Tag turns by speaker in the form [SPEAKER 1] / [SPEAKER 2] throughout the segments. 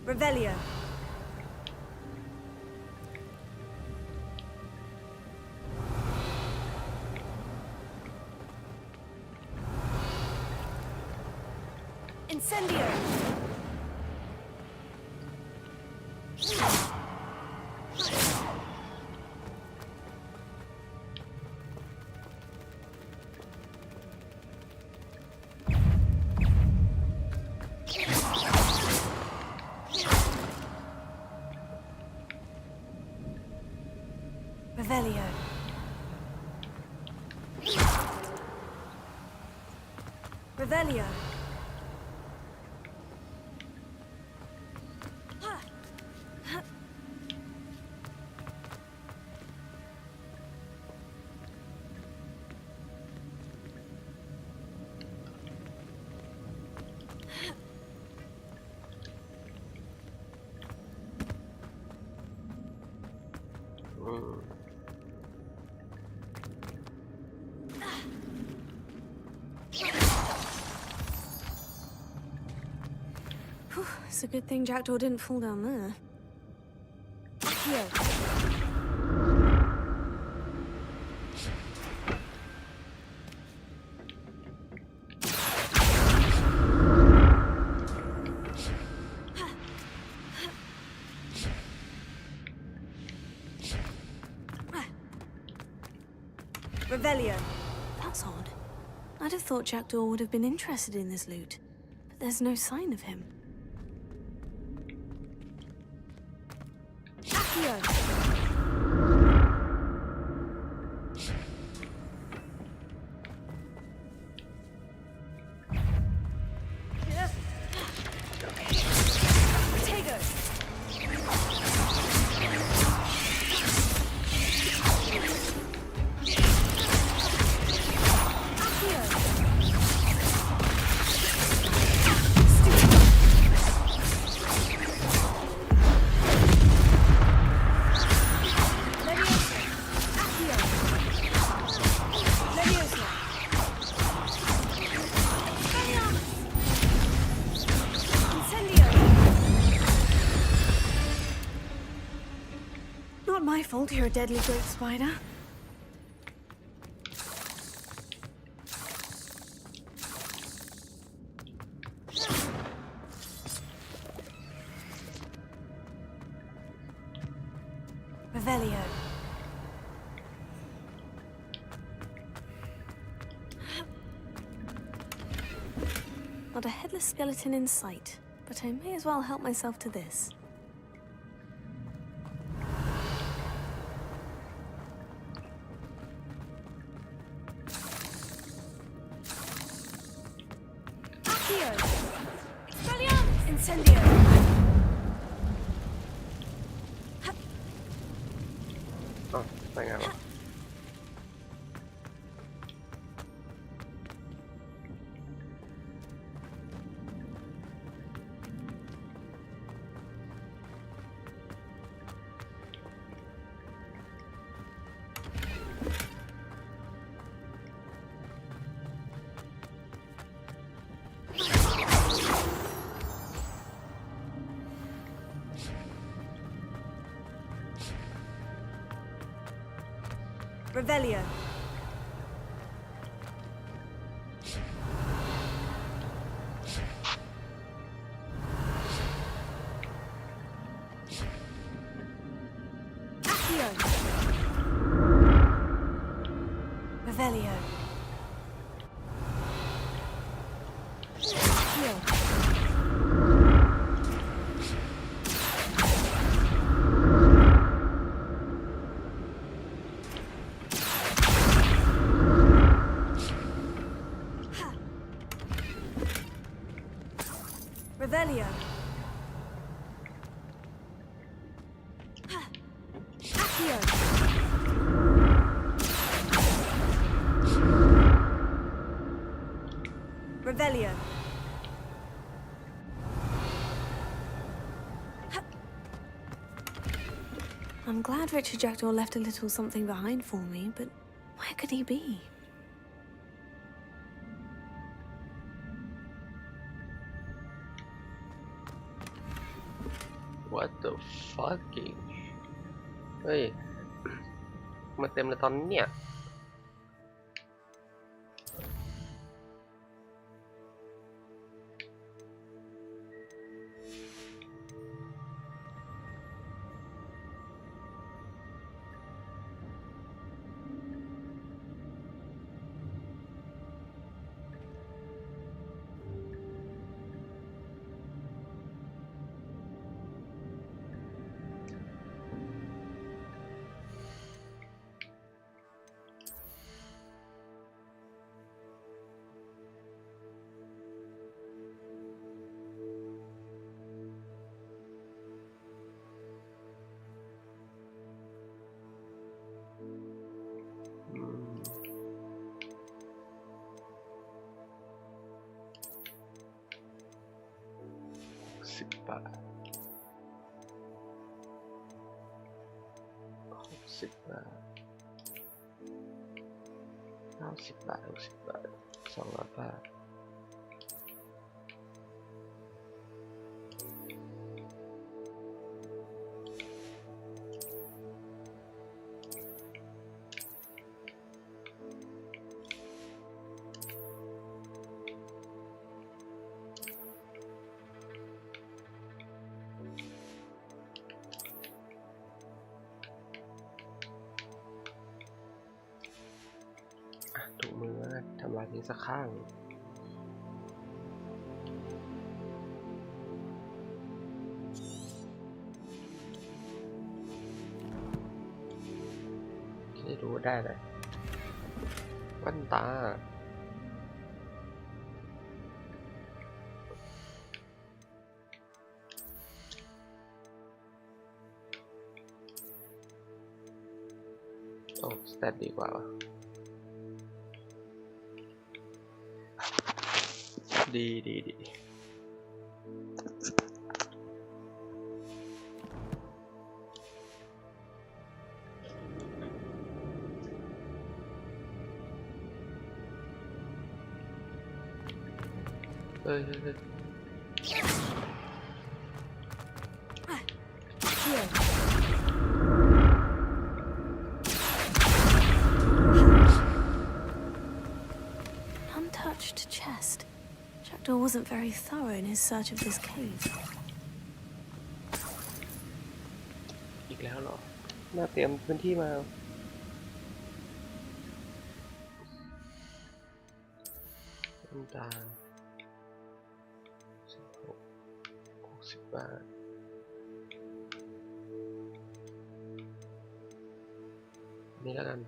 [SPEAKER 1] Revelio. Incendio. Revelio. Revelio. It's a good thing Jackdaw didn't fall down there. Here. Revelio. That's odd. I'd have thought Jackdaw would have been interested in this loot, but there's no sign of him. Accio. Not my fault you're a deadly great spider. Revelio. Not a headless skeleton in sight, but I may as well help myself to this. Incendio!
[SPEAKER 2] Oh, hang on.
[SPEAKER 1] Revelio. Accio. Revelio. Accio. Revelio. Accio. Revelio. I'm glad Richard Jackdaw left a little something behind for me, but where could he be?
[SPEAKER 2] What the fucking เฮ้ยมาเต็มเลยตอนนี้เนี่ย10 บาท60 บาท90 บาท60 บาท200 บาทถุงมือทำลายทิ้งสักข้างจะได้รู้ว่าได้เลยแว่นตาโอ้สเตตดีกว่าวะดี เฮ้ย
[SPEAKER 1] Untouched chest. Jackdaw wasn't very thorough in his search of this cave.
[SPEAKER 2] อีกแล้วเหรอน่าเตรียมพื้นที่มาน้ำตาล60 บาทนี่แล้วกัน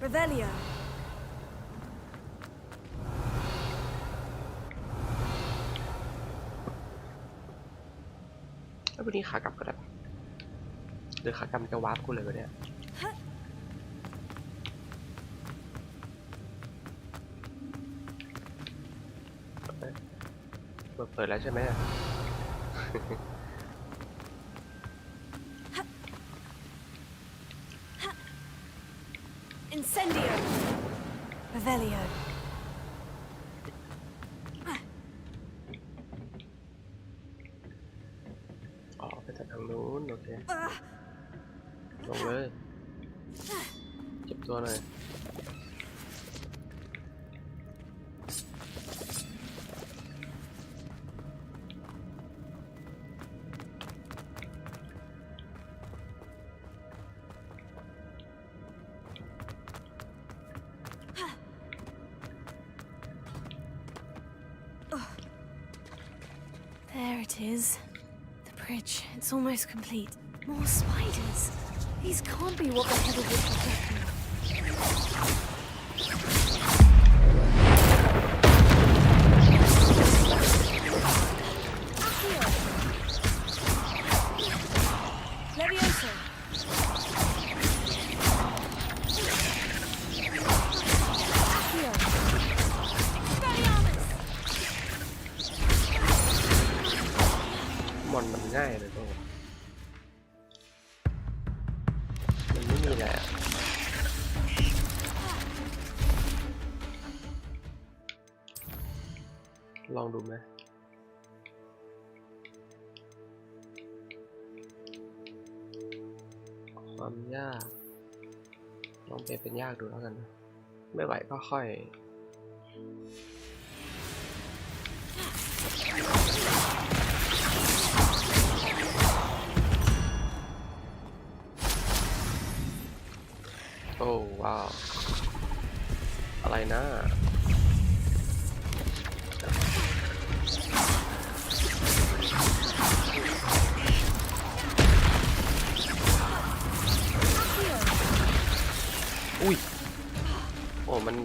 [SPEAKER 1] Revelio.
[SPEAKER 2] แล้ววันนี้ขากลับก็ได้หรือขากลับจะวาร์ปกูเลยวะเนี่ยเปิดแล้วใช่ไหม
[SPEAKER 1] Incendio. Revelio.
[SPEAKER 2] อ๋อไปจากทางนู้นโอเคลงเลยเก็บตัวหน่อย
[SPEAKER 1] There it is. The bridge. It's almost complete. More spiders. These can't be what the head of this was. Levioso. Expelliarmus.
[SPEAKER 2] ลองดูไหมความยากลองเปลี่ยนเป็นยากดูแล้วกันนะไม่ไหวก็ค่อยโอ้ว้าวอะไรนะอุ้ยโอ้มัน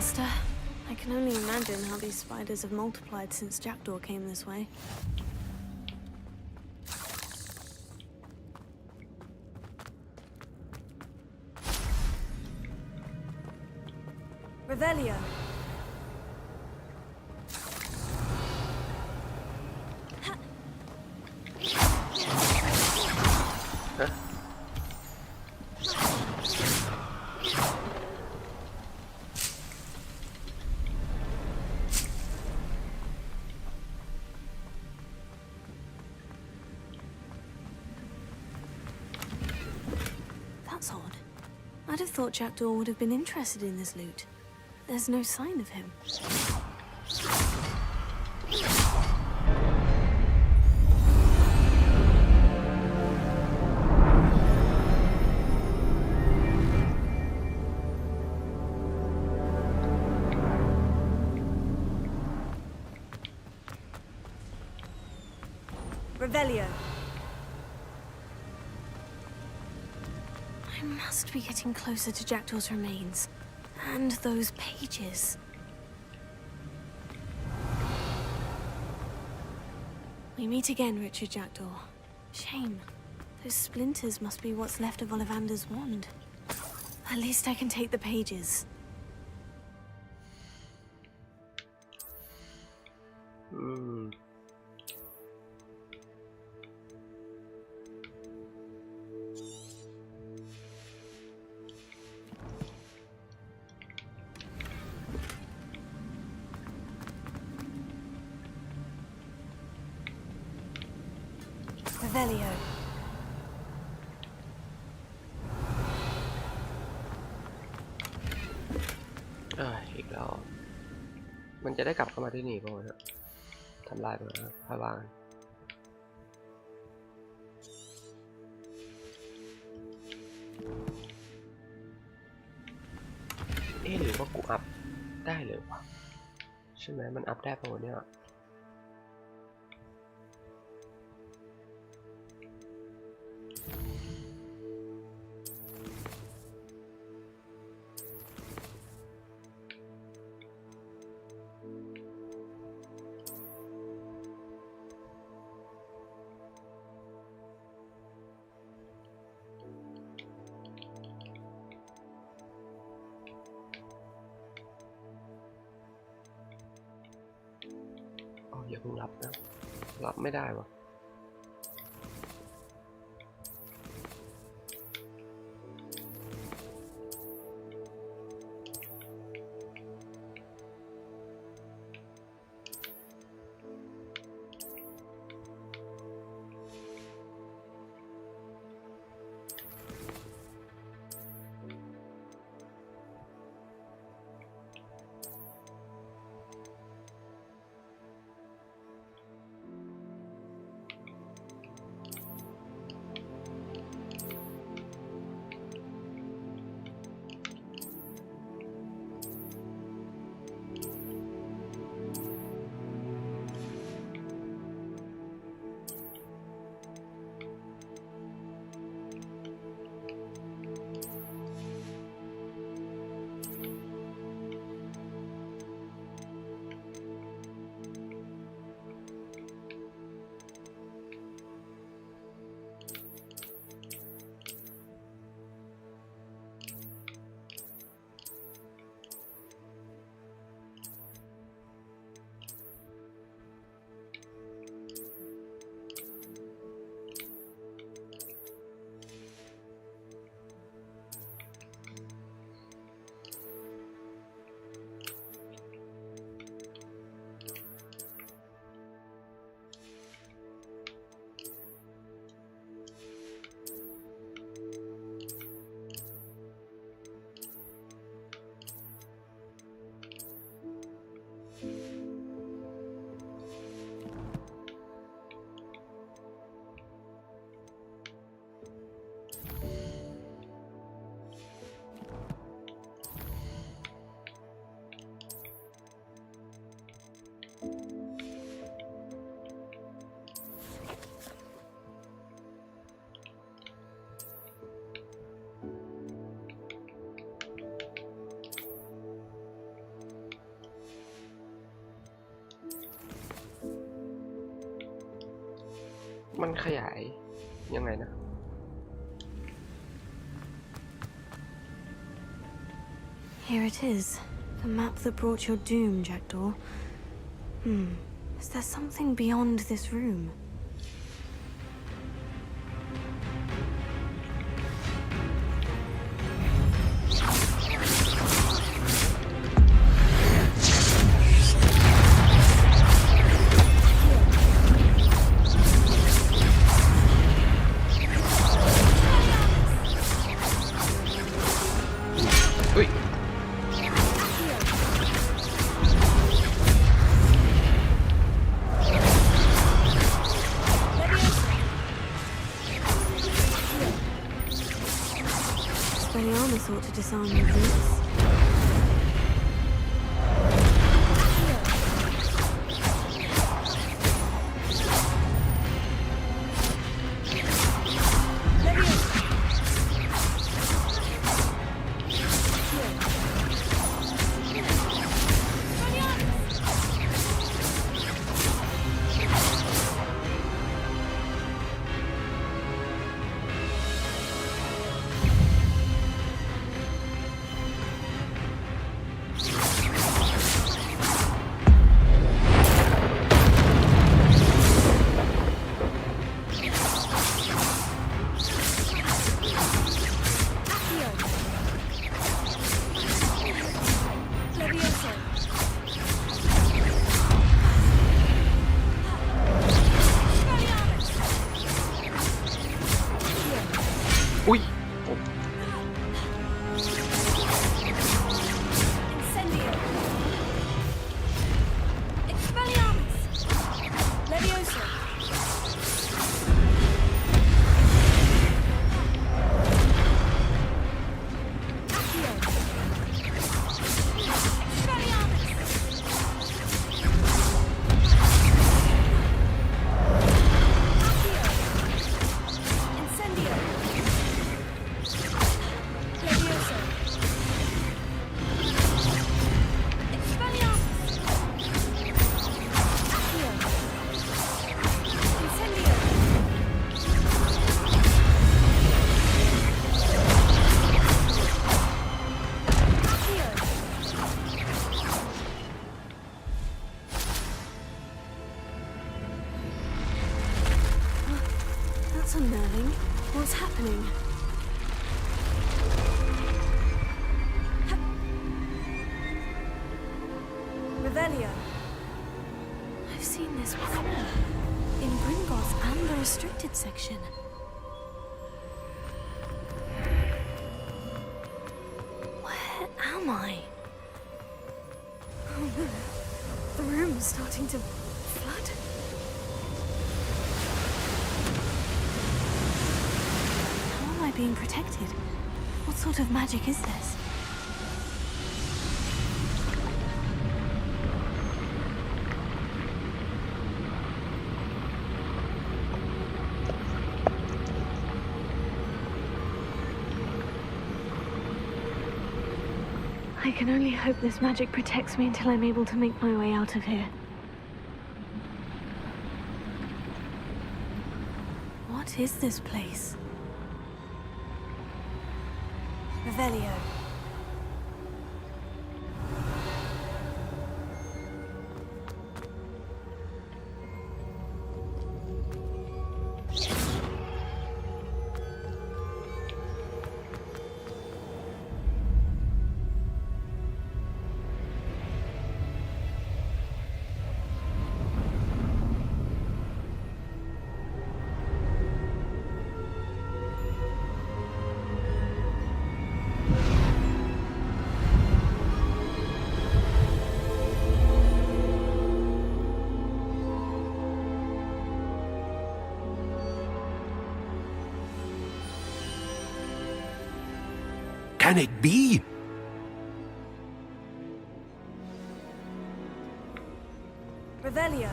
[SPEAKER 1] monster. I can only imagine how these spiders have multiplied since Jackdaw came this way. Revelio. That's odd. I'd have thought Jackdaw would have been interested in this loot. There's no sign of him. Revelio. I must be getting closer to Jackdaw's remains. And those pages. We meet again, Richard Jackdaw. Shame. Those splinters must be what's left of Ollivander's wand. At least I can take the pages. Revelio.
[SPEAKER 2] อีกแล้วมันจะได้กลับเข้ามาที่นี่ป่ะฮะทำลายไปแล้วพาวานหรือว่ากูอัพได้เลยวะใช่ไหมมันอัพได้ป่ะเนี่ยอย่าเพิ่งรับนะรับไม่ได้วะ มันขยายยังไงนะ
[SPEAKER 1] Here it is. The map that brought your doom, Jackdaw. Is there something beyond this room? Thought to disarm your boots.
[SPEAKER 2] Ui.
[SPEAKER 1] That's unnerving. What's happening? Revelio. I've seen this before. In Gringotts and the restricted section. Where am I? Oh no. The room's starting to flood. How am I being protected? What sort of magic is this? I can only hope this magic protects me until I'm able to make my way out of here. What is this place? Revelio.
[SPEAKER 3] Can it be?
[SPEAKER 1] Revelio.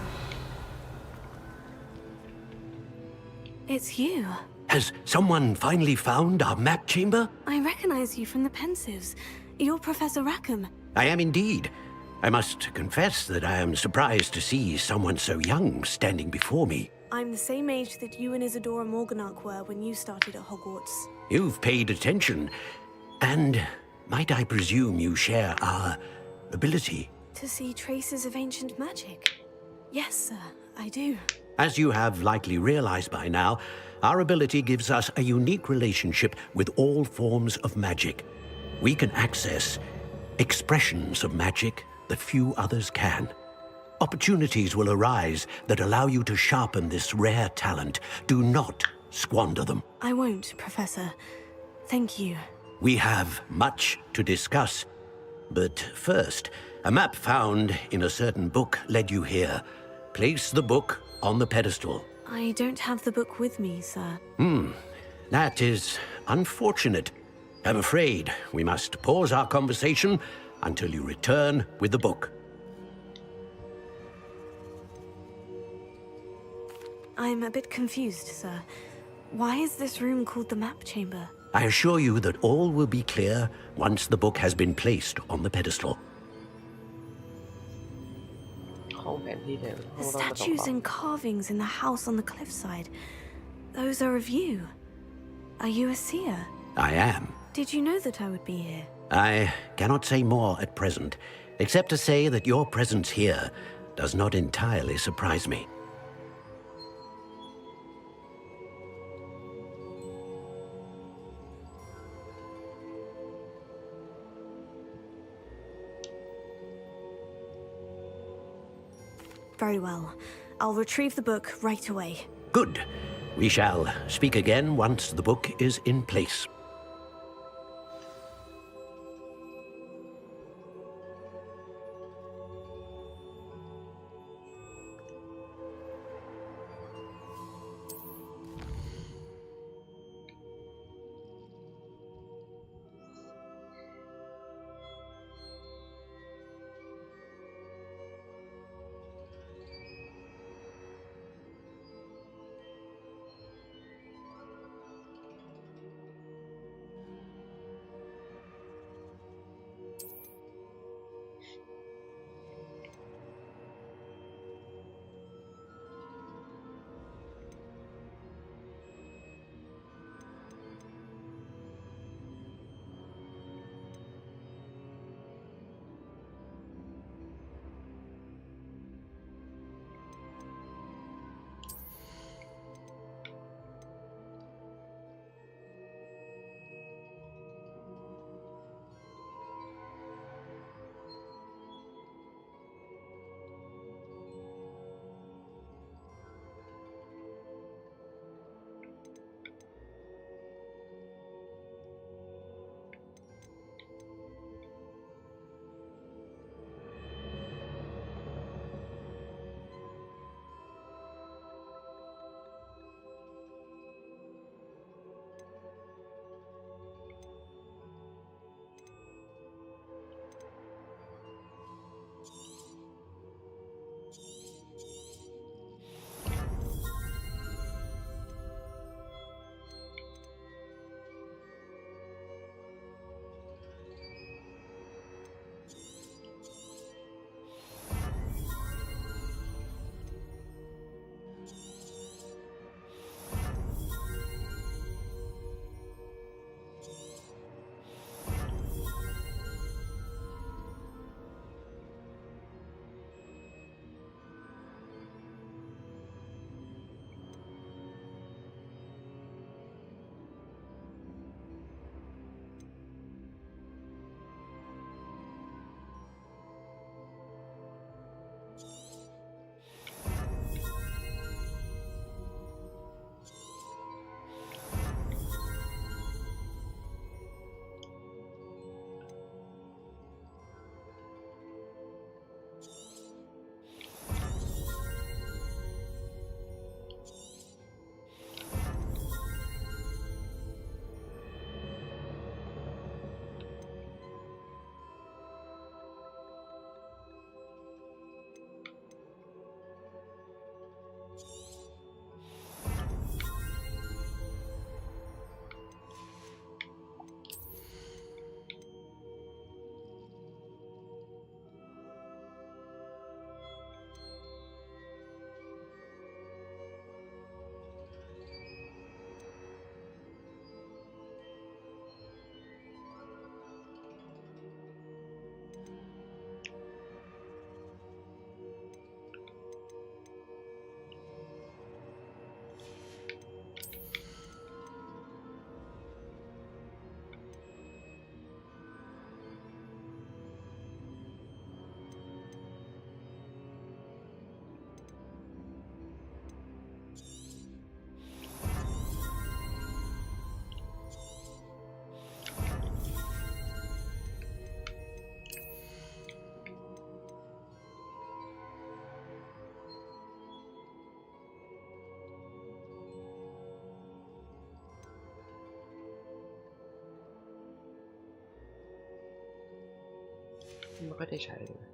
[SPEAKER 1] It's you.
[SPEAKER 3] Has someone finally found our map chamber?
[SPEAKER 1] I recognize you from the Pensives. You're Professor Rackham.
[SPEAKER 3] I am indeed. I must confess that I am surprised to see someone so young standing before me.
[SPEAKER 1] I'm the same age that you and Isadora Morganach were when you started at Hogwarts.
[SPEAKER 3] You've paid attention, and might I presume you share our ability?
[SPEAKER 1] To see traces of ancient magic? Yes, sir, I do.
[SPEAKER 3] As you have likely realized by now, our ability gives us a unique relationship with all forms of magic. We can access expressions of magic that few others can. Opportunities will arise that allow you to sharpen this rare talent. Do not squander them.
[SPEAKER 1] I won't, Professor. Thank you.
[SPEAKER 3] We have much to discuss. But first, a map found in a certain book led you here. Place the book on the pedestal.
[SPEAKER 1] I don't have the book with me, sir.
[SPEAKER 3] That is unfortunate. I'm afraid we must pause our conversation until you return with the book.
[SPEAKER 1] I'm a bit confused, sir. Why is this room called the map chamber?
[SPEAKER 3] I assure you that all will be clear once the book has been placed on the pedestal.
[SPEAKER 2] ห้องแผนที่แทน
[SPEAKER 1] The statues and carvings in the house on the cliffside. Those are of you. Are you a seer?
[SPEAKER 3] I am.
[SPEAKER 1] Did you know that I would be here?
[SPEAKER 3] I cannot say more at present, except to say that your presence here does not entirely surprise me.
[SPEAKER 1] Very well. I'll retrieve the book right away.
[SPEAKER 3] Good. We shall speak again once the book is in place.
[SPEAKER 2] ค่อยได้ใช้เลย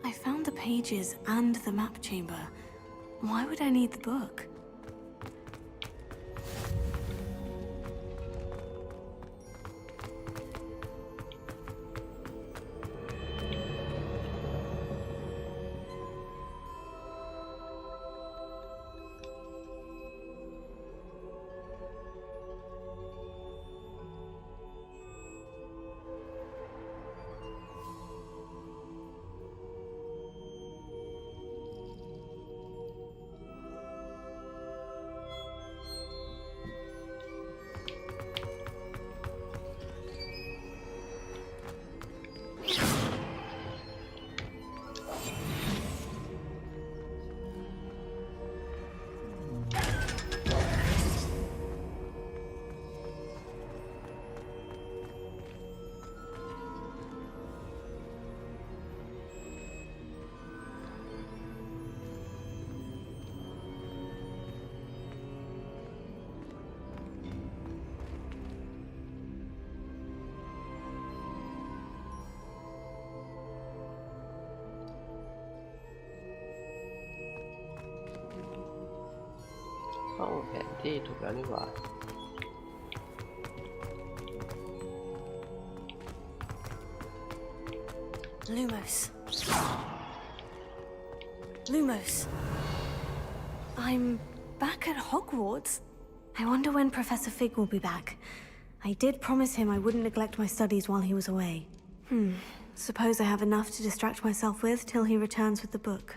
[SPEAKER 1] I found the pages and the map chamber. Why would I need the book?
[SPEAKER 2] ห้องแผนที่ถูกแล้วนี่หว่า
[SPEAKER 1] Lumos. I'm back at Hogwarts. I wonder when Professor Fig will be back. I did promise him I wouldn't neglect my studies while he was away. Suppose I have enough to distract myself with till he returns with the book.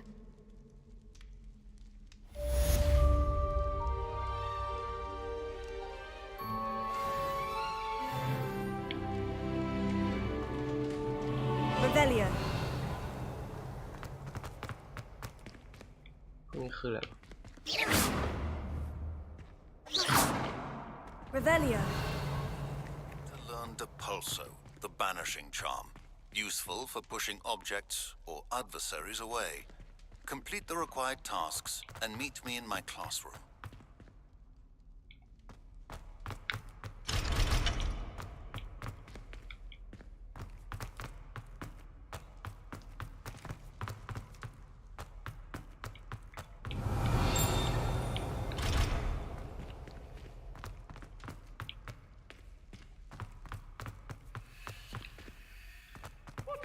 [SPEAKER 1] Revelio.
[SPEAKER 2] นี่คืออะไร
[SPEAKER 1] Revelio.
[SPEAKER 4] To learn Depulso, the banishing charm, useful for pushing objects or adversaries away. Complete the required tasks and meet me in my classroom.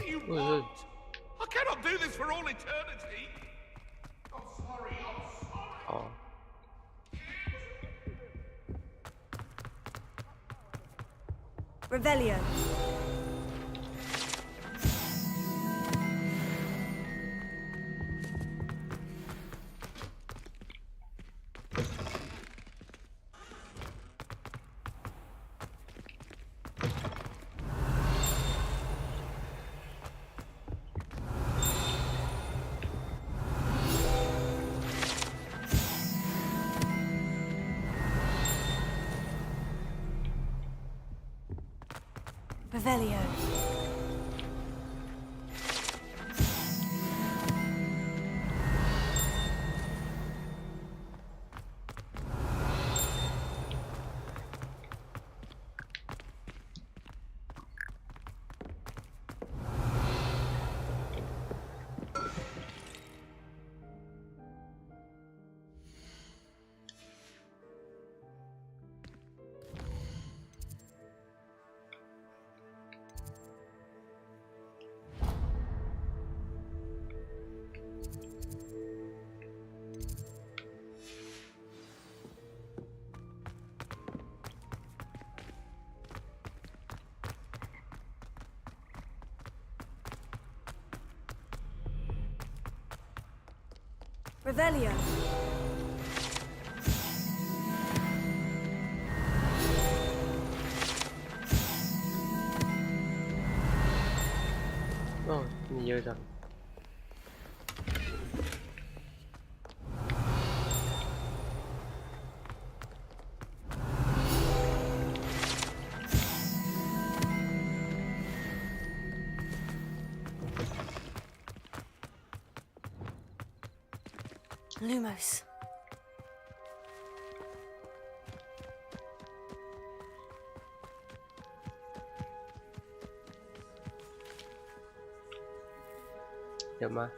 [SPEAKER 5] do you
[SPEAKER 2] Ui, ui.
[SPEAKER 5] want? I cannot do this for all eternity. I'm sorry, I'm sorry.
[SPEAKER 2] อ๋อ
[SPEAKER 1] Revelio. Revelio. Revelio.
[SPEAKER 2] อ๋อมีเยอะจัง
[SPEAKER 1] Lumos.
[SPEAKER 2] Dạ mà.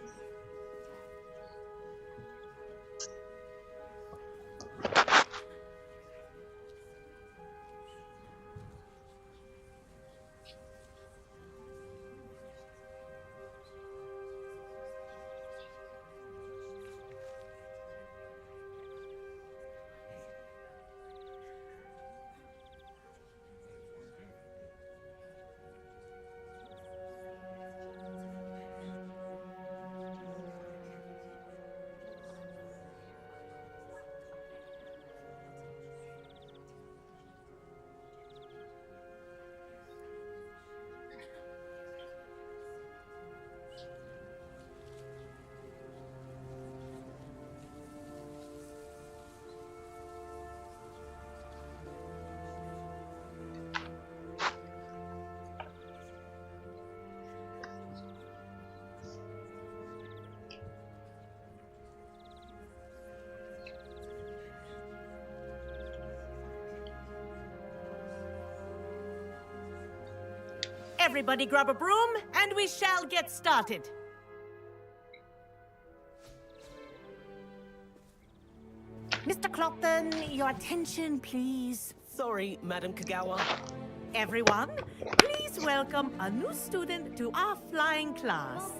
[SPEAKER 6] Everybody grab a broom, and we shall get started. Mr. Clopton, your attention, please.
[SPEAKER 7] Sorry, Madam Kagawa.
[SPEAKER 6] Everyone, please welcome a new student to our flying class.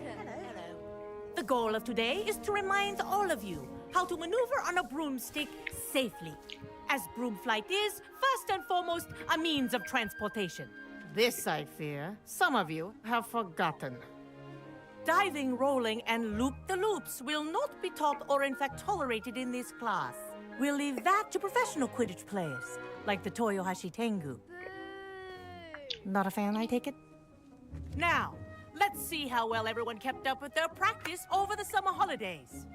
[SPEAKER 6] The goal of today is to remind all of you how to maneuver on a broomstick safely, as broom flight is, first and foremost, a means of transportation. This, I fear, some of you have forgotten. Diving, rolling, and loop-the-loops will not be taught or in fact tolerated in this class. We'll leave that to professional Quidditch players, like the Toyohashi Tengu. Not a fan, I take it? Now, let's see how well everyone kept up with their practice over the summer holidays.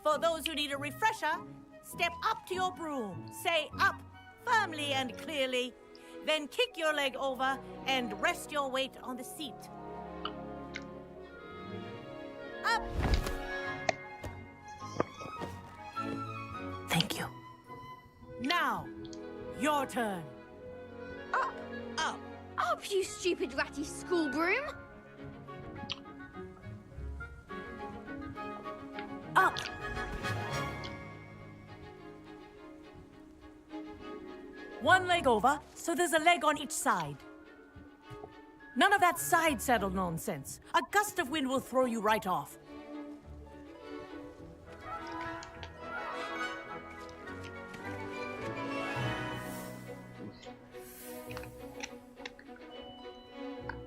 [SPEAKER 6] For those who need a refresher, step up to your broom, say up firmly and clearly, then kick your leg over and rest your weight on the seat. Up! Thank you. Now, your turn.
[SPEAKER 8] Up!
[SPEAKER 6] Up!
[SPEAKER 8] Up, you stupid ratty school broom!
[SPEAKER 6] Up! One leg over, so there's a leg on each side. None of that side saddle nonsense. A gust of wind will throw you right off.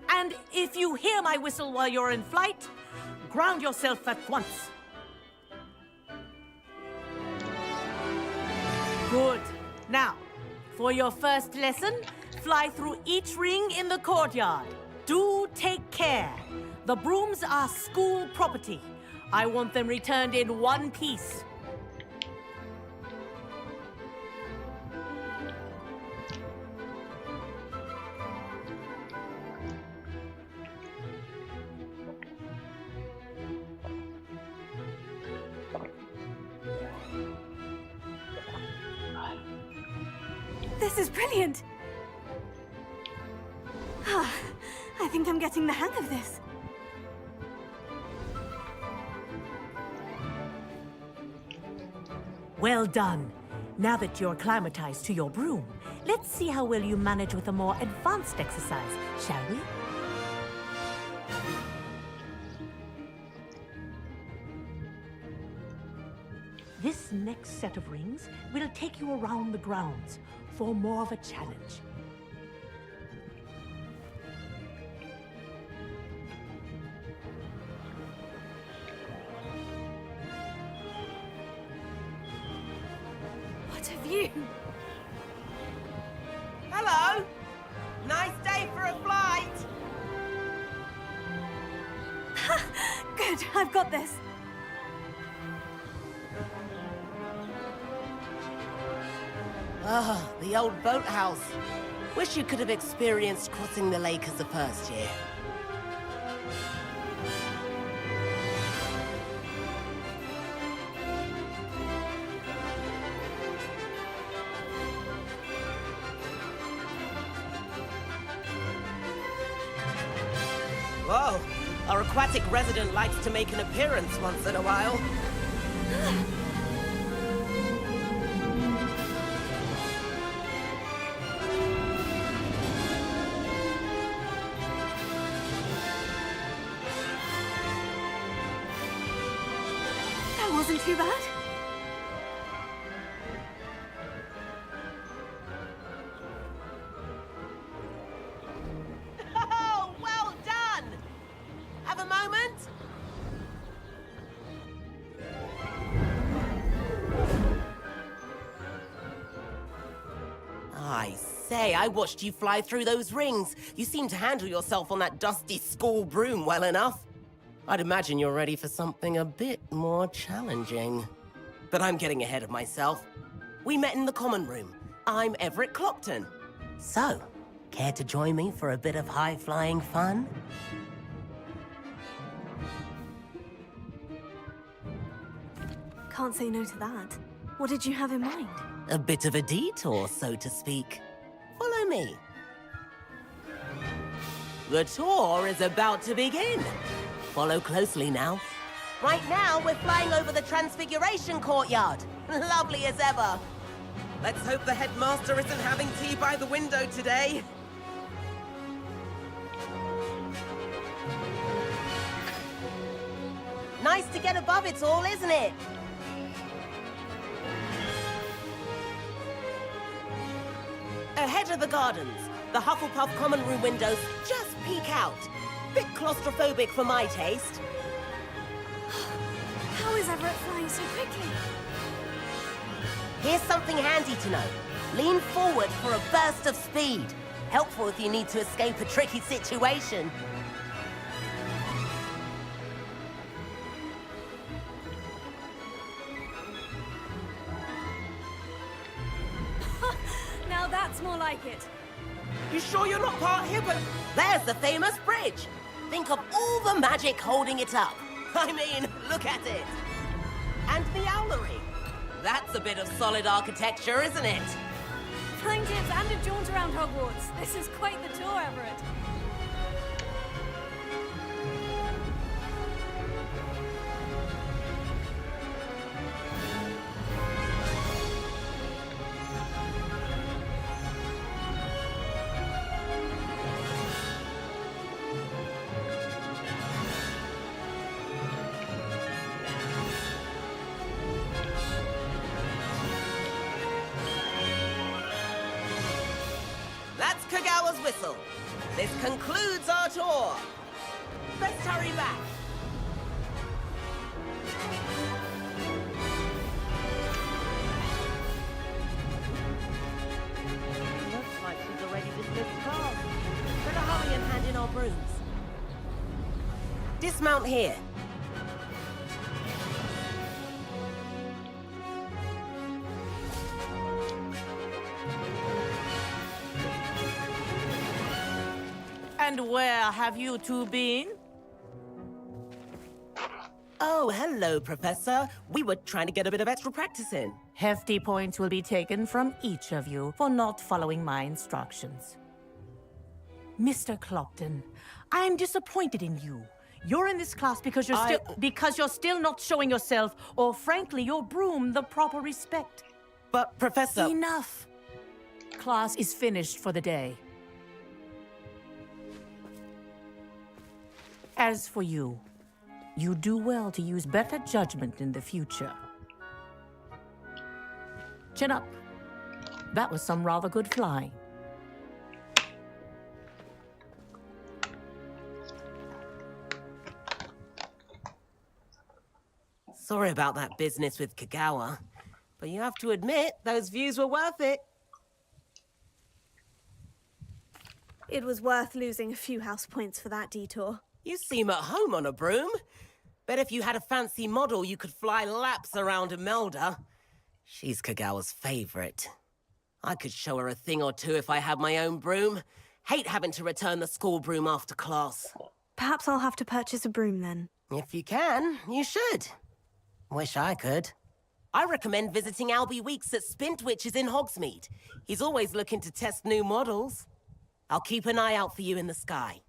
[SPEAKER 6] And if you hear my whistle while you're in flight, ground yourself at once. Good. Now, for your first lesson, fly through each ring in the courtyard. Do take care. The brooms are school property. I want them returned in one piece.
[SPEAKER 1] This is brilliant. I think I'm getting the hang of this.
[SPEAKER 6] Well done. Now that you're acclimatized to your broom, let's see how well you manage with a more advanced exercise, shall we? This next set of rings will take you around the grounds for more of a challenge.
[SPEAKER 1] What a view!
[SPEAKER 7] Hello! Nice day for a flight!
[SPEAKER 1] Good, I've got this.
[SPEAKER 7] Ah, the old boathouse. Wish you could have experienced crossing the lake as a first year. Whoa, our aquatic resident likes to make an appearance once in a while.
[SPEAKER 1] That wasn't too bad.
[SPEAKER 7] Oh, well done! Have a moment? I say, I watched you fly through those rings. You seem to handle yourself on that dusty school broom well enough. I'd imagine you're ready for something a bit more challenging. But I'm getting ahead of myself. We met in the common room. I'm Everett Clopton. So, care to join me for a bit of high-flying fun?
[SPEAKER 1] Can't say no to that. What did you have in mind?
[SPEAKER 7] A bit of a detour, so to speak. Follow me. The tour is about to begin. Follow closely now. Right now, we're flying over the Transfiguration Courtyard. Lovely as ever. Let's hope the headmaster isn't having tea by the window today. Nice to get above it all, isn't it? Ahead of the gardens, the Hufflepuff common room windows just peek out. Bit claustrophobic for my taste.
[SPEAKER 1] How is Everett flying so quickly?
[SPEAKER 7] Here's something handy to know. Lean forward for a burst of speed. Helpful if you need to escape a tricky situation.
[SPEAKER 1] Now that's more like it.
[SPEAKER 7] You sure you're not part Hippo? There's the famous bridge. Think of all the magic holding it up. I mean, look at it. And the owlery. That's a bit of solid architecture, isn't it?
[SPEAKER 1] Flying tips and a jaunt around Hogwarts. This is quite the tour, Everett.
[SPEAKER 7] Kagawa's whistle. This concludes our tour. Let's hurry back. Looks like she's already dismissed class. Better hurry and hand in our brooms. Dismount here.
[SPEAKER 6] And where have you two been?
[SPEAKER 7] Oh, hello, Professor. We were trying to get a bit of extra practice in.
[SPEAKER 6] Hefty points will be taken from each of you for not following my instructions. Mr. Clopton, I'm disappointed in you. You're in this class because you're still not showing yourself, or frankly, your broom the proper respect.
[SPEAKER 7] But, Professor...
[SPEAKER 6] Enough. Class is finished for the day. As for you, you do well to use better judgment in the future. Chin up. That was some rather good flying.
[SPEAKER 7] Sorry about that business with Kagawa, but you have to admit, those views were worth it.
[SPEAKER 1] It was worth losing a few house points for that detour.
[SPEAKER 7] You seem at home on a broom. Bet if you had a fancy model, you could fly laps around Imelda. She's Kagawa's favorite. I could show her a thing or two if I had my own broom. Hate having to return the school broom after class.
[SPEAKER 1] Perhaps I'll have to purchase a broom then.
[SPEAKER 7] If you can, you should. Wish I could. I recommend visiting Albie Weeks at Spintwitches in Hogsmeade. He's always looking to test new models. I'll keep an eye out for you in the sky.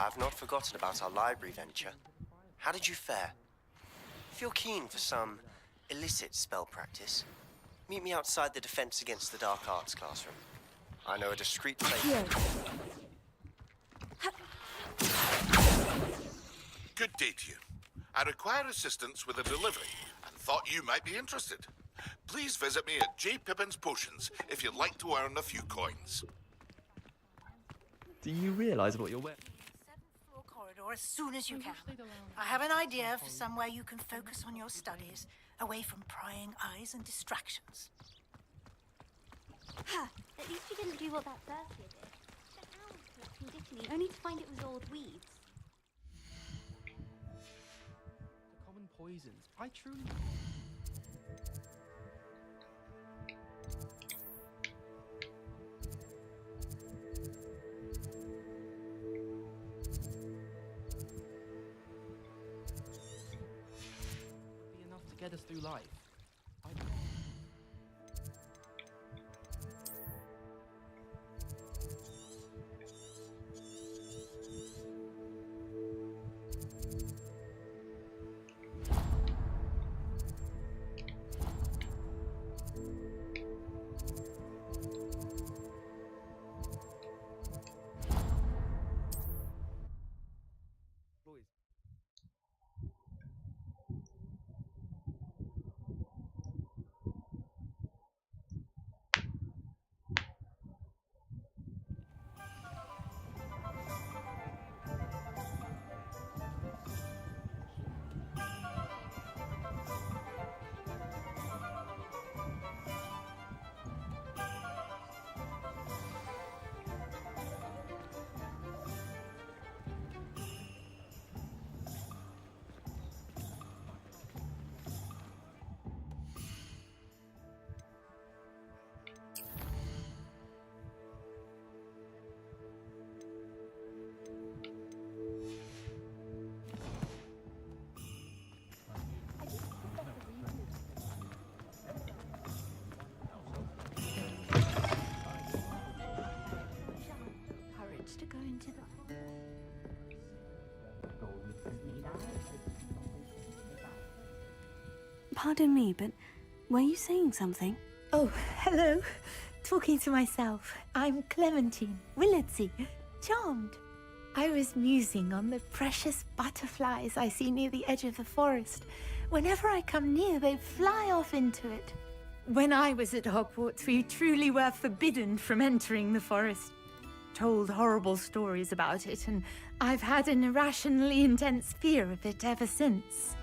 [SPEAKER 9] I've not forgotten about our library venture. How did you fare? If you're keen for some illicit spell practice, Meet me outside the Defense Against the Dark Arts classroom. I know a discreet place.
[SPEAKER 1] Here.
[SPEAKER 5] Good day to you. I require assistance with a delivery and thought you might be interested. Please visit me at J. Pippin's Potions if you'd like to earn a few coins.
[SPEAKER 10] Do you realise what you're wearing?
[SPEAKER 11] 7th floor corridor as soon as you can. I have an idea for somewhere you can focus on your studies, away from prying eyes and distractions.
[SPEAKER 8] Ha! At least you didn't do what that first year did. The hours for conditioning, only to find it was all weeds.
[SPEAKER 10] The common poisons. I truly... be enough to get us through life.
[SPEAKER 1] To go into the... Pardon me, but were you saying something?
[SPEAKER 12] Oh, hello. Talking to myself. I'm Clementine Willardsey. Charmed. I was musing on the precious butterflies I see near the edge of the forest. Whenever I come near, they fly off into it. When I was at Hogwarts, we truly were forbidden from entering the forest. Told horrible stories about it, and I've had an irrationally intense fear of it ever since.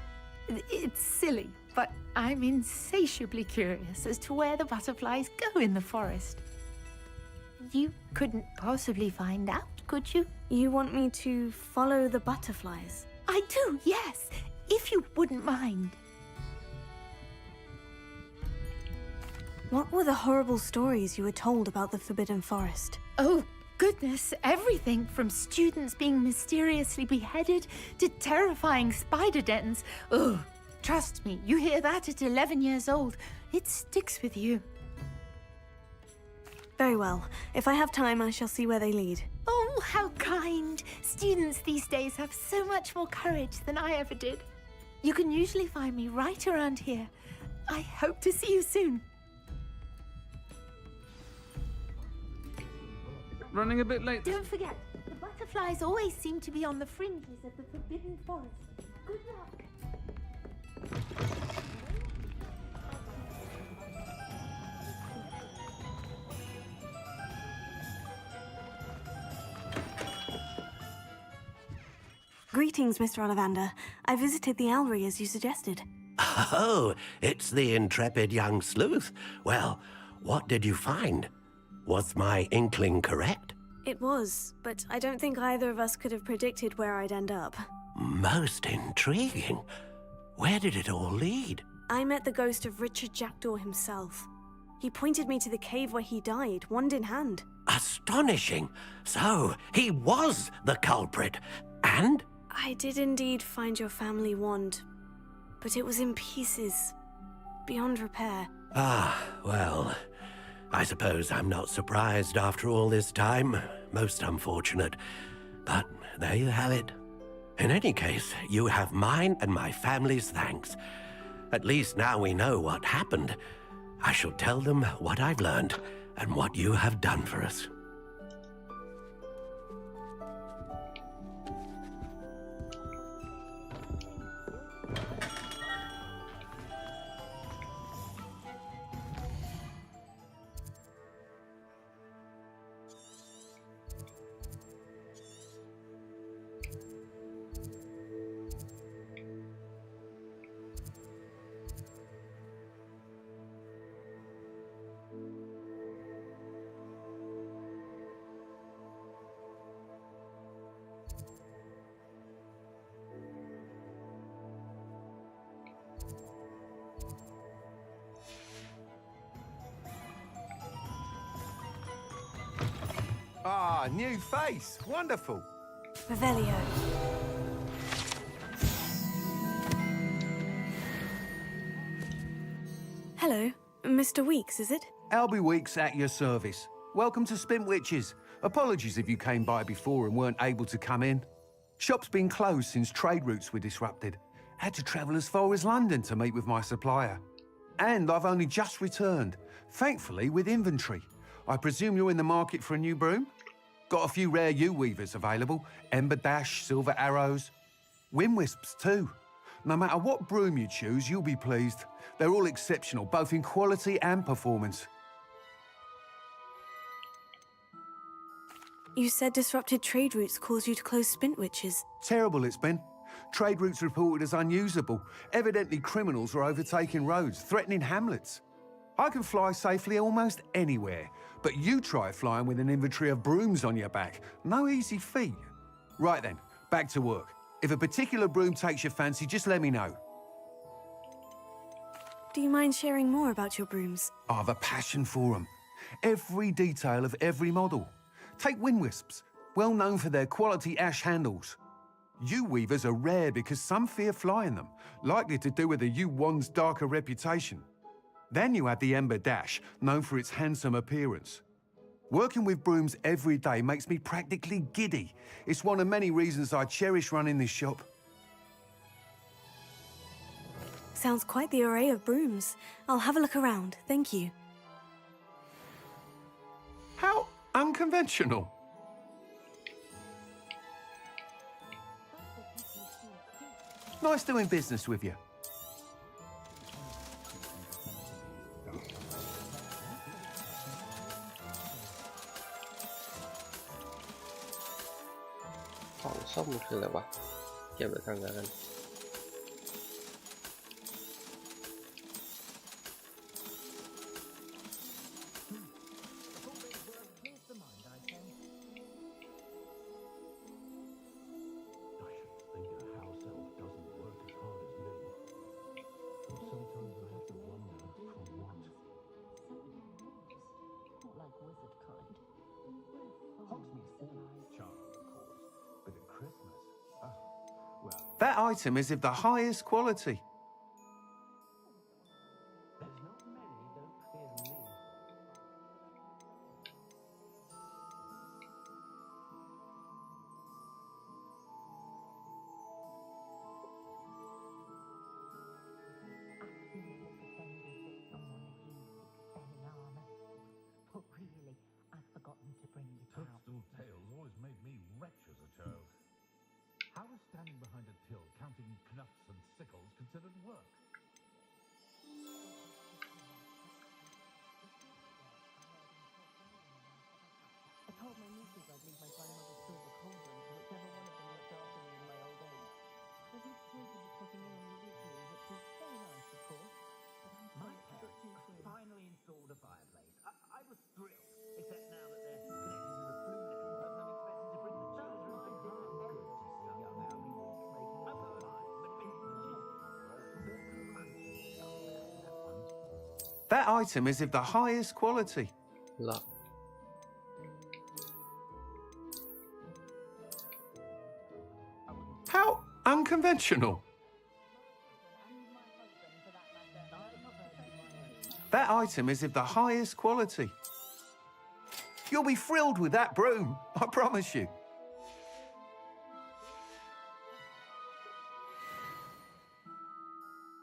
[SPEAKER 12] It's silly, but I'm insatiably curious as to where the butterflies go in the forest. You couldn't possibly find out, could you?
[SPEAKER 1] You want me to follow the butterflies?
[SPEAKER 12] I do, yes, if you wouldn't mind.
[SPEAKER 1] What were the horrible stories you were told about the Forbidden Forest?
[SPEAKER 12] Oh, goodness, everything from students being mysteriously beheaded to terrifying spider dens. Ugh, trust me, you hear that at 11 years old, it sticks with you.
[SPEAKER 1] Very well. If I have time, I shall see where they lead.
[SPEAKER 12] Oh, how kind. Students these days have so much more courage than I ever did. You can usually find me right around here. I hope to see you soon.
[SPEAKER 10] Running a bit late.
[SPEAKER 12] Don't forget, the butterflies always seem to be on the fringes of the Forbidden Forest. Good luck.
[SPEAKER 1] Greetings, Mr. Ollivander. I visited the Owlery as you suggested.
[SPEAKER 3] Oh, it's the intrepid young sleuth. Well, what did you find? Was my inkling correct?
[SPEAKER 1] It was, but I don't think either of us could have predicted where I'd end up.
[SPEAKER 3] Most intriguing. Where did it all lead?
[SPEAKER 1] I met the ghost of Richard Jackdaw himself. He pointed me to the cave where he died, wand in hand.
[SPEAKER 3] Astonishing. So, he was the culprit. And?
[SPEAKER 1] I did indeed find your family wand, but it was in pieces, beyond repair.
[SPEAKER 3] Ah, well, I suppose I'm not surprised after all this time. Most unfortunate. But there you have it. In any case, you have mine and my family's thanks. At least now we know what happened. I shall tell them what I've learned and what you have done for us.
[SPEAKER 13] Ah, new face. Wonderful.
[SPEAKER 1] Revelio. Hello, Mr. Weeks, is it?
[SPEAKER 13] Albie Weeks at your service. Welcome to Spintwitches. Apologies if you came by before and weren't able to come in. Shop's been closed since trade routes were disrupted. Had to travel as far as London to meet with my supplier. And I've only just returned, thankfully with inventory. I presume you're in the market for a new broom? Got a few rare U-weavers available. Ember Dash, Silver Arrows. Wind Wisps too. No matter what broom you choose, you'll be pleased. They're all exceptional, both in quality and performance.
[SPEAKER 1] You said disrupted trade routes caused you to close Spintwitches.
[SPEAKER 13] Terrible it's been. Trade routes reported as unusable. Evidently criminals are overtaking roads, threatening hamlets. I can fly safely almost anywhere, but you try flying with an inventory of brooms on your back. No easy feat. Right then, back to work. If a particular broom takes your fancy, just let me know.
[SPEAKER 1] Do you mind sharing more about your brooms?
[SPEAKER 13] I have a passion for them. Every detail of every model. Take Wind Wisps, well known for their quality ash handles. U-weavers are rare because some fear flying them, likely to do with the U-wand's darker reputation. Then you have the Ember Dash, known for its handsome appearance. Working with brooms every day makes me practically giddy. It's one of many reasons I cherish running this shop.
[SPEAKER 1] Sounds quite the array of brooms. I'll have a look around, thank you.
[SPEAKER 13] How unconventional. Nice doing business with you.
[SPEAKER 2] ของส้มคืออะไรวะเก็บไว้ก่อนแล้วกัน
[SPEAKER 13] That item is of the highest quality. That item is of the highest quality.
[SPEAKER 2] Look.
[SPEAKER 13] How unconventional. That item is of the highest quality. You'll be thrilled with that broom, I promise you.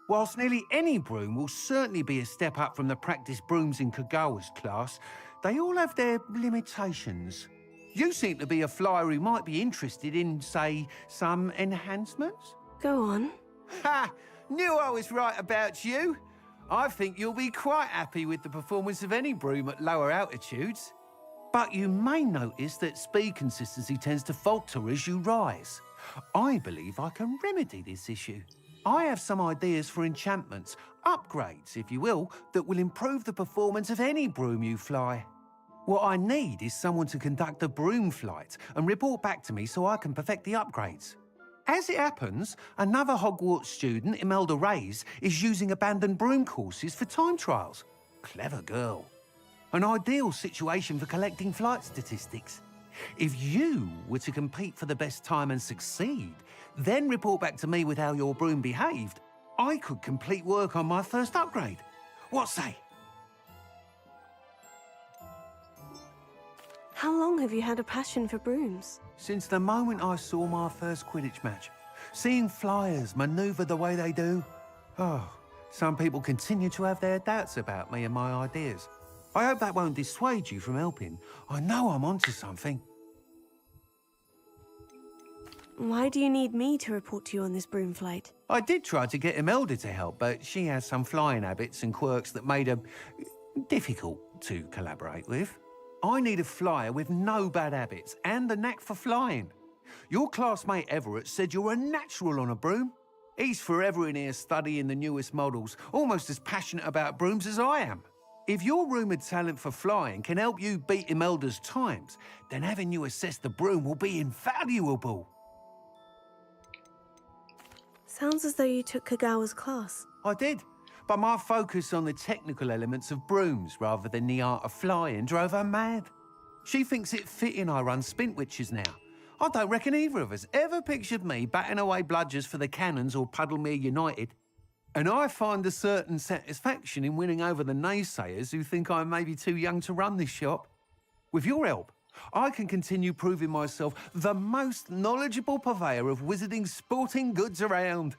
[SPEAKER 13] Whilst nearly any broom will certainly be a step up from the practice brooms in Kagawa's class, they all have their limitations. You seem to be a flyer who might be interested in, say, some enhancements?
[SPEAKER 1] Go on.
[SPEAKER 13] Ha! Knew I was right about you. I think you'll be quite happy with the performance of any broom at lower altitudes. But you may notice that speed consistency tends to falter as you rise. I believe I can remedy this issue. I have some ideas for enchantments, upgrades, if you will, that will improve the performance of any broom you fly. What I need is someone to conduct a broom flight and report back to me so I can perfect the upgrades. As it happens, another Hogwarts student, Imelda Reyes, is using abandoned broom courses for time trials. Clever girl. An ideal situation for collecting flight statistics. If you were to compete for the best time and succeed, then report back to me with how your broom behaved, I could complete work on my first upgrade. What say?
[SPEAKER 1] How long have you had a passion for brooms?
[SPEAKER 13] Since the moment I saw my first Quidditch match, seeing flyers manoeuvre the way they do. Oh, some people continue to have their doubts about me and my ideas. I hope that won't dissuade you from helping. I know I'm onto something.
[SPEAKER 1] Why do you need me to report to you on this broom flight?
[SPEAKER 13] I did try to get Imelda to help, but she has some flying habits and quirks that made her difficult to collaborate with. I need a flyer with no bad habits and the knack for flying. Your classmate Everett said you're a natural on a broom. He's forever in here studying the newest models, almost as passionate about brooms as I am. If your rumoured talent for flying can help you beat Imelda's times, then having you assess the broom will be invaluable.
[SPEAKER 1] Sounds as though you took Kagawa's class.
[SPEAKER 13] I did, but my focus on the technical elements of brooms rather than the art of flying drove her mad. She thinks it fitting I run Spintwitches now. I don't reckon either of us ever pictured me batting away bludgers for the Cannons or Puddlemere United. And I find a certain satisfaction in winning over the naysayers who think I may be too young to run this shop. With your help, I can continue proving myself the most knowledgeable purveyor of wizarding sporting goods around.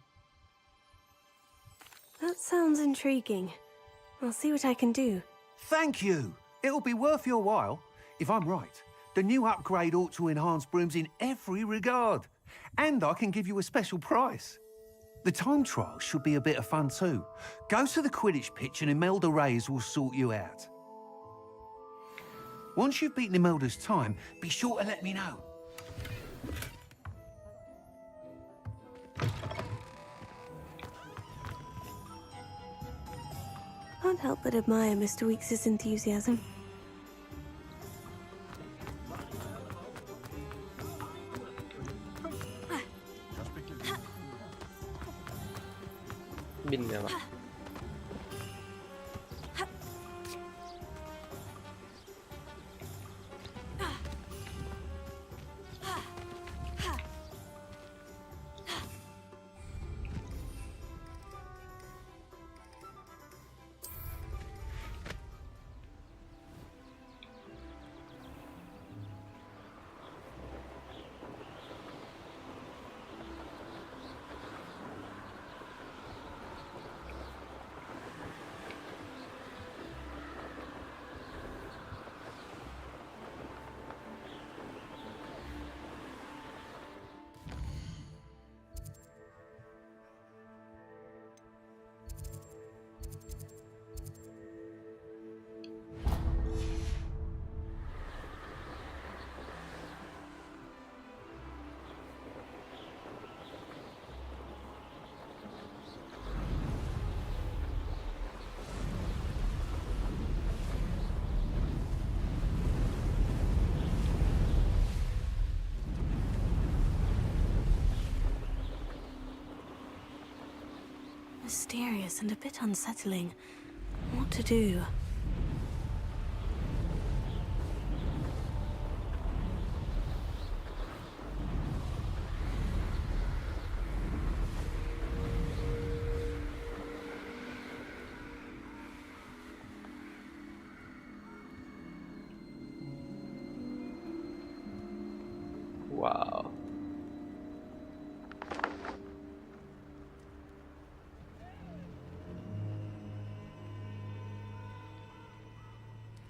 [SPEAKER 1] That sounds intriguing. I'll see what I can do.
[SPEAKER 13] Thank you. It'll be worth your while. If I'm right, the new upgrade ought to enhance brooms in every regard. And I can give you a special price. The time trial should be a bit of fun too. Go to the Quidditch pitch and Imelda Reyes will sort you out. Once you've beaten Imelda's time, be sure to let me know.
[SPEAKER 1] Can't help but admire Mr. Weekes' enthusiasm.
[SPEAKER 2] Bin ya bak.
[SPEAKER 1] Mysterious and a bit unsettling. What to do?
[SPEAKER 2] Wow.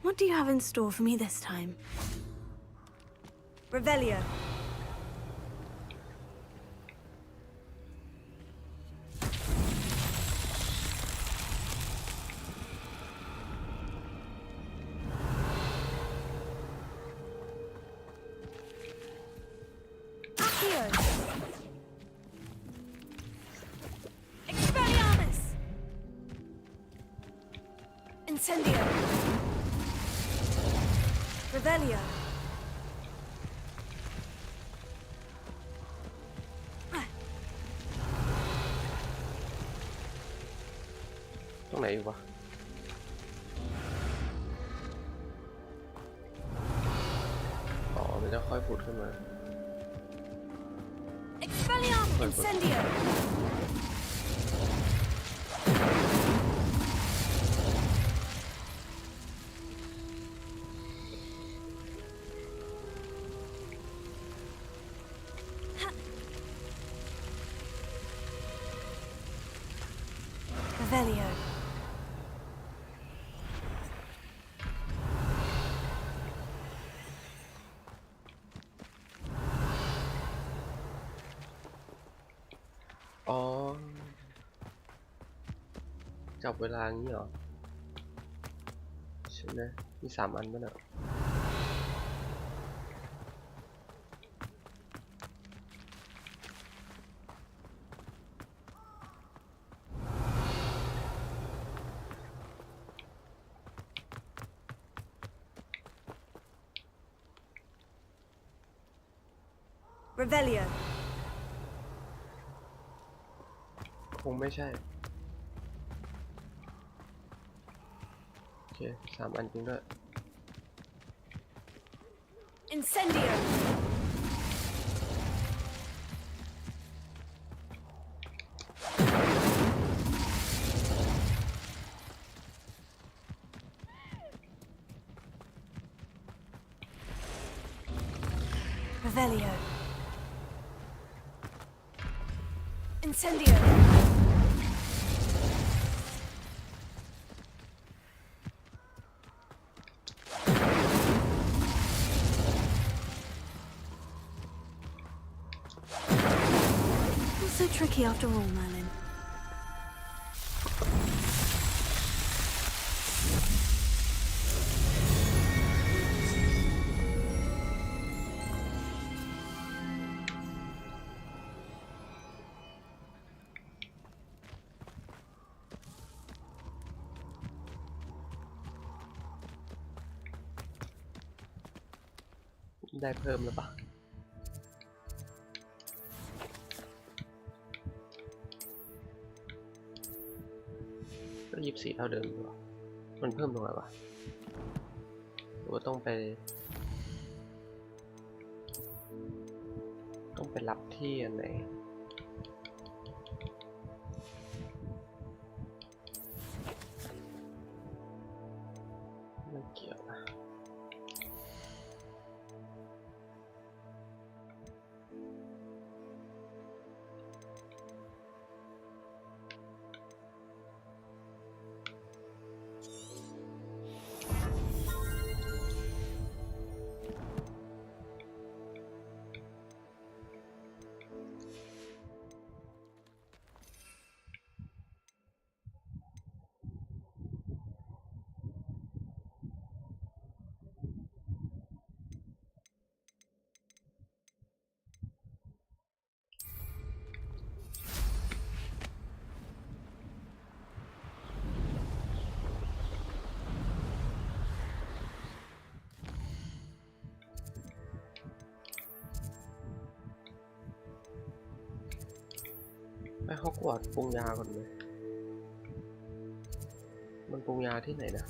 [SPEAKER 1] What do you have in store for me this time? Revelio. Accio. Expelliarmus. Incendio. Revelio.
[SPEAKER 2] ตรงไหนอยู่วะอ๋อมันจะค่อยผุดขึ้นมา
[SPEAKER 1] Expelliarmus. Incendio. Revelio.
[SPEAKER 2] อ๋อจับเวลางี้เหรอใช่ไหมมี3 อันป่ะเนี่ย
[SPEAKER 1] Revelio.
[SPEAKER 2] คงไม่ใช่โอเค3 อันจริงด้วย
[SPEAKER 1] Incendio. Revelio. Incendio. Not so tricky after all, Merlin.
[SPEAKER 2] ได้เพิ่มหรือเปล่าก็24 เท่าเดิมหรือเปล่ามันเพิ่มตรงไหนวะหรือว่าต้องไปรับที่อันไหนไม่เกี่ยวนะ ไปฮอกวอตส์ปรุงยาก่อนเลยมันปรุงยาที่ไหนนะ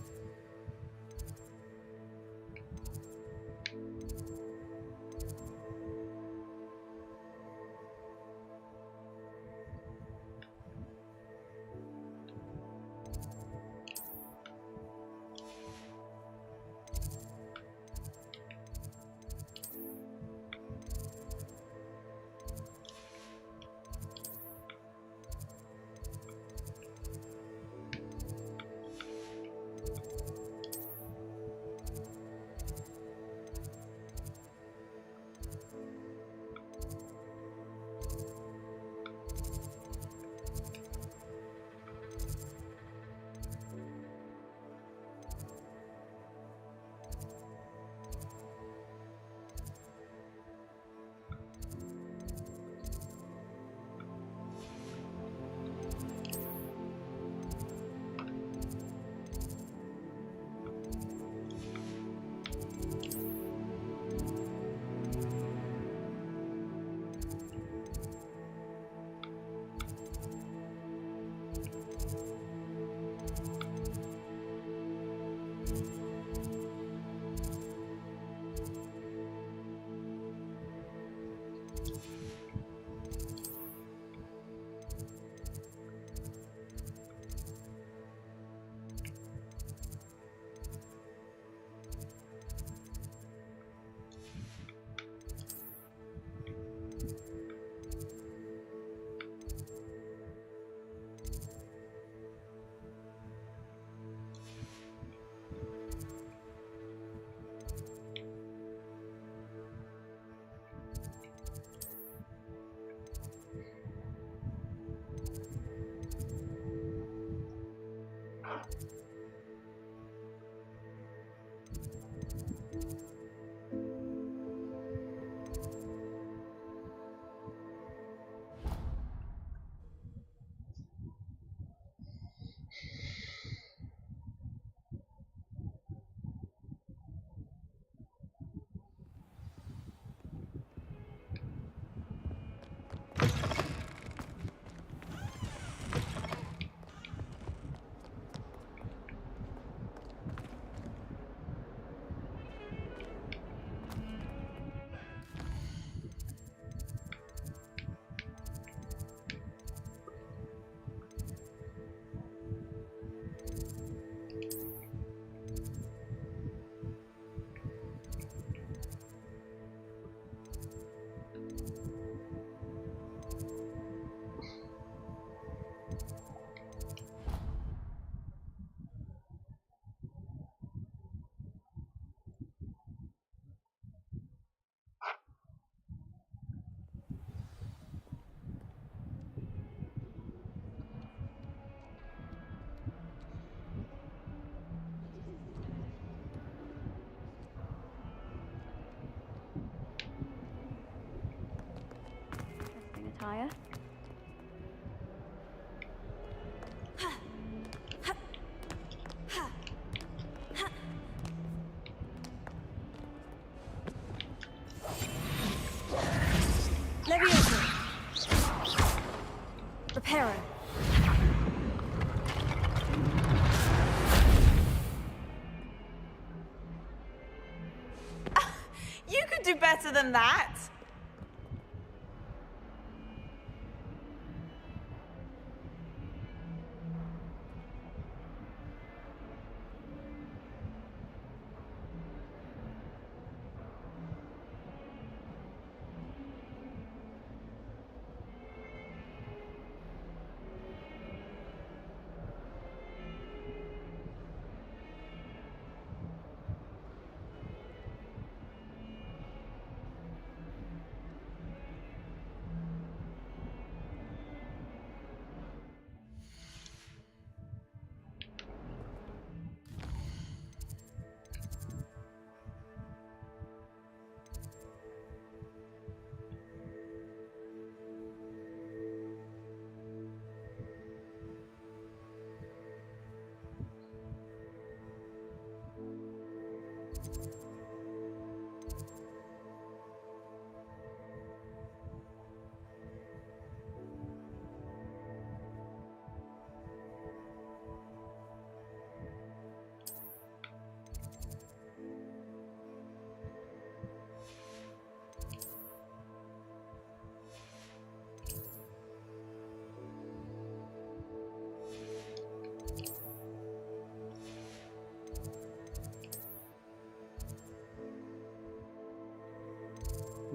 [SPEAKER 6] do better than that.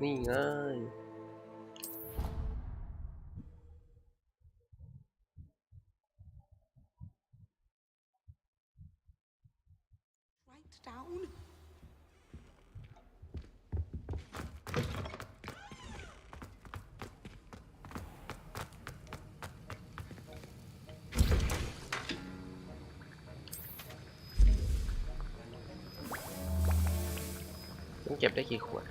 [SPEAKER 2] นี่ไง
[SPEAKER 11] Down.
[SPEAKER 2] ต้องเก็บได้กี่ขวด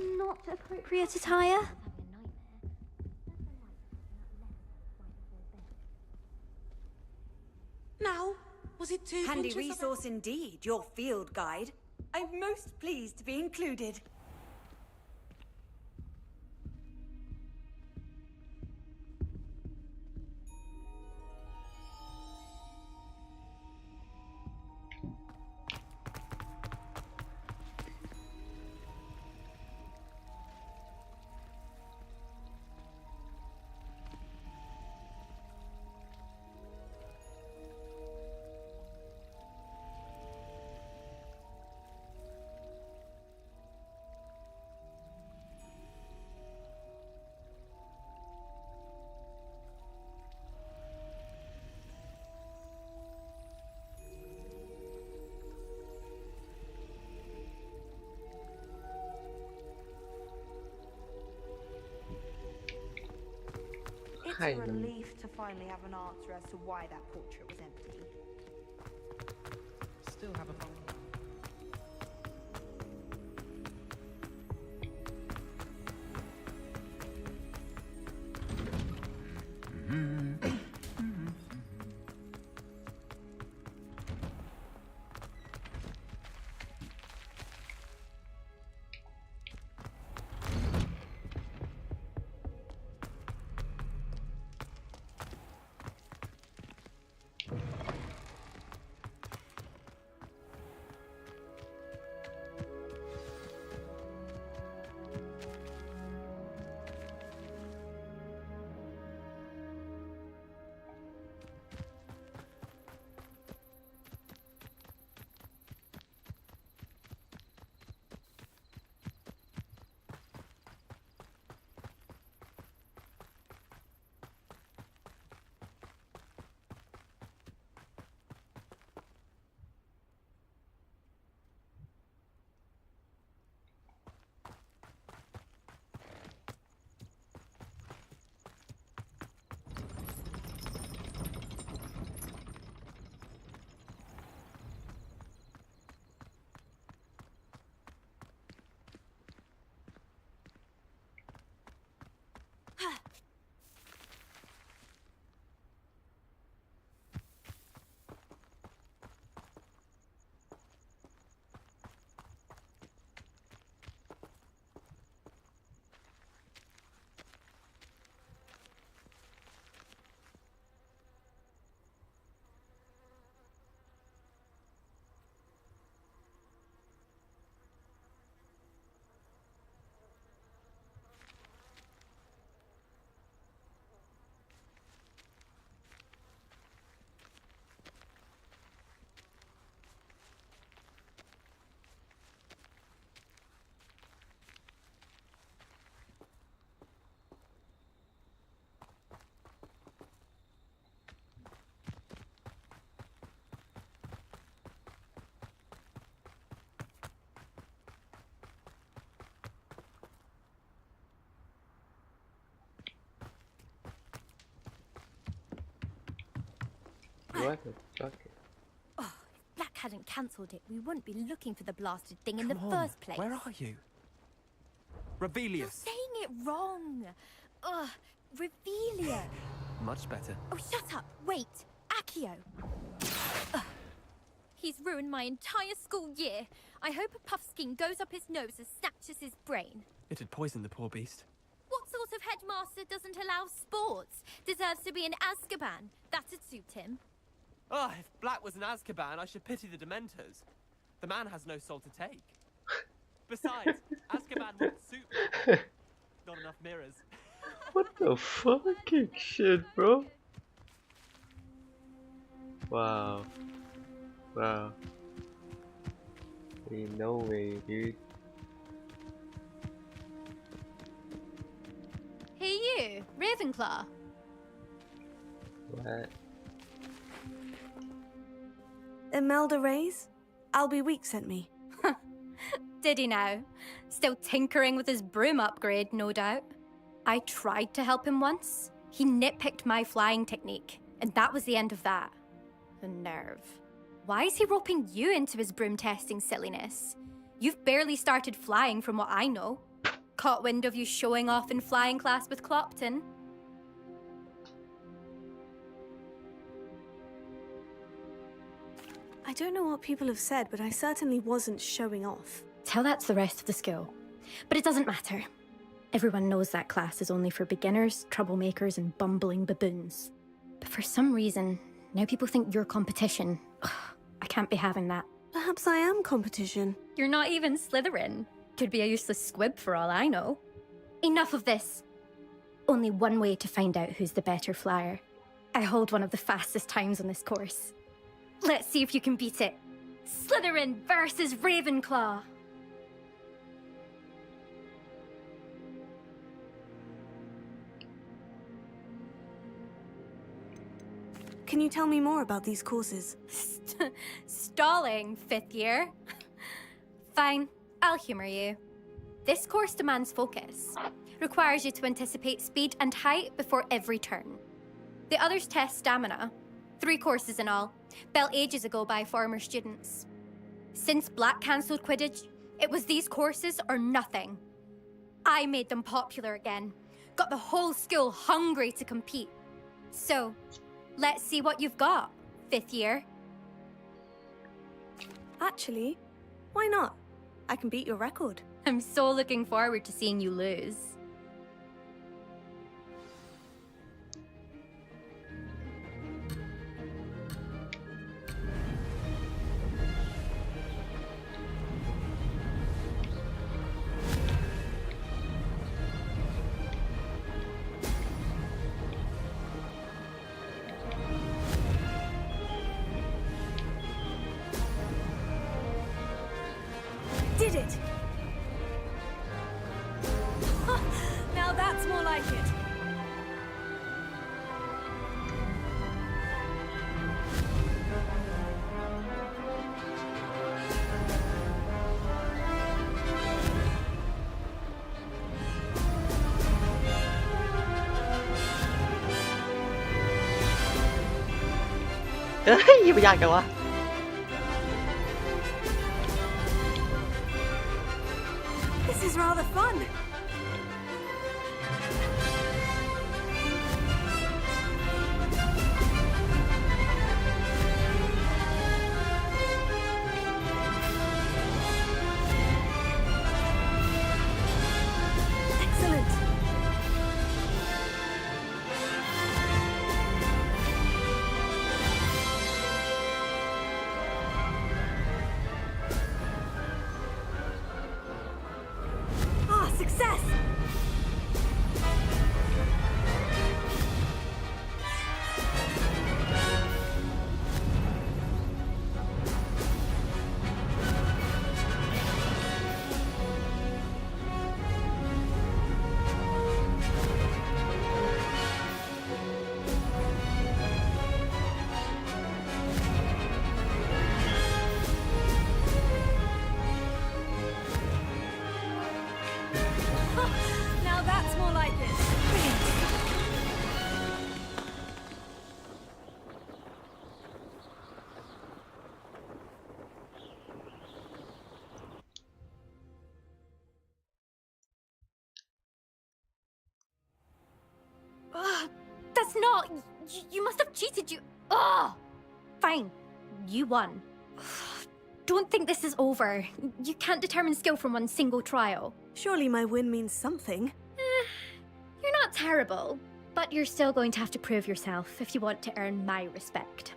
[SPEAKER 8] not appropriate attire?
[SPEAKER 6] Now, was it too
[SPEAKER 14] Handy
[SPEAKER 6] conscious of-
[SPEAKER 14] resource indeed, your field guide. I'm most pleased to be included.
[SPEAKER 15] It's a relief to finally have an answer as to why that portrait was empty.
[SPEAKER 10] Still have a phone.
[SPEAKER 2] What the fuck?
[SPEAKER 8] Oh, if Black hadn't cancelled it, we wouldn't be looking for the blasted thing in
[SPEAKER 10] Come
[SPEAKER 8] the
[SPEAKER 10] on,
[SPEAKER 8] first place.
[SPEAKER 10] Where are you?
[SPEAKER 8] You're
[SPEAKER 10] Revelius.
[SPEAKER 8] saying it wrong. Ugh, Revelia.
[SPEAKER 10] Much better.
[SPEAKER 8] Oh, shut up. Wait. Accio. Ugh. He's ruined my entire school year. I hope a puffskein goes up his nose and snatches his brain.
[SPEAKER 10] It'd poison the poor beast.
[SPEAKER 8] What sort of headmaster doesn't allow sports? Deserves to be in Azkaban. That'd suit him.
[SPEAKER 10] Ah, if Black was in Azkaban, I should pity the Dementors. The man has no soul to take. Besides, Azkaban wouldn't suit me. Not enough mirrors.
[SPEAKER 2] What the fucking shit, bro? Wow. Wow. No way, dude.
[SPEAKER 8] Hey you, Ravenclaw.
[SPEAKER 2] What?
[SPEAKER 1] Imelda Reyes? Albie Week sent me.
[SPEAKER 8] Did he now? Still tinkering with his broom upgrade, no doubt. I tried to help him once. He nitpicked my flying technique, and that was the end of that. The nerve. Why is he roping you into his broom testing silliness? You've barely started flying from what I know. caught wind of you showing off in flying class with Clopton.
[SPEAKER 1] I don't know what people have said, but I certainly wasn't showing off.
[SPEAKER 8] Tell that to the rest of the school. But it doesn't matter. Everyone knows that class is only for beginners, troublemakers, and bumbling baboons. But for some reason, now people think you're competition. Ugh, I can't be having that.
[SPEAKER 1] Perhaps I am competition.
[SPEAKER 8] You're not even Slytherin. Could be a useless squib for all I know. Enough of this. Only one way to find out who's the better flyer. I hold one of the fastest times on this course. Let's see if you can beat it. Slytherin versus Ravenclaw.
[SPEAKER 1] Can you tell me more about these courses?
[SPEAKER 8] Stalling, 5th year. Fine, I'll humor you. This course demands focus. Requires you to anticipate speed and height before every turn. The others test stamina. 3 courses in all, built ages ago by former students. Since Black cancelled Quidditch, it was these courses or nothing. I made them popular again. Got the whole school hungry to compete. So, let's see what you've got, 5th year.
[SPEAKER 1] Actually, why not? I can beat your record.
[SPEAKER 8] I'm so looking forward to seeing you lose.
[SPEAKER 1] Did it! Now that's more like it.
[SPEAKER 2] Gì mà dài kìa quá.
[SPEAKER 1] This is rather fun. Excellent. Success! Now that's more like it. Brilliant.
[SPEAKER 8] That's not... You must have cheated, you... Ugh! Fine. You won. Don't think this is over. You can't determine skill from one single trial.
[SPEAKER 1] Surely my win means something.
[SPEAKER 8] You're not terrible, but you're still going to have to prove yourself if you want to earn my respect.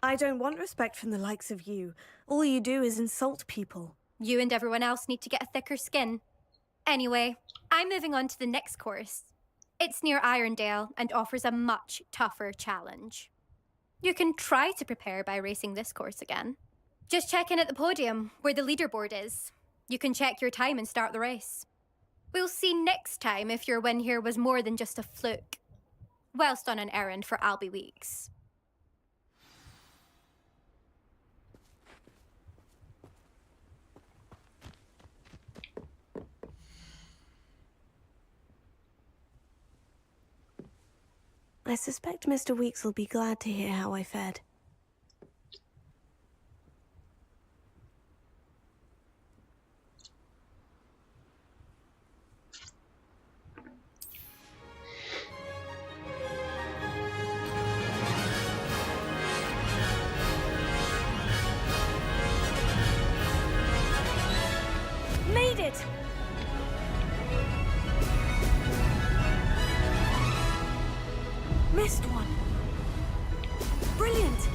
[SPEAKER 1] I don't want respect from the likes of you. All you do is insult people.
[SPEAKER 8] You and everyone else need to get a thicker skin. Anyway, I'm moving on to the next course. It's near Irondale and offers a much tougher challenge. You can try to prepare by racing this course again. Just check in at the podium, where the leaderboard is. You can check your time and start the race. We'll see next time if your win here was more than just a fluke. Whilst on an errand for Albie Weeks.
[SPEAKER 1] I suspect Mr. Weeks will be glad to hear how I fared. it! Missed one. Brilliant!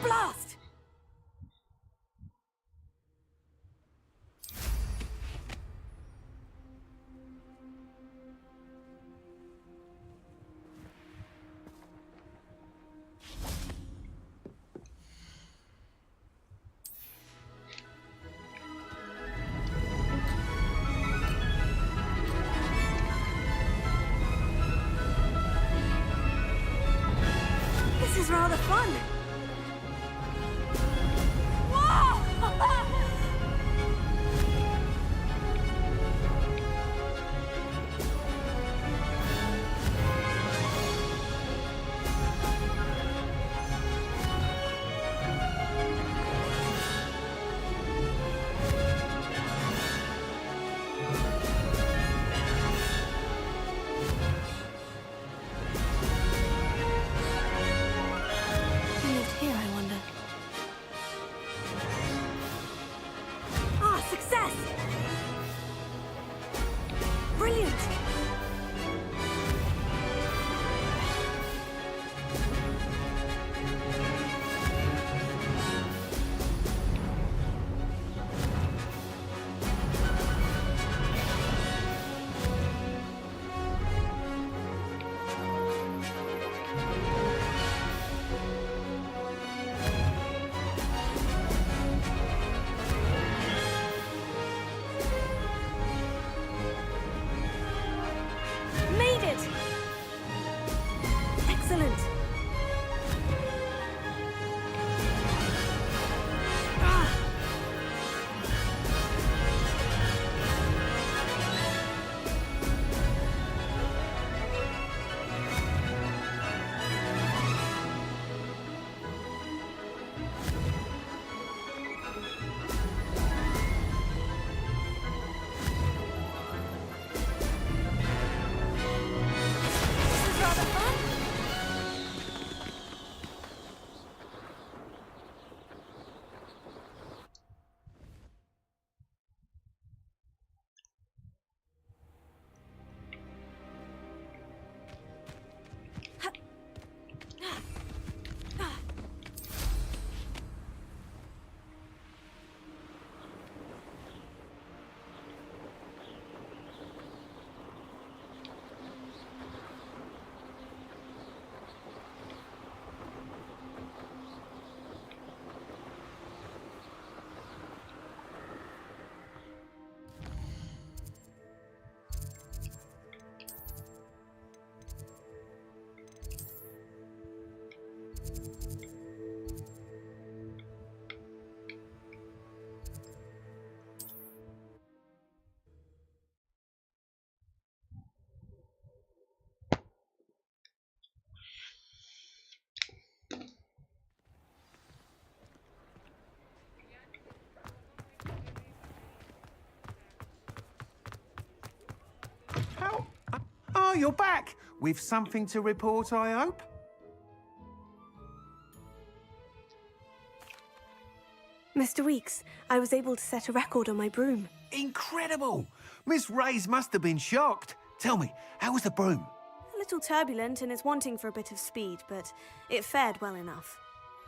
[SPEAKER 1] Blast! This is rather fun. Whoa! Who lived here, I wonder? Ah, success! Brilliant! Made it! Excellent! Ah! This is rather fun.
[SPEAKER 13] Oh, you're back! With something to report, I hope?
[SPEAKER 1] Mr. Weeks, I was able to set a record on my broom.
[SPEAKER 13] Incredible! Miss Reyes must have been shocked. Tell me, how was the broom?
[SPEAKER 1] A little turbulent and is wanting for a bit of speed, but it fared well enough.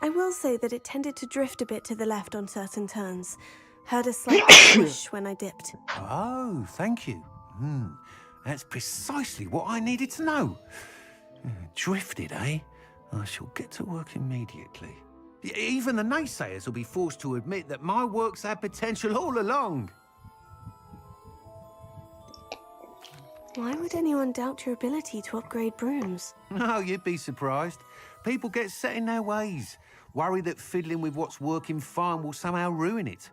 [SPEAKER 1] I will say that it tended to drift a bit to the left on certain turns. Heard a slight swish when I dipped.
[SPEAKER 13] Oh, thank you. That's precisely what I needed to know. Drifted, eh? I shall get to work immediately. Even the naysayers will be forced to admit that my work's had potential all along.
[SPEAKER 1] Why would anyone doubt your ability to upgrade brooms?
[SPEAKER 13] No, you'd be surprised. People get set in their ways, worry that fiddling with what's working fine will somehow ruin it.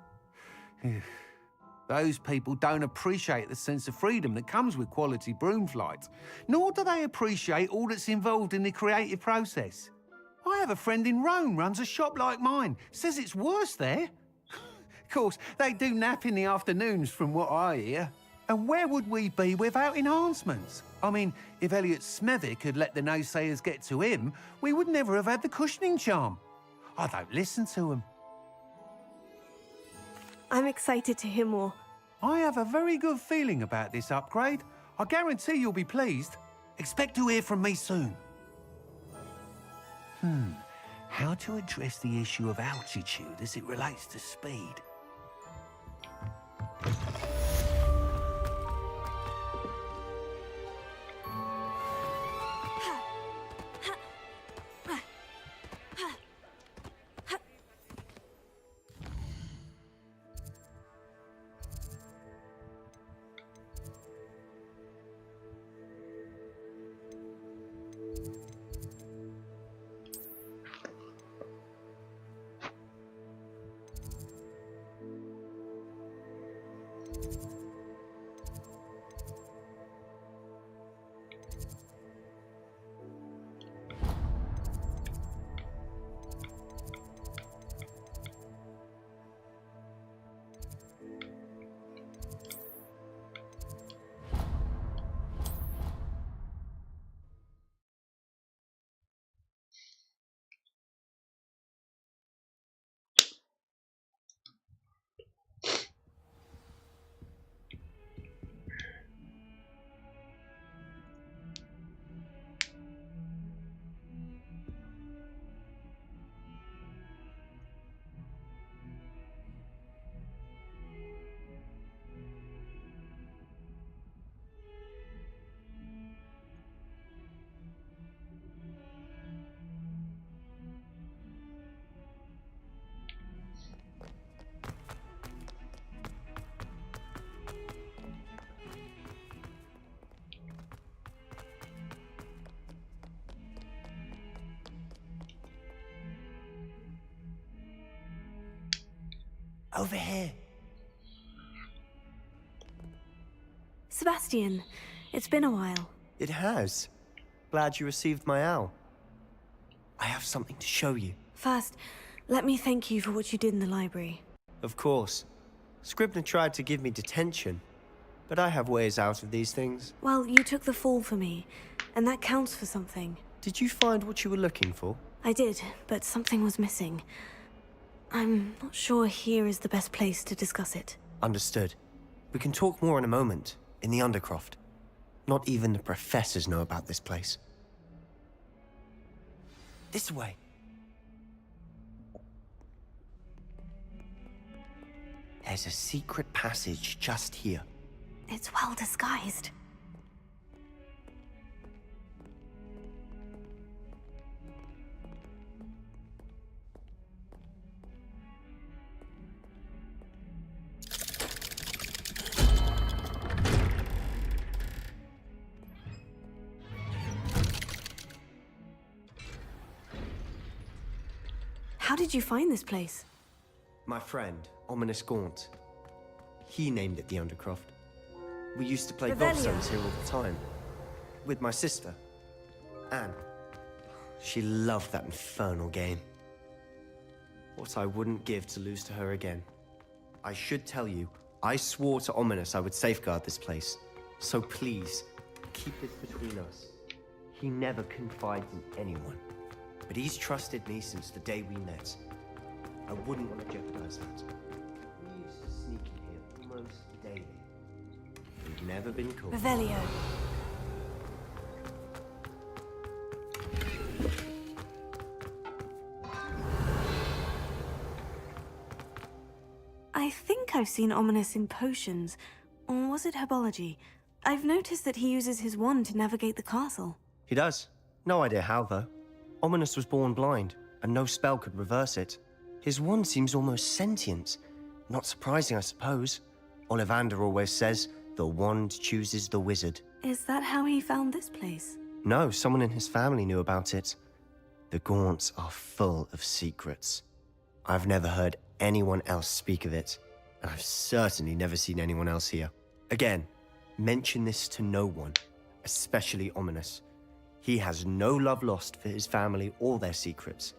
[SPEAKER 13] Those people don't appreciate the sense of freedom that comes with quality broom flight, nor do they appreciate all that's involved in the creative process. I have a friend in Rome runs a shop like mine, says it's worse there. Of course, they do nap in the afternoons from what I hear. And where would we be without enhancements? I mean, if Elliot Smethwick had let the naysayers get to him, we would never have had the cushioning charm. I don't listen to him.
[SPEAKER 1] I'm excited to hear more.
[SPEAKER 13] I have a very good feeling about this upgrade. I guarantee you'll be pleased. Expect to hear from me soon. How to address the issue of altitude as it relates to speed?
[SPEAKER 9] Over here.
[SPEAKER 1] Sebastian, it's been a while.
[SPEAKER 9] It has. Glad you received my owl. I have something to show you.
[SPEAKER 1] First, let me thank you for what you did in the library.
[SPEAKER 9] Of course. Scribner tried to give me detention, but I have ways out of these things.
[SPEAKER 1] Well, you took the fall for me, and that counts for something.
[SPEAKER 9] Did you find what you were looking for?
[SPEAKER 1] I did, but something was missing. I'm not sure here is the best place to discuss it.
[SPEAKER 9] Understood. We can talk more in a moment, in the Undercroft. Not even the professors know about this place. This way. There's a secret passage just here.
[SPEAKER 1] It's well disguised. How did you find this place?
[SPEAKER 9] My friend, Ominous Gaunt. He named it the Undercroft. We used to play gobstones here all the time. With my sister, Anne. She loved that infernal game. What I wouldn't give to lose to her again. I should tell you, I swore to Ominous I would safeguard this place. So please, keep this between us. He never confides in anyone. But he's trusted me since the day we met. I wouldn't want to jeopardize that. We used to sneak in here almost daily. We've never been caught.
[SPEAKER 1] Revelio. I think I've seen Ominous in potions. Or was it herbology? I've noticed that he uses his wand to navigate the castle.
[SPEAKER 9] He does. No idea how, though. Ominous was born blind, and no spell could reverse it. His wand seems almost sentient. Not surprising, I suppose. Ollivander always says, the wand chooses the wizard.
[SPEAKER 1] Is that how he found this place?
[SPEAKER 9] No, someone in his family knew about it. The Gaunts are full of secrets. I've never heard anyone else speak of it, and I've certainly never seen anyone else here. Again, mention this to no one, especially Ominous. He has no love lost for his family or their secrets,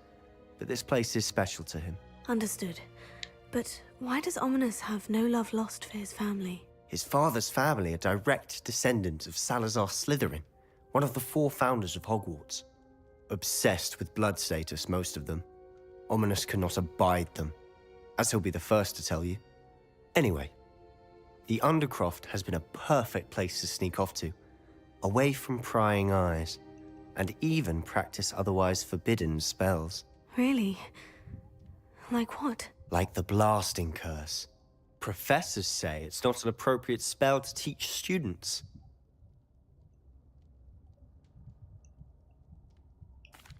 [SPEAKER 9] but this place is special to him.
[SPEAKER 1] Understood. But why does Ominous have no love lost for his family?
[SPEAKER 9] His father's family are direct descendants of Salazar Slytherin, one of the 4 founders of Hogwarts. Obsessed with blood status, most of them. Ominous cannot abide them, as he'll be the first to tell you. Anyway, the Undercroft has been a perfect place to sneak off to, away from prying eyes, and even practice otherwise forbidden spells.
[SPEAKER 1] Really? Like what?
[SPEAKER 9] Like the blasting curse. Professors say it's not an appropriate spell to teach students.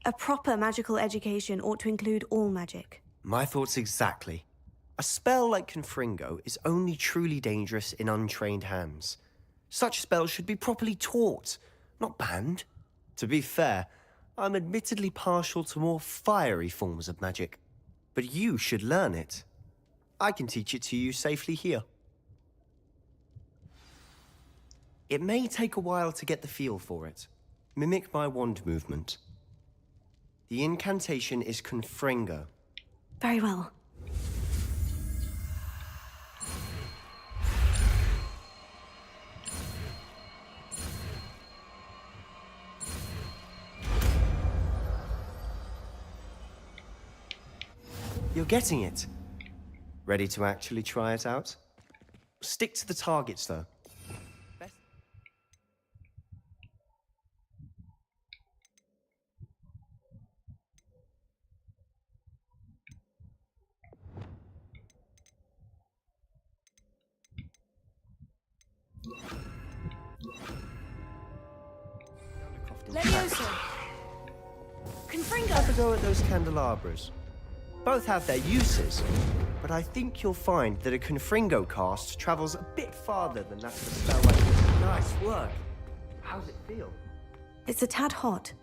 [SPEAKER 1] A proper magical education ought to include all magic.
[SPEAKER 9] My thoughts exactly. A spell like Confringo is only truly dangerous in untrained hands. Such spells should be properly taught, not banned. To be fair, I'm admittedly partial to more fiery forms of magic. But you should learn it. I can teach it to you safely here. It may take a while to get the feel for it. Mimic my wand movement. The incantation is Confringo.
[SPEAKER 1] Very well.
[SPEAKER 9] You're getting it. Ready to actually try it out? Stick to the targets, though.
[SPEAKER 1] Levioso! Confringo!
[SPEAKER 9] Have a go at those candelabras. Both have their uses, but I think you'll find that a Confringo cast travels a bit farther than that of a spell like this. Nice work. How's it feel?
[SPEAKER 1] It's a tad hot.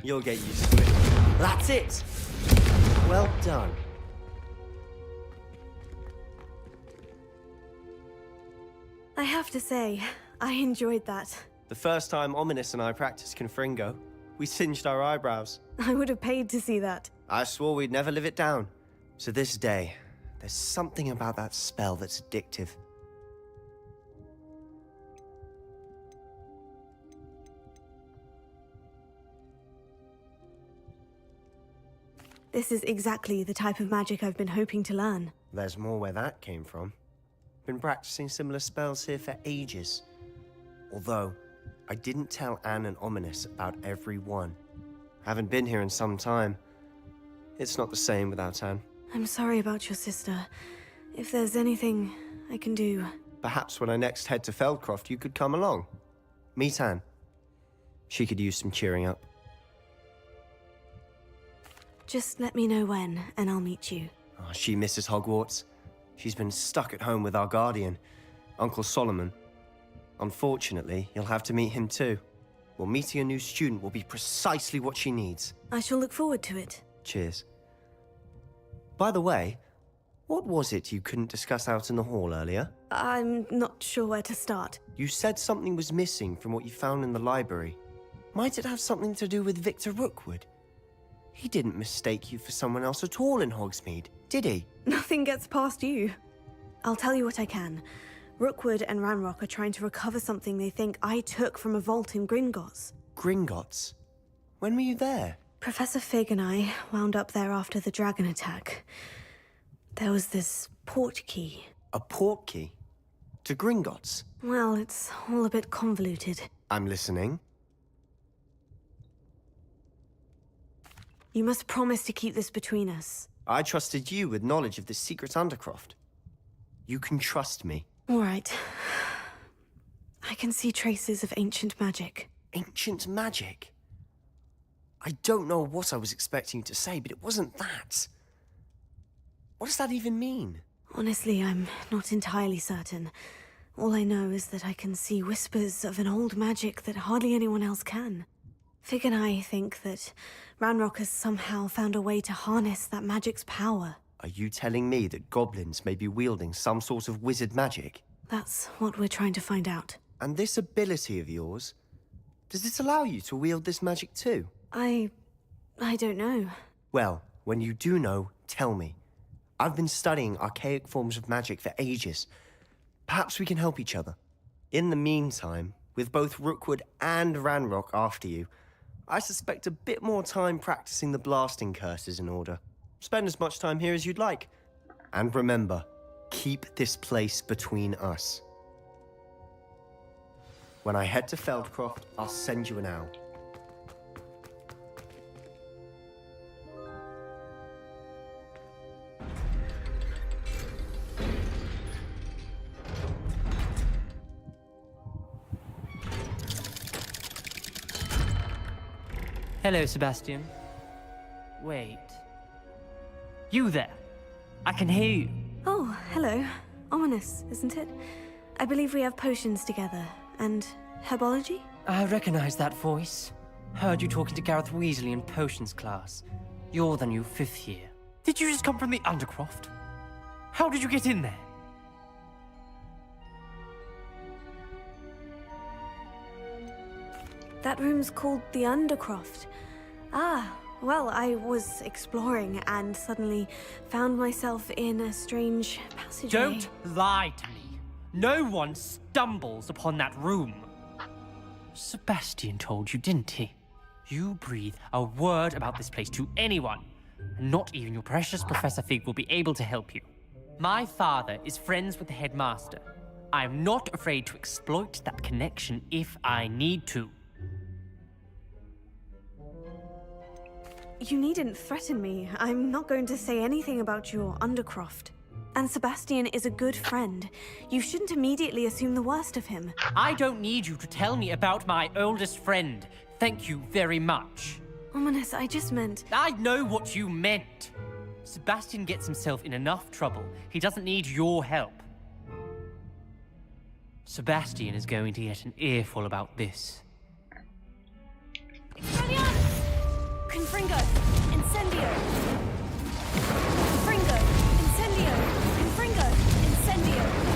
[SPEAKER 9] You'll get used to it. That's it! Well done.
[SPEAKER 1] I have to say, I enjoyed that.
[SPEAKER 9] The first time Ominous and I practiced Confringo, we singed our eyebrows.
[SPEAKER 1] I would have paid to see that.
[SPEAKER 9] I swore we'd never live it down. To this day, there's something about that spell that's addictive.
[SPEAKER 1] This is exactly the type of magic I've been hoping to learn.
[SPEAKER 9] There's more where that came from. Been practicing similar spells here for ages. Although, I didn't tell Anne and Ominous about every one. Haven't been here in some time. It's not the same without Anne.
[SPEAKER 1] I'm sorry about your sister. If there's anything I can do...
[SPEAKER 9] Perhaps when I next head to Feldcroft, you could come along. Meet Anne. She could use some cheering up.
[SPEAKER 1] Just let me know when, and I'll meet you.
[SPEAKER 9] Oh, she misses Hogwarts. She's been stuck at home with our guardian, Uncle Solomon. Unfortunately, you'll have to meet him too. Well, meeting a new student will be precisely what she needs.
[SPEAKER 1] I shall look forward to it.
[SPEAKER 9] Cheers. By the way, what was it you couldn't discuss out in the hall earlier?
[SPEAKER 1] I'm not sure where to start.
[SPEAKER 9] You said something was missing from what you found in the library. Might it have something to do with Victor Rookwood? He didn't mistake you for someone else at all in Hogsmeade, did he?
[SPEAKER 1] Nothing gets past you. I'll tell you what I can. Rookwood and Ranrock are trying to recover something they think I took from a vault in Gringotts.
[SPEAKER 9] Gringotts? When were you there?
[SPEAKER 1] Professor Fig and I wound up there after the dragon attack. There was this port key.
[SPEAKER 9] A port key? To Gringotts?
[SPEAKER 1] Well, it's all a bit convoluted.
[SPEAKER 9] I'm listening.
[SPEAKER 1] You must promise to keep this between us.
[SPEAKER 9] I trusted you with knowledge of this secret Undercroft. You can trust me.
[SPEAKER 1] All right. I can see traces of ancient magic.
[SPEAKER 9] Ancient magic? I don't know what I was expecting you to say, but it wasn't that. What does that even mean?
[SPEAKER 1] Honestly, I'm not entirely certain. All I know is that I can see whispers of an old magic that hardly anyone else can. Fig and I think that Ranrock has somehow found a way to harness that magic's power.
[SPEAKER 9] Are you telling me that goblins may be wielding some sort of wizard magic?
[SPEAKER 1] That's what we're trying to find out.
[SPEAKER 9] And this ability of yours, does it allow you to wield this magic too?
[SPEAKER 1] I don't know.
[SPEAKER 9] Well, when you do know, tell me. I've been studying archaic forms of magic for ages. Perhaps we can help each other. In the meantime, with both Rookwood and Ranrock after you, I suspect a bit more time practicing the blasting curse is in order. Spend as much time here as you'd like. And remember, keep this place between us. When I head to Feldcroft, I'll send you an owl.
[SPEAKER 16] Hello, Sebastian. Wait. You there? I can hear you.
[SPEAKER 1] Oh, hello. Ominous, isn't it? I believe we have potions together. And herbology?
[SPEAKER 16] I recognize that voice. Heard you talking to Gareth Weasley in potions class. You're the new 5th year. Did you just come from the Undercroft? How did you get in there?
[SPEAKER 1] That room's called the Undercroft. Ah, well, I was exploring and suddenly found myself in a strange passageway.
[SPEAKER 16] Don't lie to me. No one stumbles upon that room. Sebastian told you, didn't he? You breathe a word about this place to anyone, and not even your precious Professor Fig will be able to help you. My father is friends with the headmaster. I am not afraid to exploit that connection if I need to.
[SPEAKER 1] You needn't threaten me. I'm not going to say anything about your Undercroft. And Sebastian is a good friend. You shouldn't immediately assume the worst of him.
[SPEAKER 16] I don't need you to tell me about my oldest friend. Thank you very much.
[SPEAKER 1] Ominous, I just meant...
[SPEAKER 16] I know what you meant. Sebastian gets himself in enough trouble. He doesn't need your help. Sebastian is going to get an earful about this.
[SPEAKER 1] Confringo! Incendio! Confringo! Incendio! Confringo! Incendio!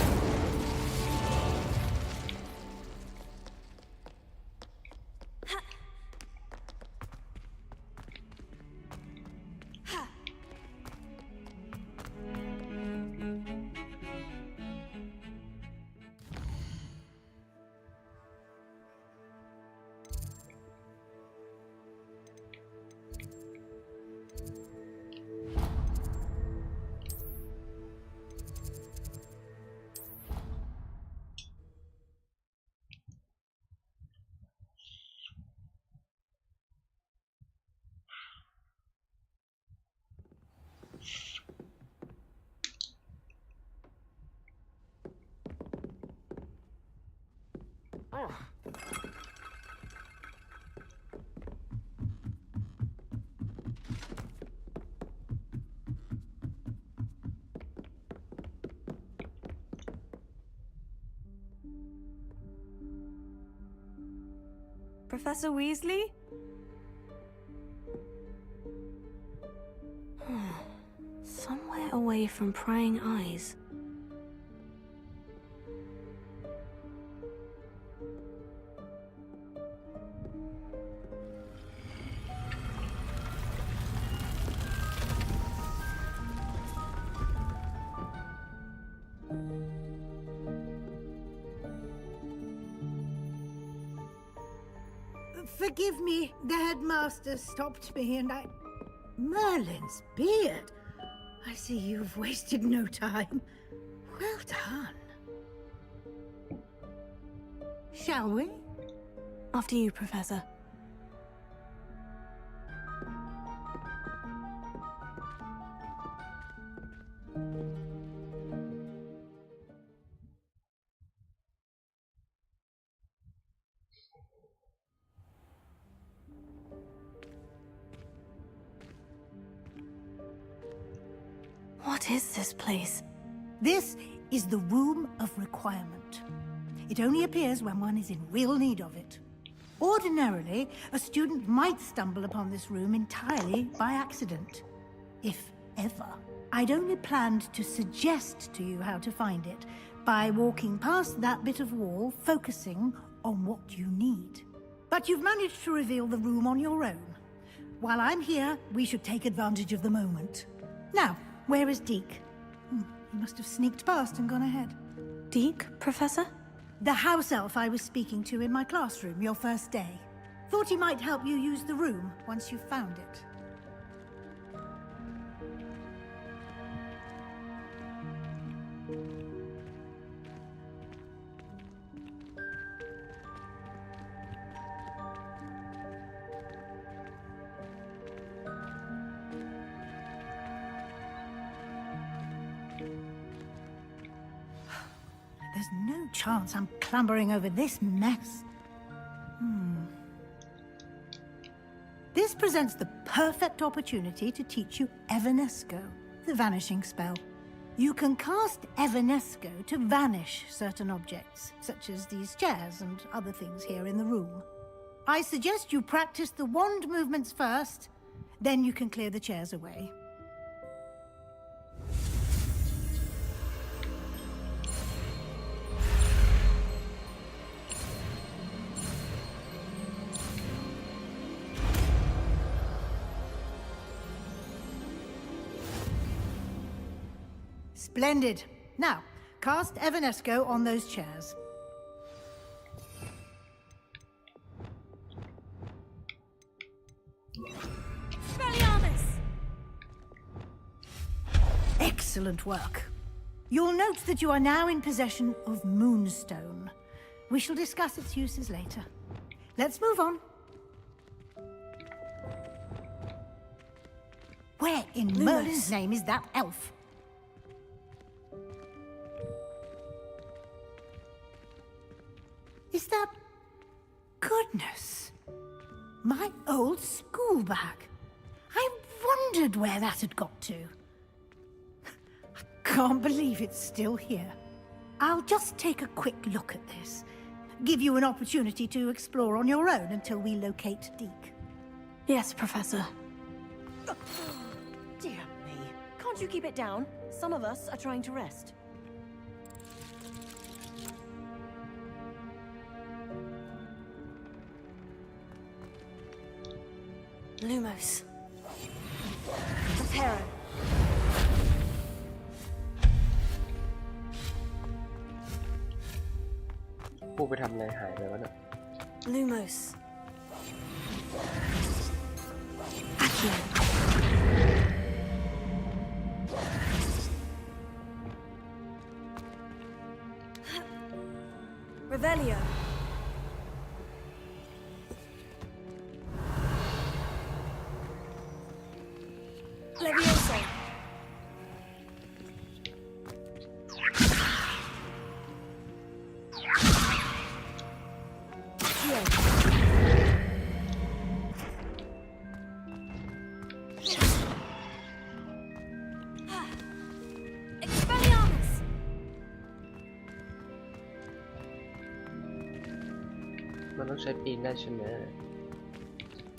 [SPEAKER 1] Professor Weasley? Somewhere away from prying eyes.
[SPEAKER 11] Forgive me, the headmaster stopped me and I... Merlin's beard! I see you've wasted no time. Well done. Shall we?
[SPEAKER 1] After you, Professor. What is this place?
[SPEAKER 11] This is the Room of Requirement. It only appears when one is in real need of it. Ordinarily, a student might stumble upon this room entirely by accident. If ever. I'd only planned to suggest to you how to find it by walking past that bit of wall, focusing on what you need. But you've managed to reveal the room on your own. While I'm here, we should take advantage of the moment. Now, where is Deke? He must have sneaked past and gone ahead.
[SPEAKER 1] Deke, Professor?
[SPEAKER 11] The house elf I was speaking to in my classroom your first day. Thought he might help you use the room once you've found it. There's no chance I'm clambering over this mess. This presents the perfect opportunity to teach you Evanesco, the vanishing spell. You can cast Evanesco to vanish certain objects, such as these chairs and other things here in the room. I suggest you practice the wand movements first, then you can clear the chairs away. Splendid. Now, cast Evanesco on those chairs. Excellent work. You'll note that you are now in possession of Moonstone. We shall discuss its uses later. Let's move on. Where in Merlin's name is that elf? Is that... Goodness. My old school bag. I wondered where that had got to. I can't believe it's still here. I'll just take a quick look at this. Give you an opportunity to explore on your own until we locate Deke.
[SPEAKER 1] Yes, Professor.
[SPEAKER 17] Dear me. Can't you keep it down? Some of us are trying to rest.
[SPEAKER 1] Lumos.
[SPEAKER 17] Prepare.
[SPEAKER 2] ผู้ไปทำอะไรหายไปวะเนี่ย
[SPEAKER 1] Lumos. Accio. Revelio. Levioso. Expelliarmus.
[SPEAKER 2] มันต้องใช้ปีนได้ใช่ไหม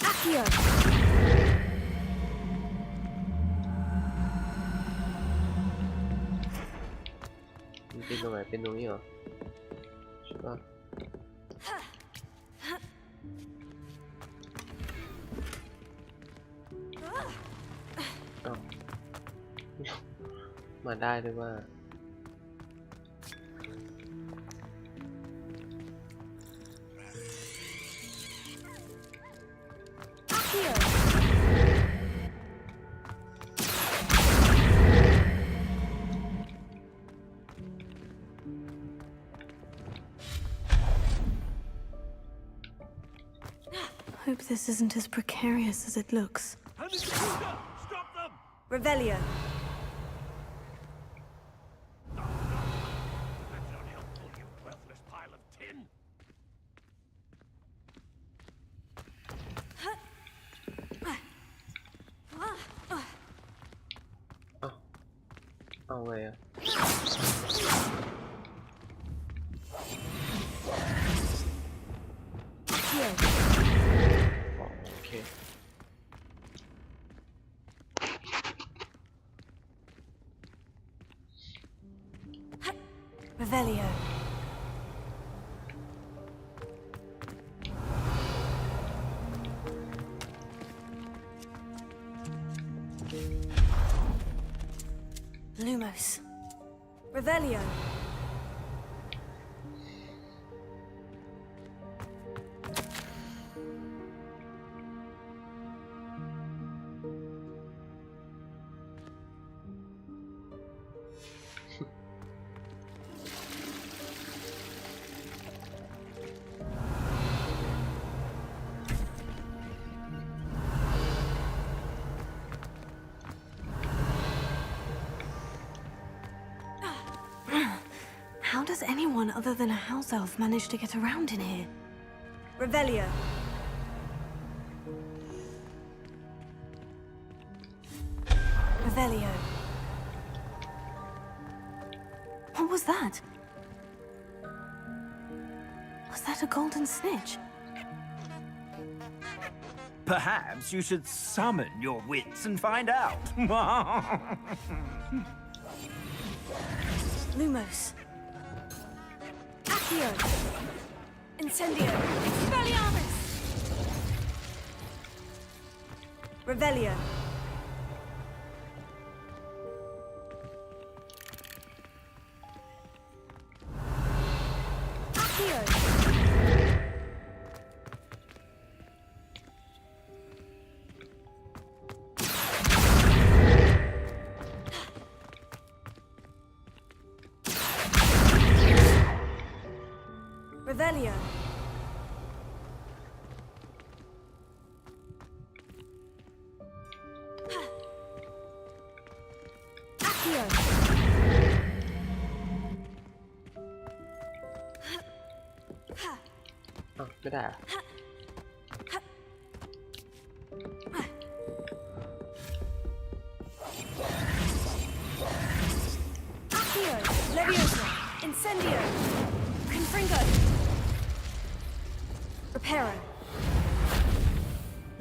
[SPEAKER 1] Accio.
[SPEAKER 2] มันปีนตรงไหนเป็นตรงนี้เหรอใช่ปะอ้าวมาได้ด้วยว่า
[SPEAKER 1] Hope this isn't as precarious as it looks.
[SPEAKER 10] Stop them!
[SPEAKER 1] Revelio.
[SPEAKER 10] That's not helpful, you worthless pile of tin.
[SPEAKER 2] เอาไงอะโอเค
[SPEAKER 1] Revelio. Lumos. Revelio. does anyone other than a house elf manage to get around in here?
[SPEAKER 14] Revelio.
[SPEAKER 1] Revelio. What was that? Was that a golden snitch?
[SPEAKER 18] Perhaps you should summon your wits and find out.
[SPEAKER 1] Lumos. Accio. Incendio. Expelliarmus.
[SPEAKER 14] Revelio.
[SPEAKER 1] Accio.
[SPEAKER 14] Revelio.
[SPEAKER 1] Accio.
[SPEAKER 2] อ้าวไม่ได้อะ
[SPEAKER 1] Accio. Leviosa. Incendio. Confringo. Reparo.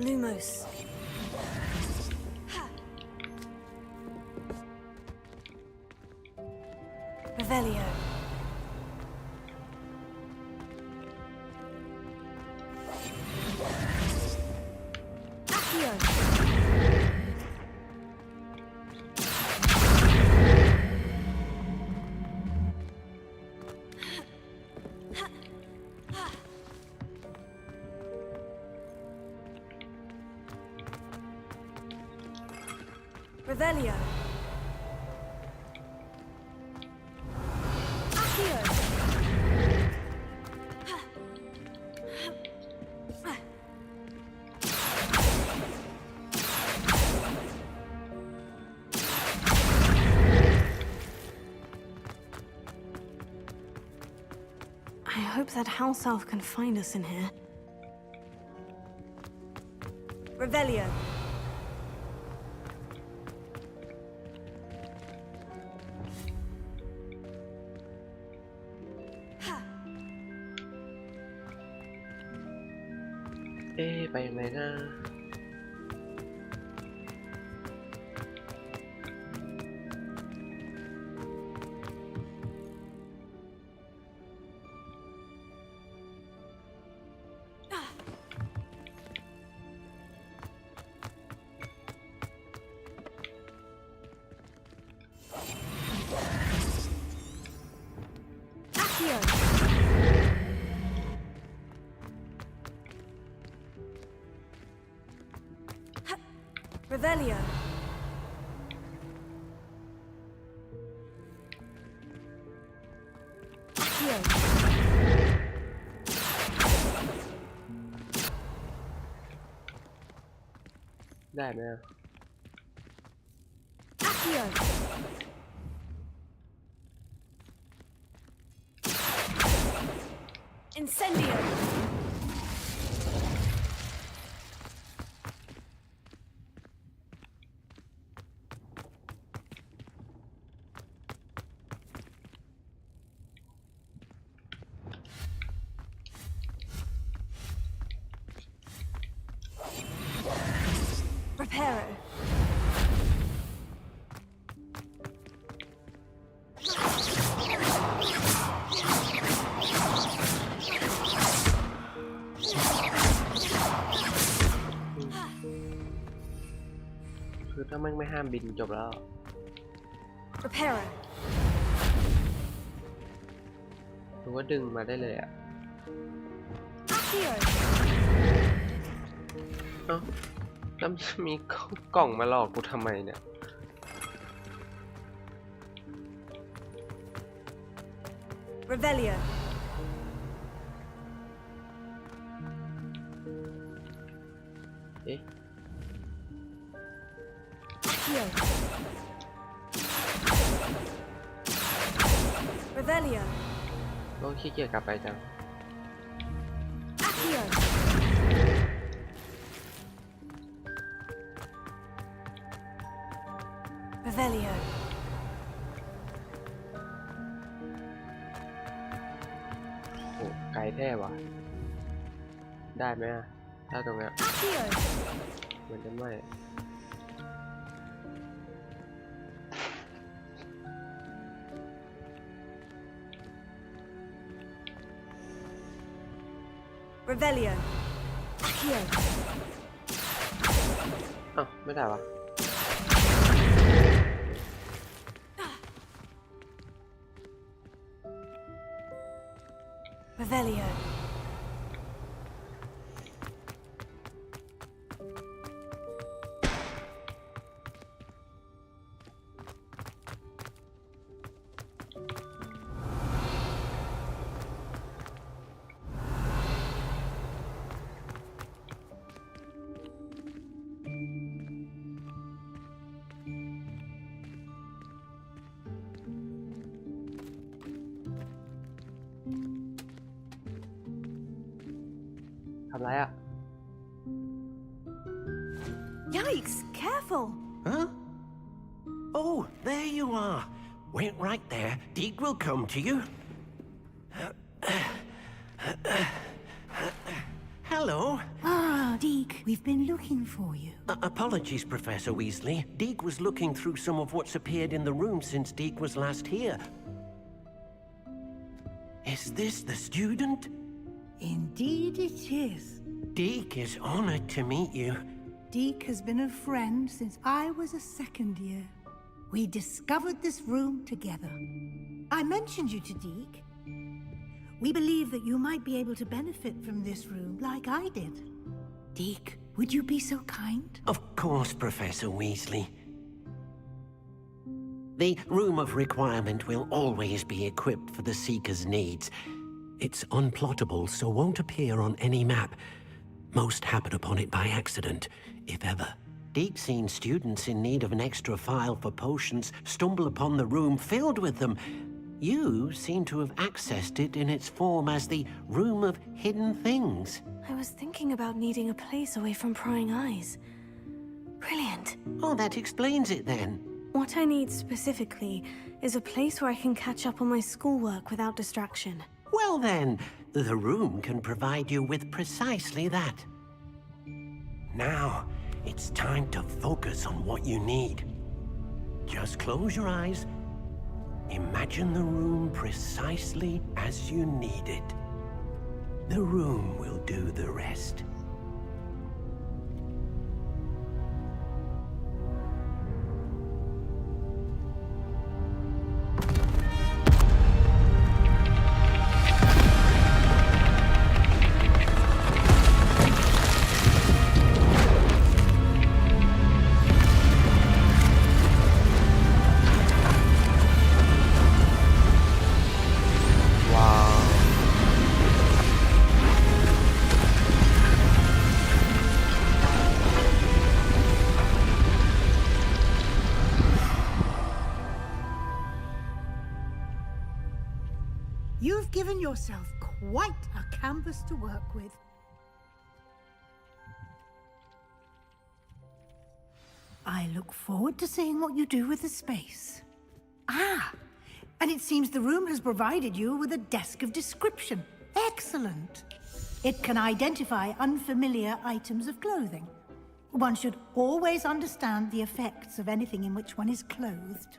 [SPEAKER 1] Lumos. Revelio. Accio.
[SPEAKER 14] Revelio.
[SPEAKER 1] Accio. I hope that house elf can find us in here.
[SPEAKER 14] Revelio.
[SPEAKER 2] เอ๊ะไปยังไงนะ
[SPEAKER 1] Accio.
[SPEAKER 14] Revelio.
[SPEAKER 1] Accio.
[SPEAKER 2] ได้ไหมอะ
[SPEAKER 1] Accio. Incendio. Reparo.
[SPEAKER 2] คือถ้าไม่ห้ามบินจบแล้ว
[SPEAKER 1] Reparo.
[SPEAKER 2] หรือว่าดึงมาได้เลยอ่ะ
[SPEAKER 1] Accio.
[SPEAKER 2] เอ้าแล้วมีกล่องมาหลอกกูทำไมเนี่ย
[SPEAKER 14] Revelio.
[SPEAKER 2] เอ๊ะ
[SPEAKER 1] Accio.
[SPEAKER 14] Revelio.
[SPEAKER 2] ก็ขี้เกียจกลับไปจัง
[SPEAKER 1] Revelio.
[SPEAKER 2] โอ้ไกลแท้วะได้ไหมอะถ้าตรงเนี้ยเหมือนจะไม่
[SPEAKER 1] Revelio. Accio.
[SPEAKER 2] อ้าวไม่ได้วะ
[SPEAKER 1] Revelio. Yikes! Careful!
[SPEAKER 3] Huh? Oh, there you are. Wait right there. Deke will come to you. Hello.
[SPEAKER 11] Ah, Deke, we've been looking for you.
[SPEAKER 3] Apologies, Professor Weasley. Deke was looking through some of what's appeared in the room since Deke was last here. Is this the student?
[SPEAKER 11] Indeed it is.
[SPEAKER 3] Deke is honored to meet you.
[SPEAKER 11] Deke has been a friend since I was a second year. We discovered this room together. I mentioned you to Deke. We believe that you might be able to benefit from this room like I did. Deke, would you be so kind?
[SPEAKER 3] Of course, Professor Weasley. The Room of Requirement will always be equipped for the Seeker's needs. It's unplottable, so won't appear on any map. Most happen upon it by accident, if ever. Deke's seen students in need of an extra file for potions stumble upon the room filled with them. You seem to have accessed it in its form as the Room of Hidden Things.
[SPEAKER 1] I was thinking about needing a place away from prying eyes. Brilliant.
[SPEAKER 3] Oh, that explains it then.
[SPEAKER 1] What I need specifically is a place where I can catch up on my schoolwork without distraction.
[SPEAKER 3] Well then, the room can provide you with precisely that. Now, it's time to focus on what you need. Just close your eyes. Imagine the room precisely as you need it. The room will do the rest.
[SPEAKER 11] You've given yourself quite a canvas to work with. I look forward to seeing what you do with the space. Ah, and it seems the room has provided you with a desk of description. Excellent. It can identify unfamiliar items of clothing. One should always understand the effects of anything in which one is clothed.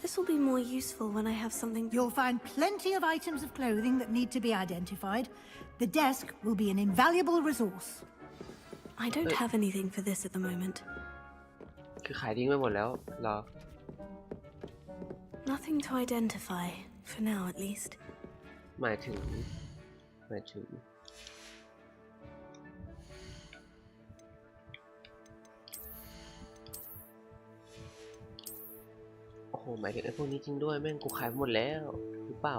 [SPEAKER 1] This will be more useful when I have something.
[SPEAKER 11] You'll find plenty of items of clothing that need to be identified. The desk will be an invaluable resource.
[SPEAKER 1] I don't have anything for this at the moment.
[SPEAKER 2] คือขายทิ้งไปหมดแล้วเหรอ
[SPEAKER 1] Nothing to identify, for now at least.
[SPEAKER 2] หมายถึงโอ้โหหมายถึงไอ้พวกนี้จริงด้วยแม่งกูขายหมดแล้วหรือเปล่า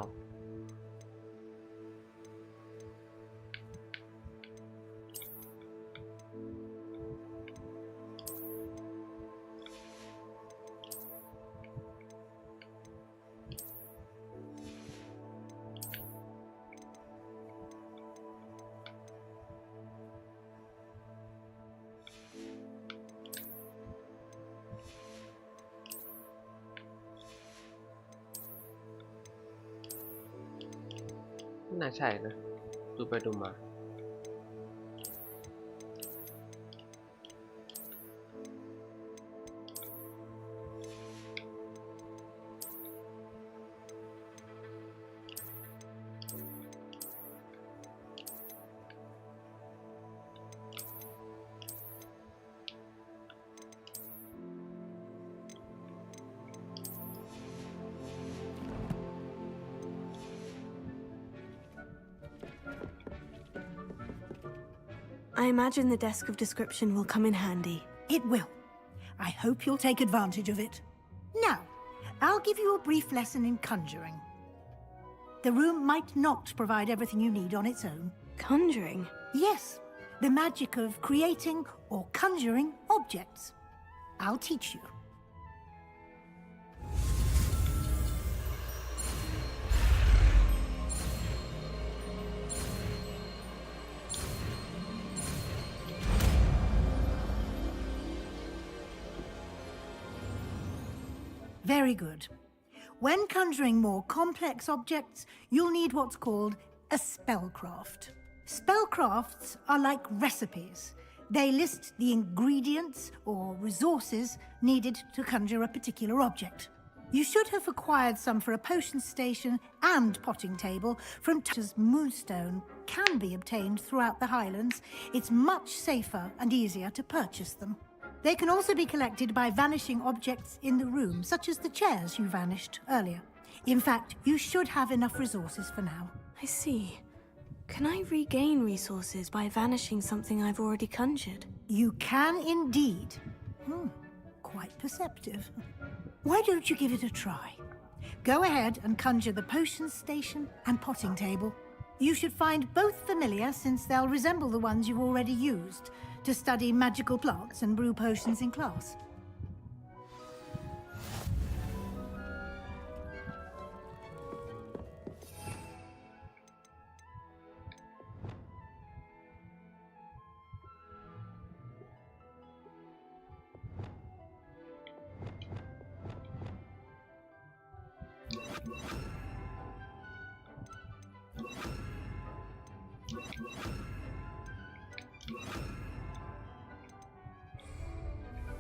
[SPEAKER 2] น่าใช่นะดูไปดูมา
[SPEAKER 1] I imagine the desk of description will come in handy.
[SPEAKER 11] It will. I hope you'll take advantage of it. Now, I'll give you a brief lesson in conjuring. The room might not provide everything you need on its own.
[SPEAKER 1] Conjuring?
[SPEAKER 11] Yes, the magic of creating or conjuring objects. I'll teach you. Very good. When conjuring more complex objects, you'll need what's called a spellcraft. Spellcrafts are like recipes. They list the ingredients or resources needed to conjure a particular object. You should have acquired some for a potion station and potting table from Moonstone can be obtained throughout the Highlands. It's much safer and easier to purchase them. They can also be collected by vanishing objects in the room, such as the chairs you vanished earlier. In fact, you should have enough resources for now.
[SPEAKER 1] I see. Can I regain resources by vanishing something I've already conjured?
[SPEAKER 11] You can indeed. Quite perceptive. Why don't you give it a try? Go ahead and conjure the potion station and potting table. You should find both familiar since they'll resemble the ones you've already used to study magical plants and brew potions in class.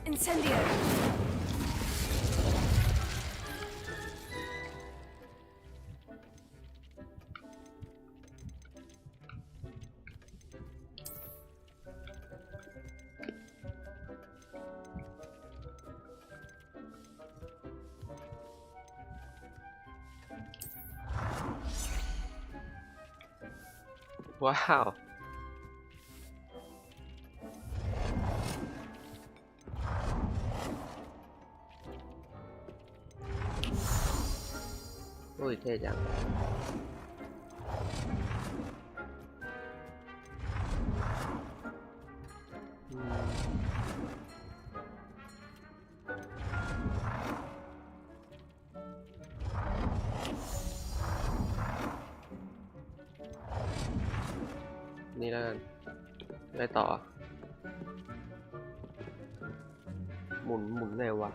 [SPEAKER 1] Incendio!
[SPEAKER 2] Wow. Ôi thế chẳng. Đi lên. Đâyต่อ หมุนไงวะ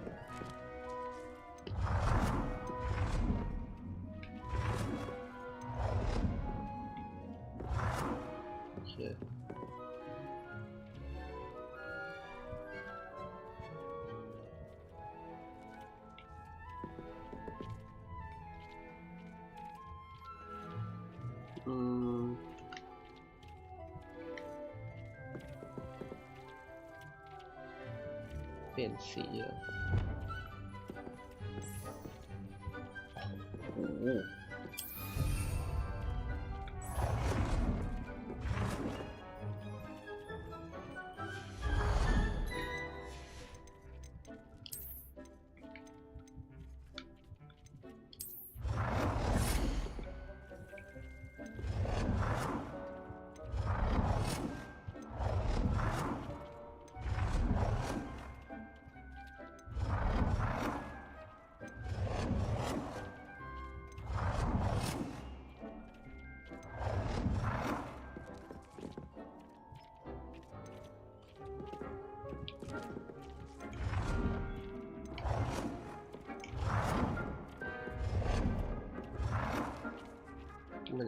[SPEAKER 2] โอเค เปลี่ยนสีเหรอโอ้โห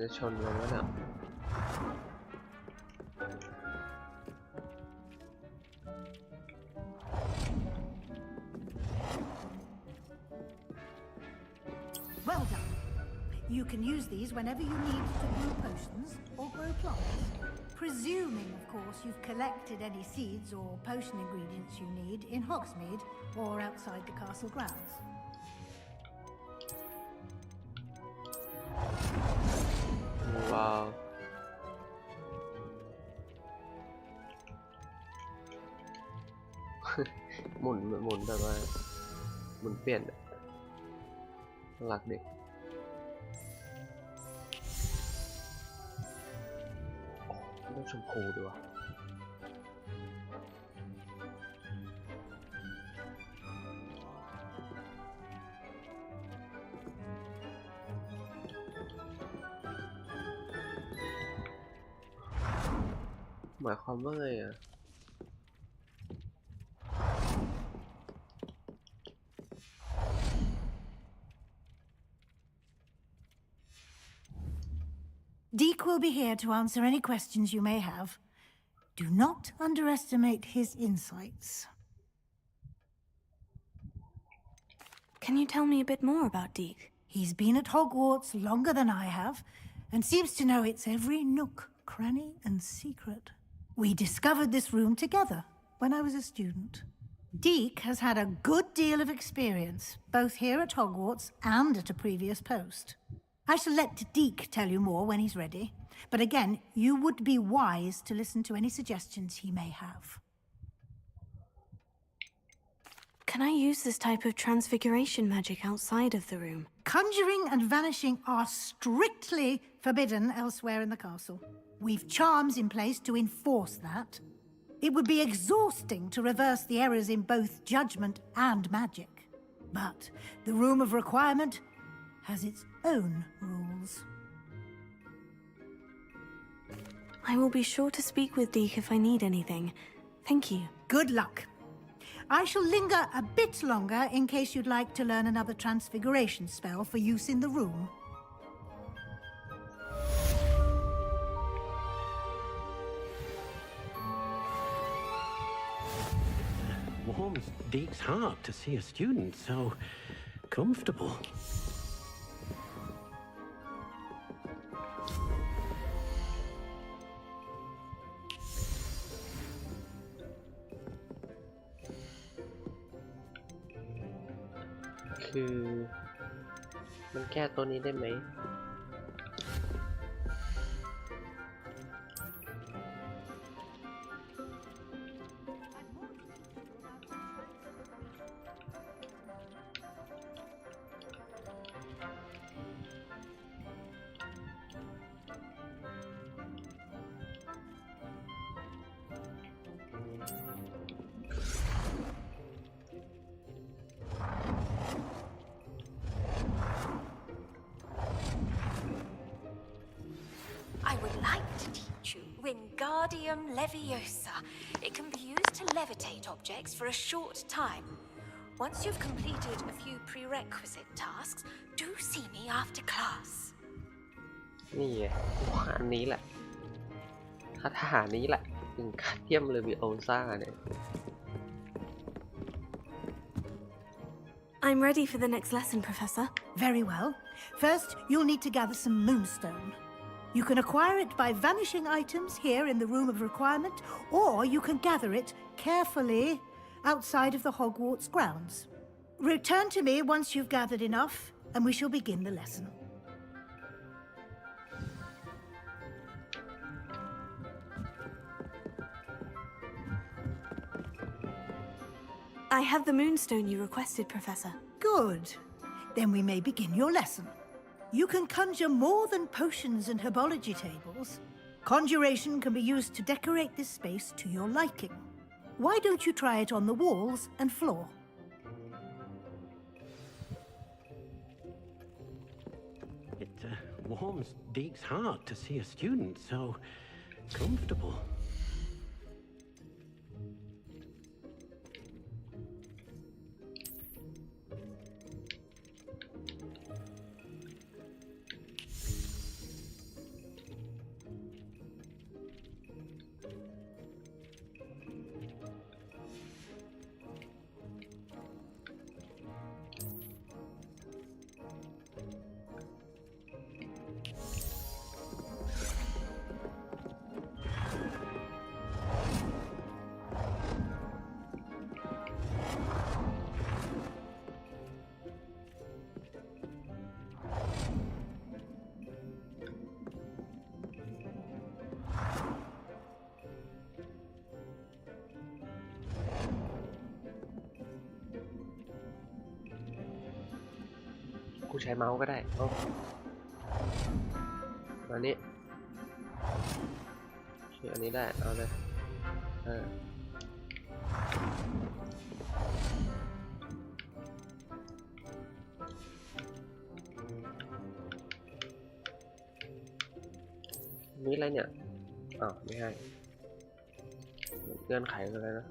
[SPEAKER 2] จะชนกันแล้วเนี่ย
[SPEAKER 11] Well done. You can use these whenever you need to brew potions or grow plants. Presuming, of course, you've collected any seeds or potion ingredients you need in Hogsmeade or outside the castle grounds.
[SPEAKER 2] Wow. หมุนแบบว่าหมุนเปลี่ยนหลักเด็กต้องชมพูด้วยหมายความว่าไงอ่ะ
[SPEAKER 11] Deke will be here to answer any questions you may have. Do not underestimate his insights.
[SPEAKER 1] Can you tell me a bit more about Deke?
[SPEAKER 11] He's been at Hogwarts longer than I have, and seems to know its every nook, cranny, and secret. We discovered this room together when I was a student. Deke has had a good deal of experience, both here at Hogwarts and at a previous post. I shall let Deke tell you more when he's ready, but again, you would be wise to listen to any suggestions he may have.
[SPEAKER 1] Can I use this type of transfiguration magic outside of the room?
[SPEAKER 11] Conjuring and vanishing are strictly forbidden elsewhere in the castle. We've charms in place to enforce that. It would be exhausting to reverse the errors in both judgment and magic. But the Room of Requirement has its own rules.
[SPEAKER 1] I will be sure to speak with Deke if I need anything. Thank you.
[SPEAKER 11] Good luck. I shall linger a bit longer in case you'd like to learn another transfiguration spell for use in the room.
[SPEAKER 3] Warms Deke's heart to see a student so comfortable.
[SPEAKER 2] มันแก้ตัวนี้ได้ไหม
[SPEAKER 19] I would like to teach you Wingardium Leviosa. It can be used to levitate objects for a short time. Once you've completed a few prerequisite tasks, do see me after class.
[SPEAKER 2] นี่ไงอันนี้แหละคาถานี้แหละถึงขั้นเทียมเลวิโอซ่าเนี่ย
[SPEAKER 1] I'm ready for the next lesson, Professor.
[SPEAKER 11] Very well. First, you'll need to gather some moonstone. You can acquire it by vanishing items here in the Room of Requirement, or you can gather it carefully outside of the Hogwarts grounds. Return to me once you've gathered enough, and we shall begin the lesson.
[SPEAKER 1] I have the moonstone you requested, Professor.
[SPEAKER 11] Good. Then we may begin your lesson. You can conjure more than potions and herbology tables. Conjuration can be used to decorate this space to your liking. Why don't you try it on the walls and floor?
[SPEAKER 3] It warms Deke's heart to see a student so comfortable.
[SPEAKER 2] กูใช้เมาส์ก็ได้เอาอันนี้อันนี้ได้เอาเลยนี่อะไรเนี่ยอ้าวไม่ให้เงื่อนไขอะไรนะ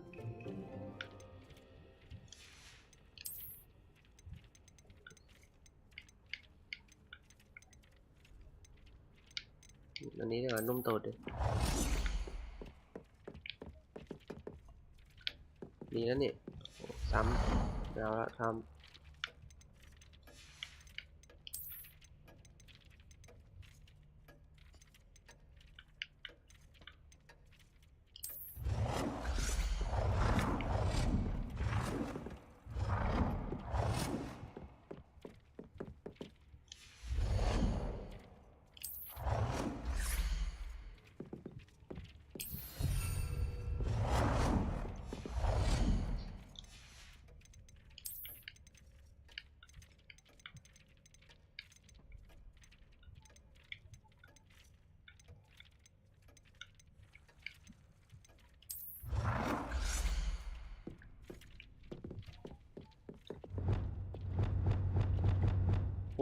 [SPEAKER 2] อันนี้เนี่ยนุ่มโตดดิดีนะนี่ซ้ำแล้วทำ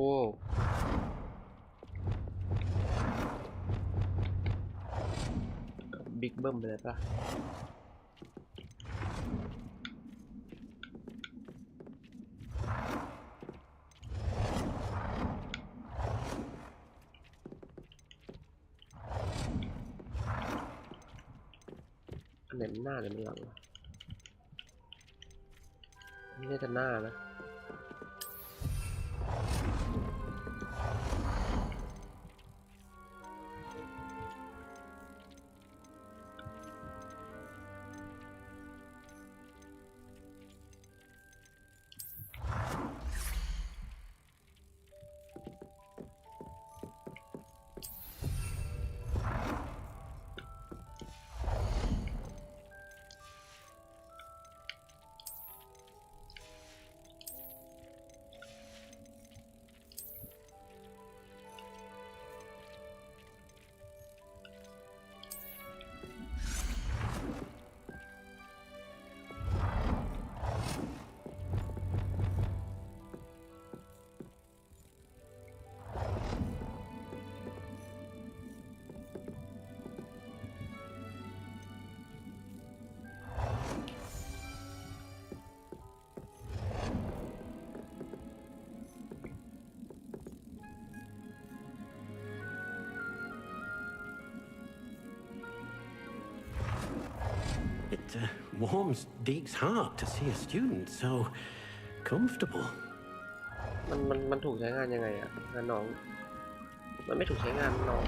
[SPEAKER 2] โอ้บิ๊กเบิ้มไปเลยป่ะอันไหนมันหน้าหรือมันหลังวะนี่น่าจะหน้านะ
[SPEAKER 3] It warms Deke's heart to see a student so comfortable.
[SPEAKER 2] มันถูกใช้งานยังไงอะงานน้องมันไม่ถูกใช้งานน้อง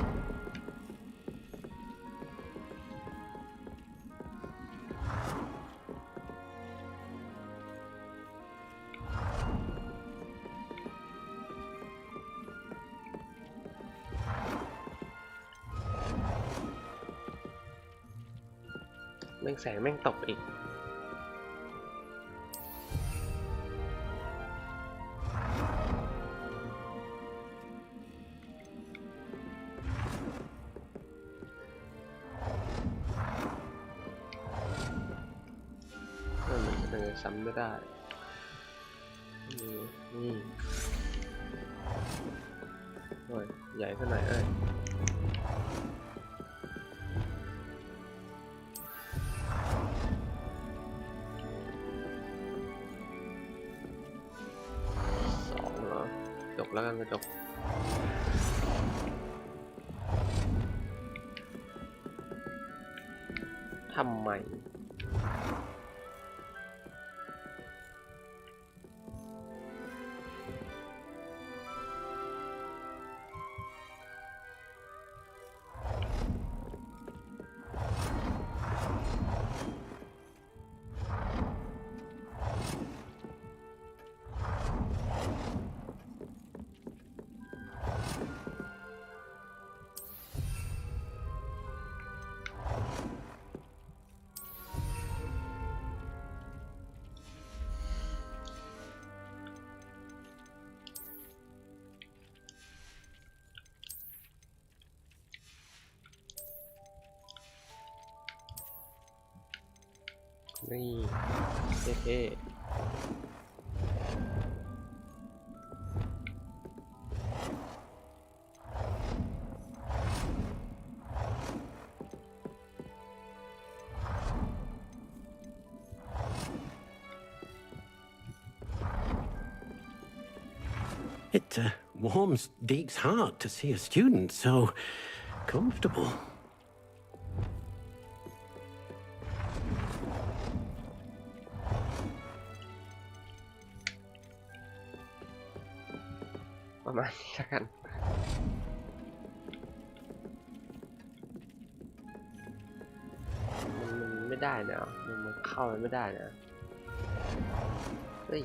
[SPEAKER 2] แม่งแสงแม่งตกอีกมันซ้ำไม่ได้นี่โอ้ยใหญ่ขนาดไหนแล้วกันกระจกทำไม นี่เท่
[SPEAKER 3] It warms Deke's heart to see a student so comfortable.
[SPEAKER 2] ๆประมาณนี้ละกันมันไม่ได้นะมันเข้าไม่ได้นะเฮ้ย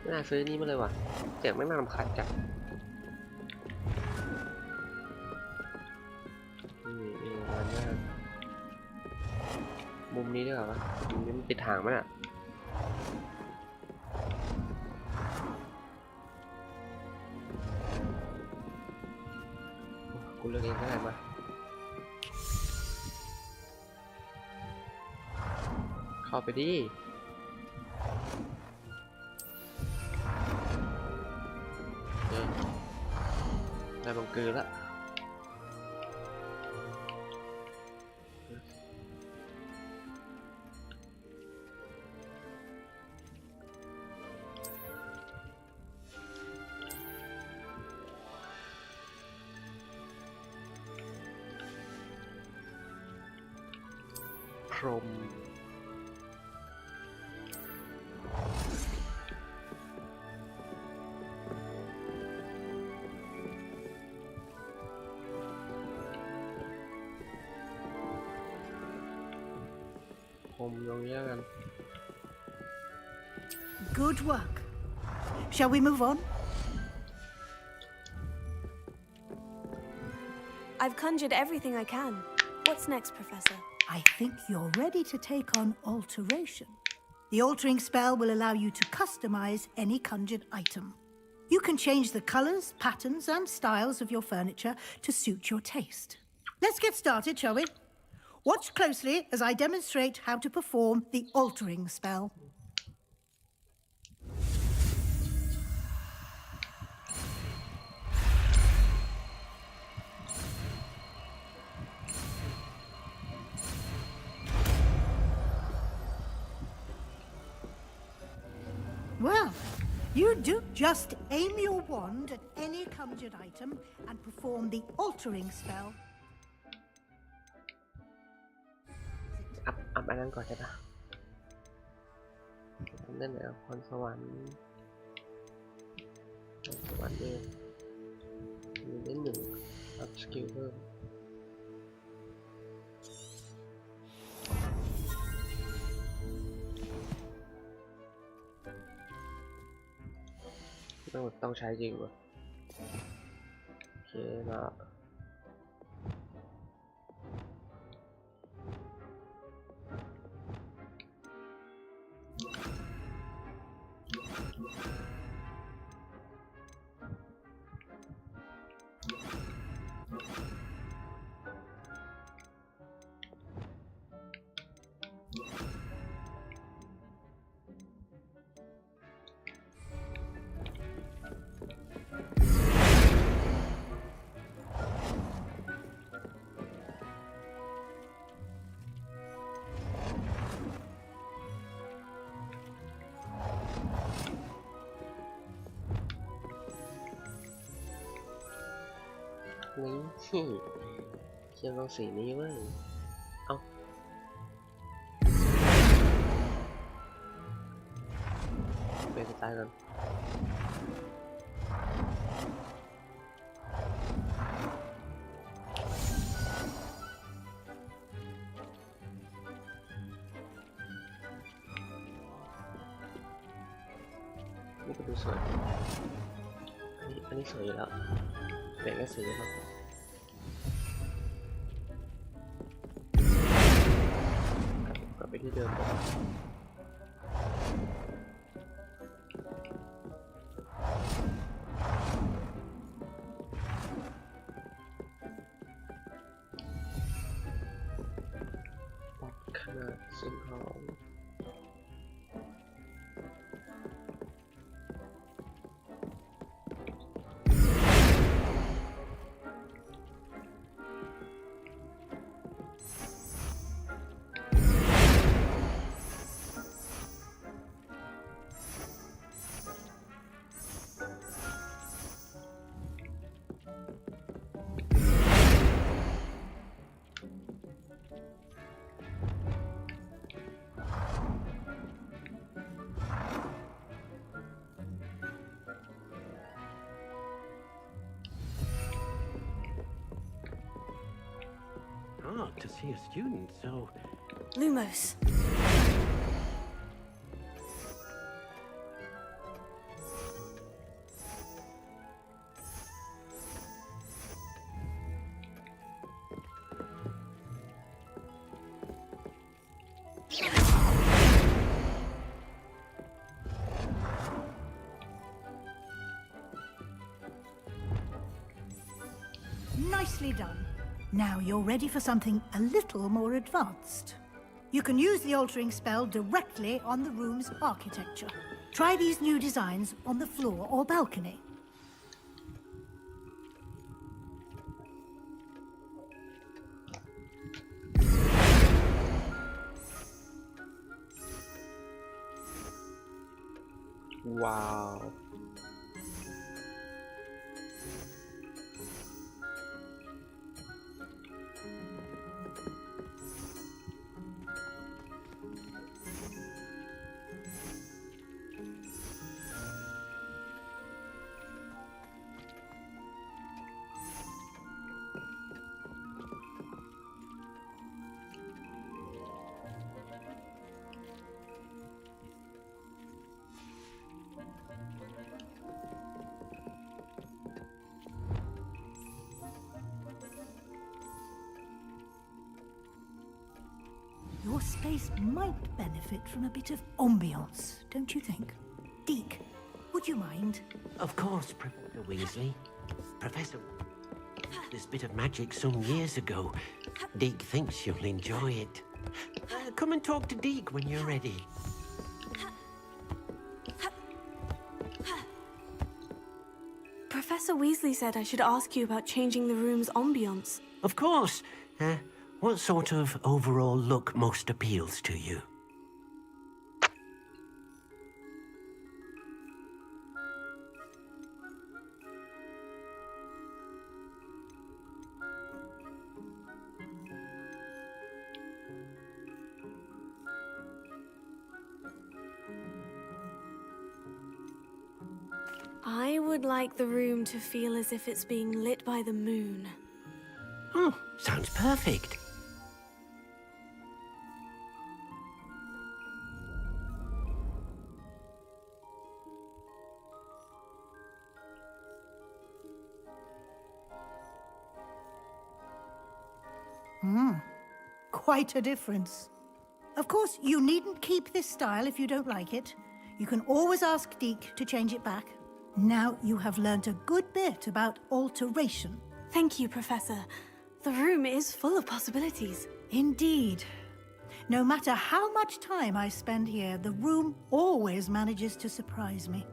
[SPEAKER 2] ไม่น่าซื้อนี่มาเลยว่ะเสียงไม่น่ารำคาญจังนี่มันน่ามุมนี้ด้วยเหรอวะมุมนี้มันติดหางมั้ยอ่ะกูเลือกเองก็ได้มาเข้าไปดิได้บังเกินละพรหมตรงนี้กัน
[SPEAKER 11] Good work. Shall we move on?
[SPEAKER 1] I've conjured everything I can. What's next, Professor?
[SPEAKER 11] I think you're ready to take on alteration. The altering spell will allow you to customize any conjured item. You can change the colors, patterns, and styles of your furniture to suit your taste. Let's get started, shall we? Watch closely as I demonstrate how to perform the altering spell. Well, you do just aim your wand at any conjured item and perform the altering spell.
[SPEAKER 2] อัพอันนั้นก่อนใช่ปะนั่นแหละพรสวรรค์เนี่ยมีได้หนึ่งอัพสกิลเพิ่มต้องใช้จริงวะโอเคมานี่เชื่อมต้องสีนี้เว้ยเอาเป็นสไตล์กันนี่ก็ดูสวยอันนี้สวยอยู่แล้วเปลี่ยนแค่สีครับกลับไปที่เดิมก่อนปรับขนาดสิ่งของ
[SPEAKER 3] to see a student, so...
[SPEAKER 1] Lumos.
[SPEAKER 11] Nicely done. Now you're ready for something a little more advanced. You can use the altering spell directly on the room's architecture. Try these new designs on the floor or balcony.
[SPEAKER 2] Wow.
[SPEAKER 11] Your space might benefit from a bit of ambiance, don't you think? Deke, would you mind?
[SPEAKER 3] Of course, Professor Weasley. Professor, this bit of magic some years ago. Deke thinks you'll enjoy it. Come and talk to Deke when you're ready.
[SPEAKER 1] Professor Weasley said I should ask you about changing the room's ambiance.
[SPEAKER 3] Of course. What sort of overall look most appeals to you?
[SPEAKER 1] I would like the room to feel as if it's being lit by the moon.
[SPEAKER 3] Oh, sounds perfect.
[SPEAKER 11] Quite a difference. Of course, you needn't keep this style if you don't like it. You can always ask Deke to change it back. Now you have learnt a good bit about alteration.
[SPEAKER 1] Thank you, Professor. The room is full of possibilities.
[SPEAKER 11] Indeed. No matter how much time I spend here, the room always manages to surprise me.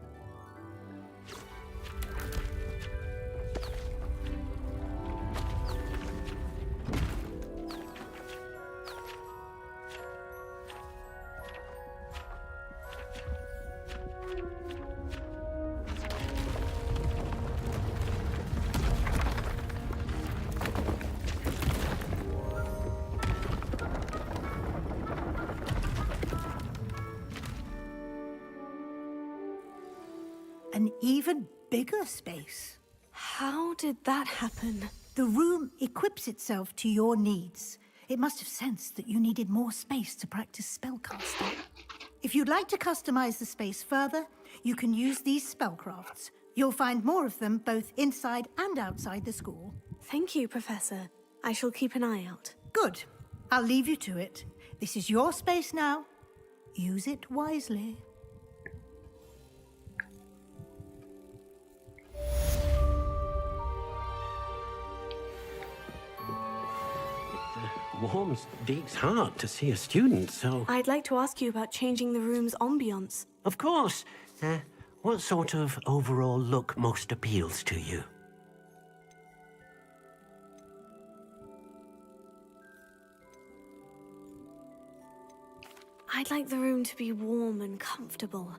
[SPEAKER 11] An even bigger space.
[SPEAKER 1] How did that happen?
[SPEAKER 11] The room equips itself to your needs. It must have sensed that you needed more space to practice spellcasting. If you'd like to customize the space further, you can use these spellcrafts. You'll find more of them both inside and outside the school.
[SPEAKER 1] Thank you, Professor. I shall keep an eye out.
[SPEAKER 11] Good. I'll leave you to it. This is your space now. Use it wisely.
[SPEAKER 3] Warms Deke's heart to see a student, so...
[SPEAKER 1] I'd like to ask you about changing the room's ambiance.
[SPEAKER 3] Of course. What sort of overall look most appeals to you?
[SPEAKER 1] I'd like the room to be warm and comfortable,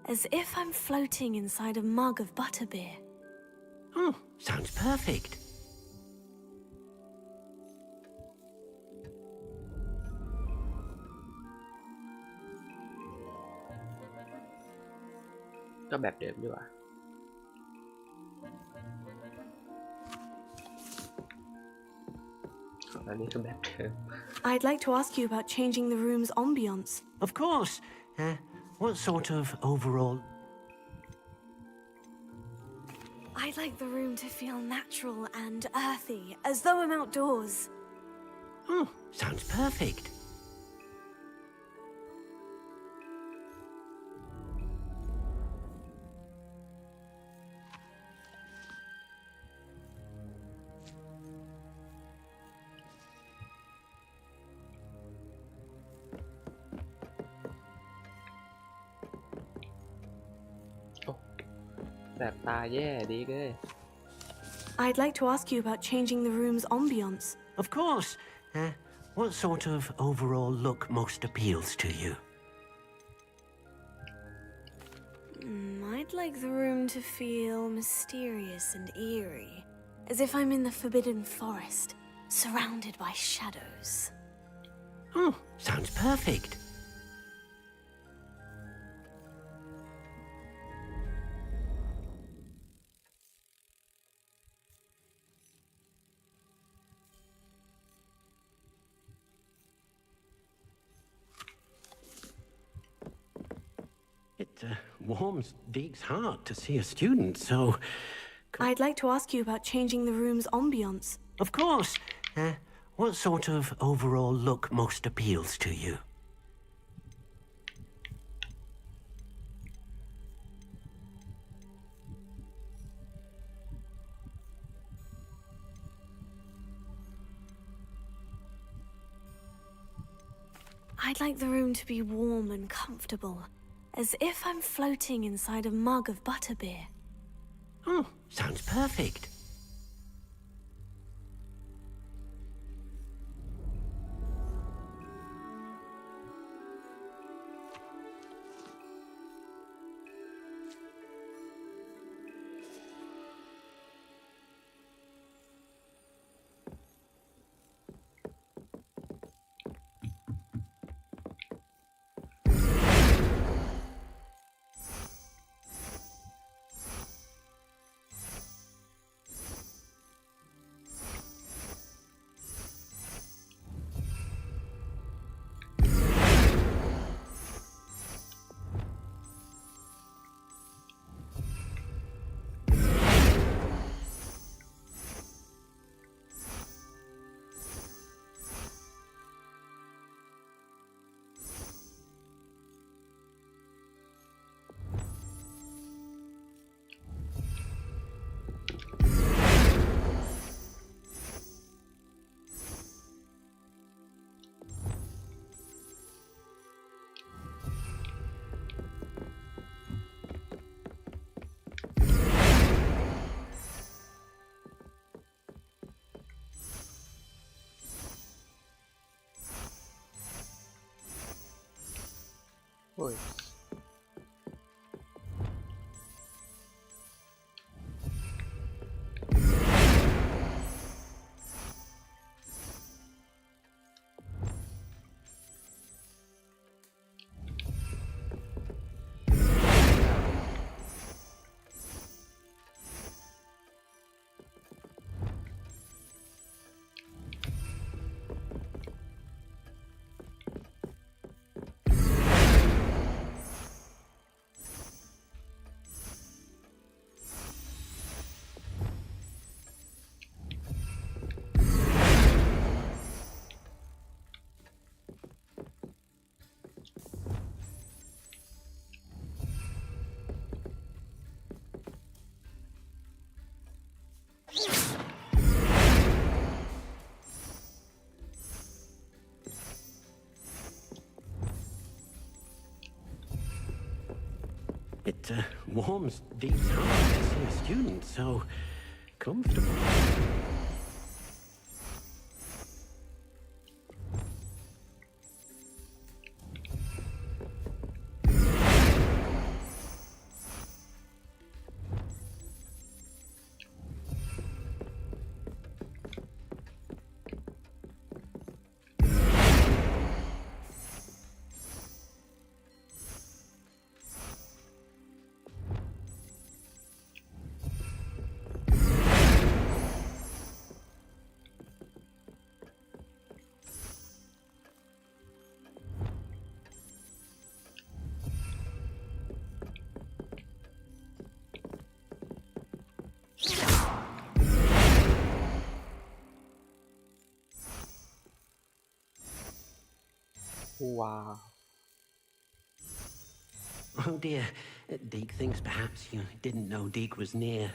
[SPEAKER 1] as if I'm floating inside a mug of butterbeer.
[SPEAKER 3] Oh, sounds perfect.
[SPEAKER 2] Có แบบเดิมดีกว่า อันนี้คือแบบเดิม
[SPEAKER 1] I'd like to ask you about changing the room's ambience.
[SPEAKER 3] Of course. What sort of overall...
[SPEAKER 1] I'd like the room to feel natural and earthy, as though I'm outdoors.
[SPEAKER 3] Oh, sounds perfect.
[SPEAKER 2] Oh, แสบตาแย่ดีเลย
[SPEAKER 1] I'd like to ask you about changing the room's ambience.
[SPEAKER 3] Of course. What sort of overall look most appeals to you?
[SPEAKER 1] I'd like the room to feel mysterious and eerie, as if I'm in the Forbidden Forest, surrounded by shadows.
[SPEAKER 3] Oh, sounds perfect. It warms Deke's heart to see a student, so...
[SPEAKER 1] I'd like to ask you about changing the room's ambience.
[SPEAKER 3] Of course. What sort of overall look most appeals to you?
[SPEAKER 1] I'd like the room to be warm and comfortable, as if I'm floating inside a mug of butterbeer.
[SPEAKER 3] Oh, sounds perfect.
[SPEAKER 2] Ôi.
[SPEAKER 3] It warms Dee's heart to see a student so comfortable.
[SPEAKER 2] ว้าว
[SPEAKER 3] Oh dear. Deke thinks perhaps you didn't know Deke was near.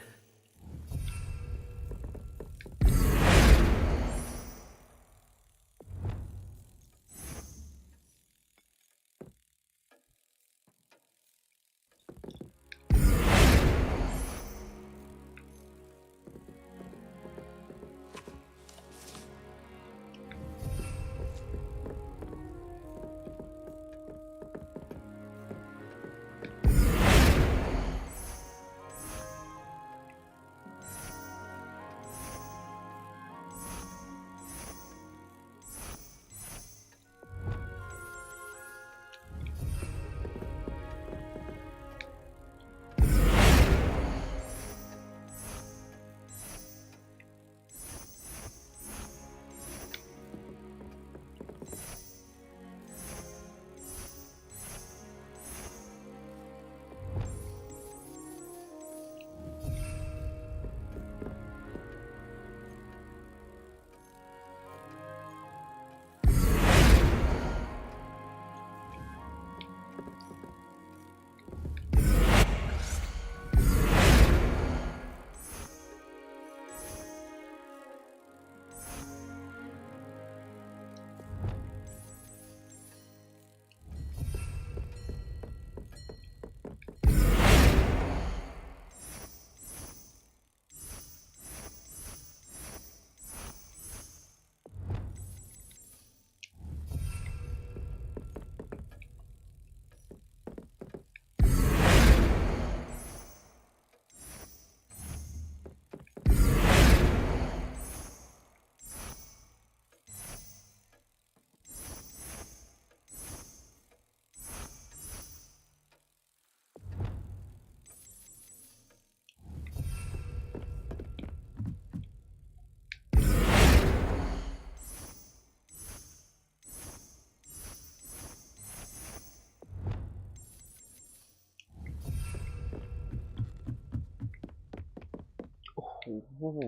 [SPEAKER 2] โอ้โห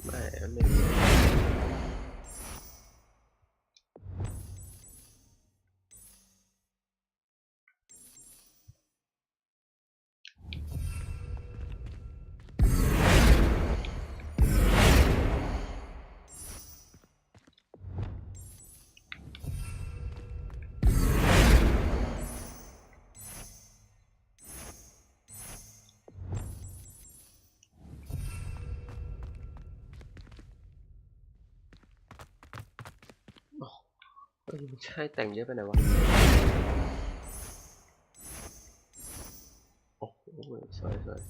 [SPEAKER 2] ไม่ไม่ดีเอ้ยไม่ใช่แต่งเยอะไปไหนวะ โอ้โหสวยสวย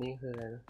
[SPEAKER 2] นี้คืออะไรนะ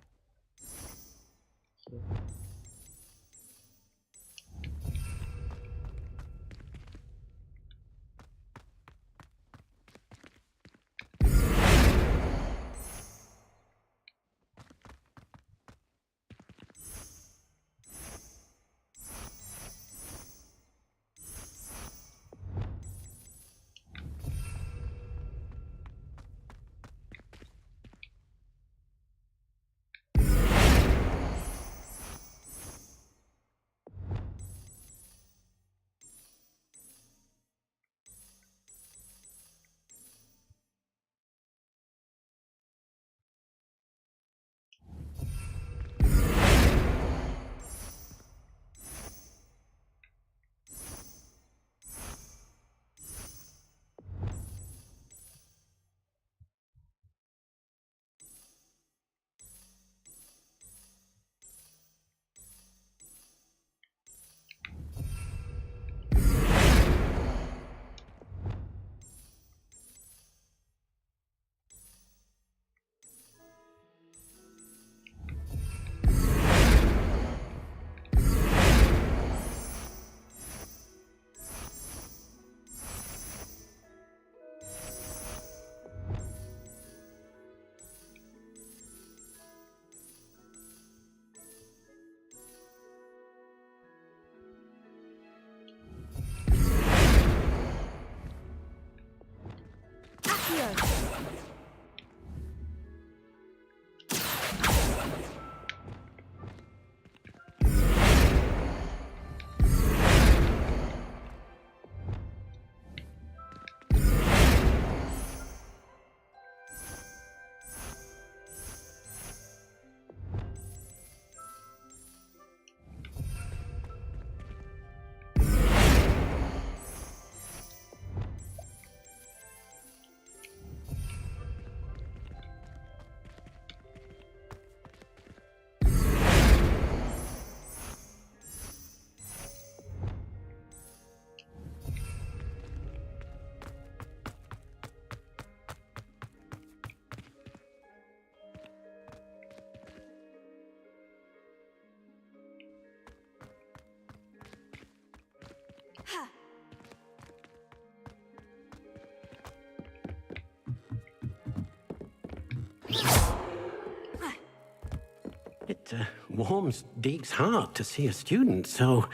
[SPEAKER 3] It warms Deke's heart to see a student so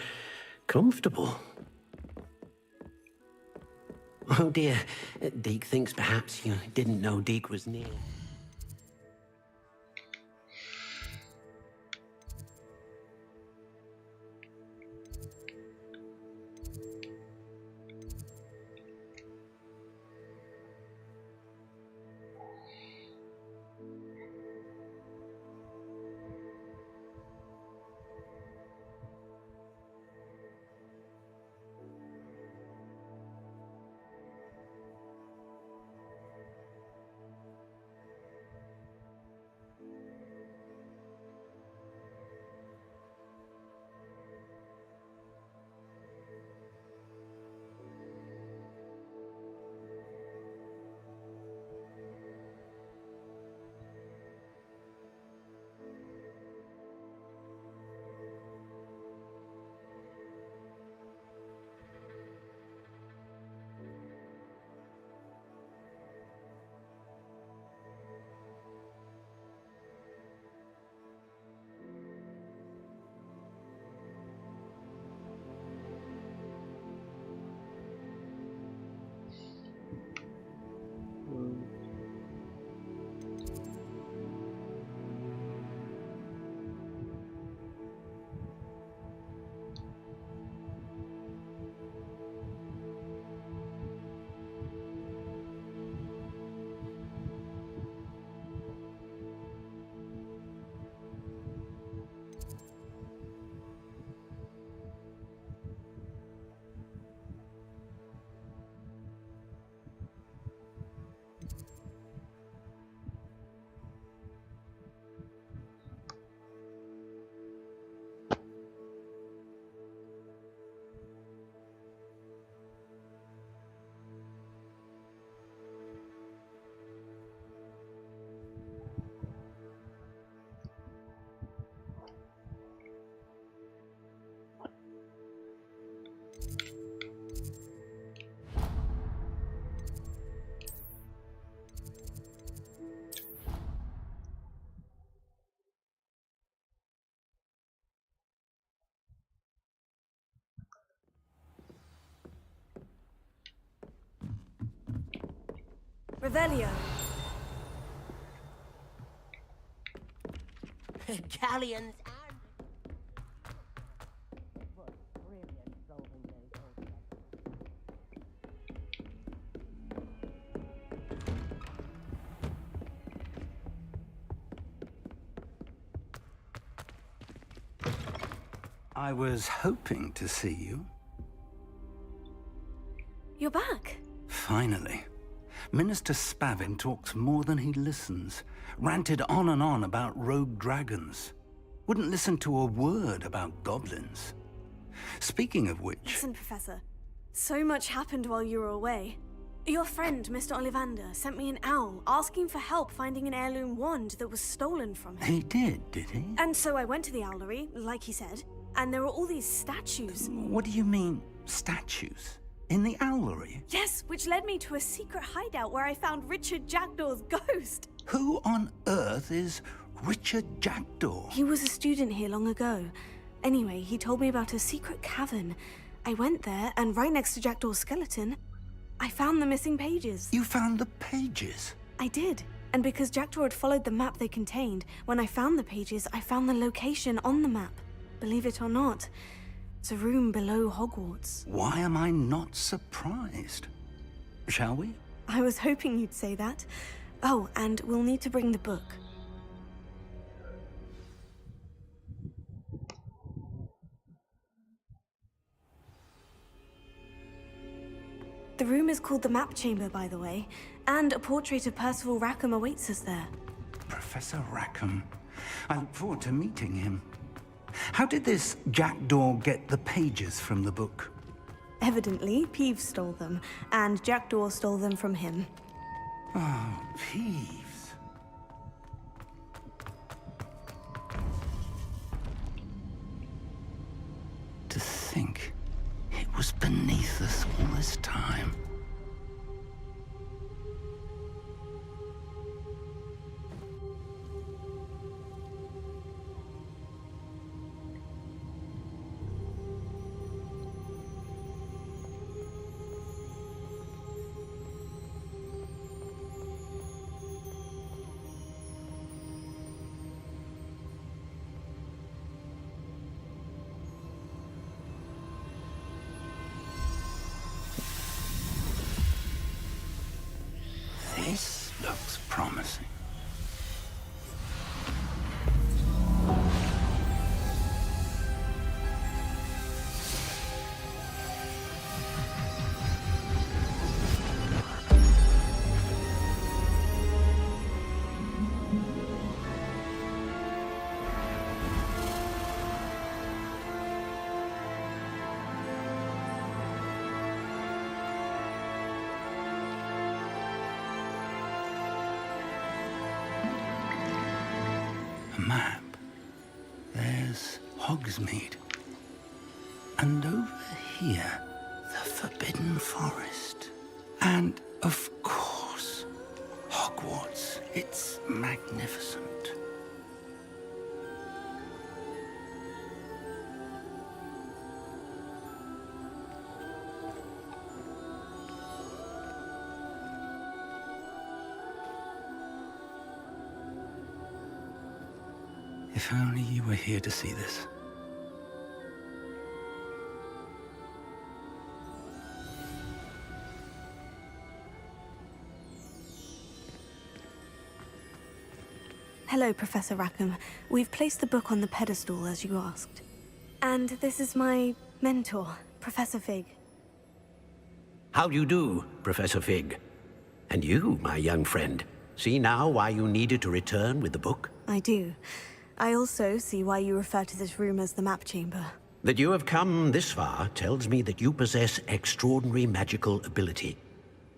[SPEAKER 3] comfortable. Oh dear, Deke thinks perhaps you didn't know Deke was near.
[SPEAKER 1] Revelio.
[SPEAKER 7] Galleons and...
[SPEAKER 18] I was hoping to see you.
[SPEAKER 1] You're back.
[SPEAKER 18] Finally. Minister Spavin talks more than he listens. Ranted on and on about rogue dragons. Wouldn't listen to a word about goblins. Speaking of which...
[SPEAKER 1] Listen, Professor. So much happened while you were away. Your friend, Mr. Ollivander, sent me an owl asking for help finding an heirloom wand that was stolen from him.
[SPEAKER 18] He did he?
[SPEAKER 1] And so I went to the owlery, like he said, and there were all these statues.
[SPEAKER 18] What do you mean, statues? In the owlery?
[SPEAKER 1] Yes, which led me to a secret hideout where I found Richard Jackdaw's ghost.
[SPEAKER 18] Who on earth is Richard Jackdaw?
[SPEAKER 1] He was a student here long ago. Anyway, he told me about a secret cavern. I went there, and right next to Jackdaw's skeleton, I found the missing pages.
[SPEAKER 18] You found the pages?
[SPEAKER 1] I did. And because Jackdaw had followed the map they contained, when I found the pages, I found the location on the map. Believe it or not, it's a room below Hogwarts.
[SPEAKER 18] Why am I not surprised? Shall we?
[SPEAKER 1] I was hoping you'd say that. Oh, and we'll need to bring the book. The room is called the Map Chamber, by the way, and a portrait of Percival Rackham awaits us there.
[SPEAKER 18] Professor Rackham. I look forward to meeting him. How did this Jackdaw get the pages from the book?
[SPEAKER 1] Evidently, Peeves stole them, and Jackdaw stole them from him.
[SPEAKER 18] Oh, Peeves. To think it was beneath us all this time. This looks promising. Map. There's Hogsmeade. And over here, the Forbidden Forest. And, of course, Hogwarts. It's magnificent. If only you were here to see this.
[SPEAKER 1] Hello, Professor Rackham. We've placed the book on the pedestal, as you asked. And this is my mentor, Professor Fig.
[SPEAKER 3] How do you do, Professor Fig? And you, my young friend, see now why you needed to return with the book?
[SPEAKER 1] I do. I also see why you refer to this room as the Map Chamber.
[SPEAKER 3] That you have come this far tells me that you possess extraordinary magical ability,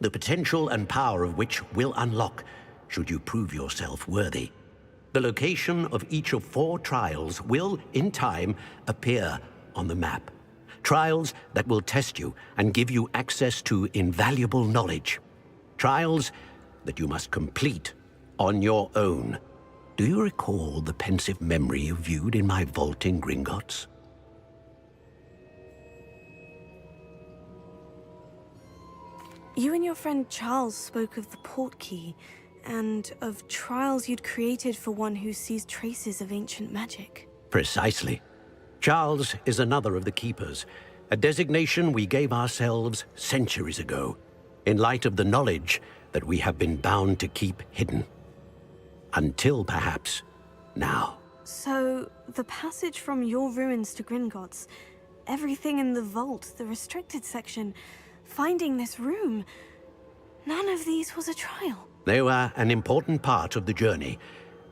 [SPEAKER 3] the potential and power of which will unlock should you prove yourself worthy. The location of each of 4 trials will, in time, appear on the map. Trials that will test you and give you access to invaluable knowledge. Trials that you must complete on your own. Do you recall the pensive memory you viewed in my vault in Gringotts?
[SPEAKER 1] You and your friend Charles spoke of the port key, and of trials you'd created for one who sees traces of ancient magic.
[SPEAKER 3] Precisely. Charles is another of the Keepers, a designation we gave ourselves centuries ago, in light of the knowledge that we have been bound to keep hidden. Until, perhaps, now.
[SPEAKER 1] So, the passage from your ruins to Gringotts, everything in the vault, the restricted section, finding this room, none of these was a trial.
[SPEAKER 3] They were an important part of the journey,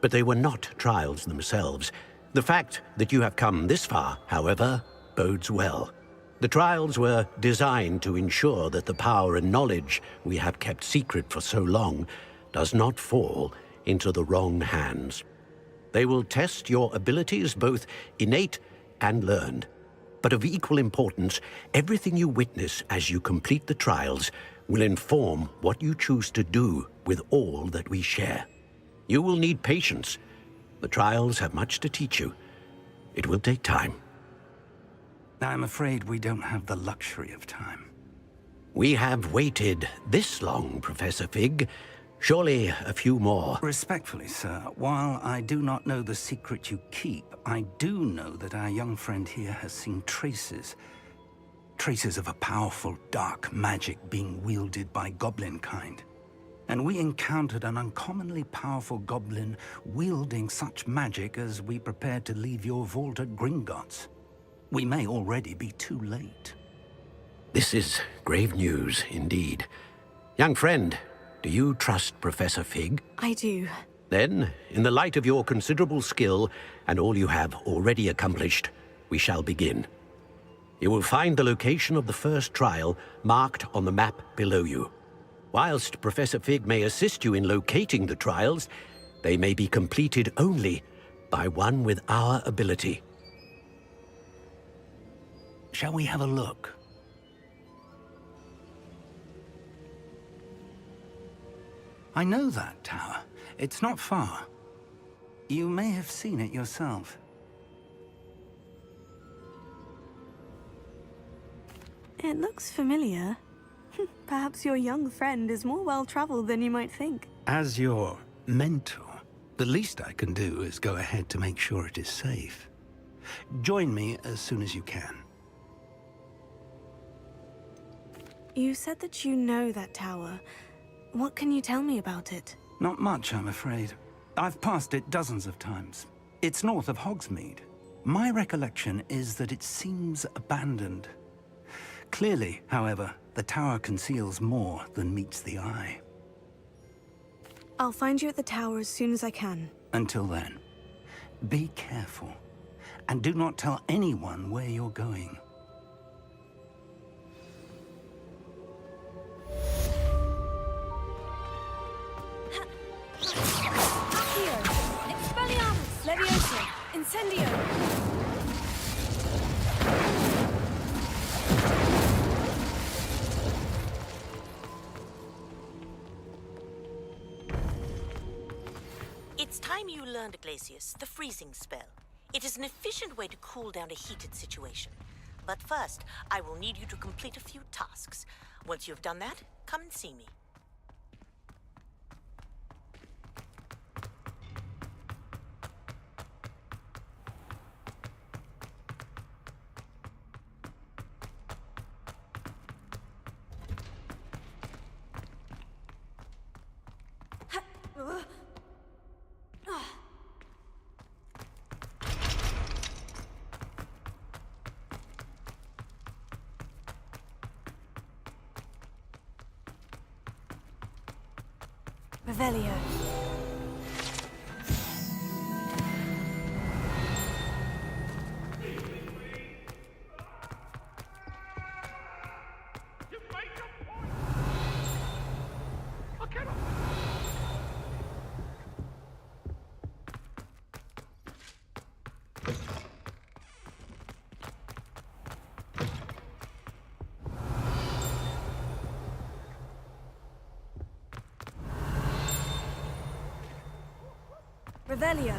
[SPEAKER 3] but they were not trials themselves. The fact that you have come this far, however, bodes well. The trials were designed to ensure that the power and knowledge we have kept secret for so long does not fall into the wrong hands. They will test your abilities, both innate and learned. But of equal importance, everything you witness as you complete the trials will inform what you choose to do with all that we share. You will need patience. The trials have much to teach you. It will take time.
[SPEAKER 18] I'm afraid we don't have the luxury of time.
[SPEAKER 3] We have waited this long, Professor Fig. Surely a few more.
[SPEAKER 18] Respectfully, sir, while I do not know the secret you keep, I do know that our young friend here has seen traces of a powerful dark magic being wielded by goblin kind. And we encountered an uncommonly powerful goblin wielding such magic as we prepared to leave your vault at Gringotts. We may already be too late.
[SPEAKER 3] This is grave news indeed. Young friend, do you trust Professor Fig?
[SPEAKER 1] I do.
[SPEAKER 3] Then, in the light of your considerable skill and all you have already accomplished, we shall begin. You will find the location of the first trial marked on the map below you. Whilst Professor Fig may assist you in locating the trials, they may be completed only by one with our ability.
[SPEAKER 18] Shall we have a look? I know that tower. It's not far. You may have seen it yourself.
[SPEAKER 1] It looks familiar. Perhaps your young friend is more well-traveled than you might think.
[SPEAKER 18] As your mentor, the least I can do is go ahead to make sure it is safe. Join me as soon as you can.
[SPEAKER 1] You said that you know that tower. What can you tell me about it?
[SPEAKER 18] Not much, I'm afraid. I've passed it dozens of times. It's north of Hogsmeade. My recollection is that it seems abandoned. Clearly, however, the tower conceals more than meets the eye.
[SPEAKER 1] I'll find you at the tower as soon as I can.
[SPEAKER 18] Until then, be careful, and do not tell anyone where you're going.
[SPEAKER 1] Accio! Expelliarmus! Leviosa! Incendio!
[SPEAKER 6] It's time you learned, Glacius, the freezing spell. It is an efficient way to cool down a heated situation. But first, I will need you to complete a few tasks. Once you have done that, come and see me.
[SPEAKER 1] Revelio. Revelio.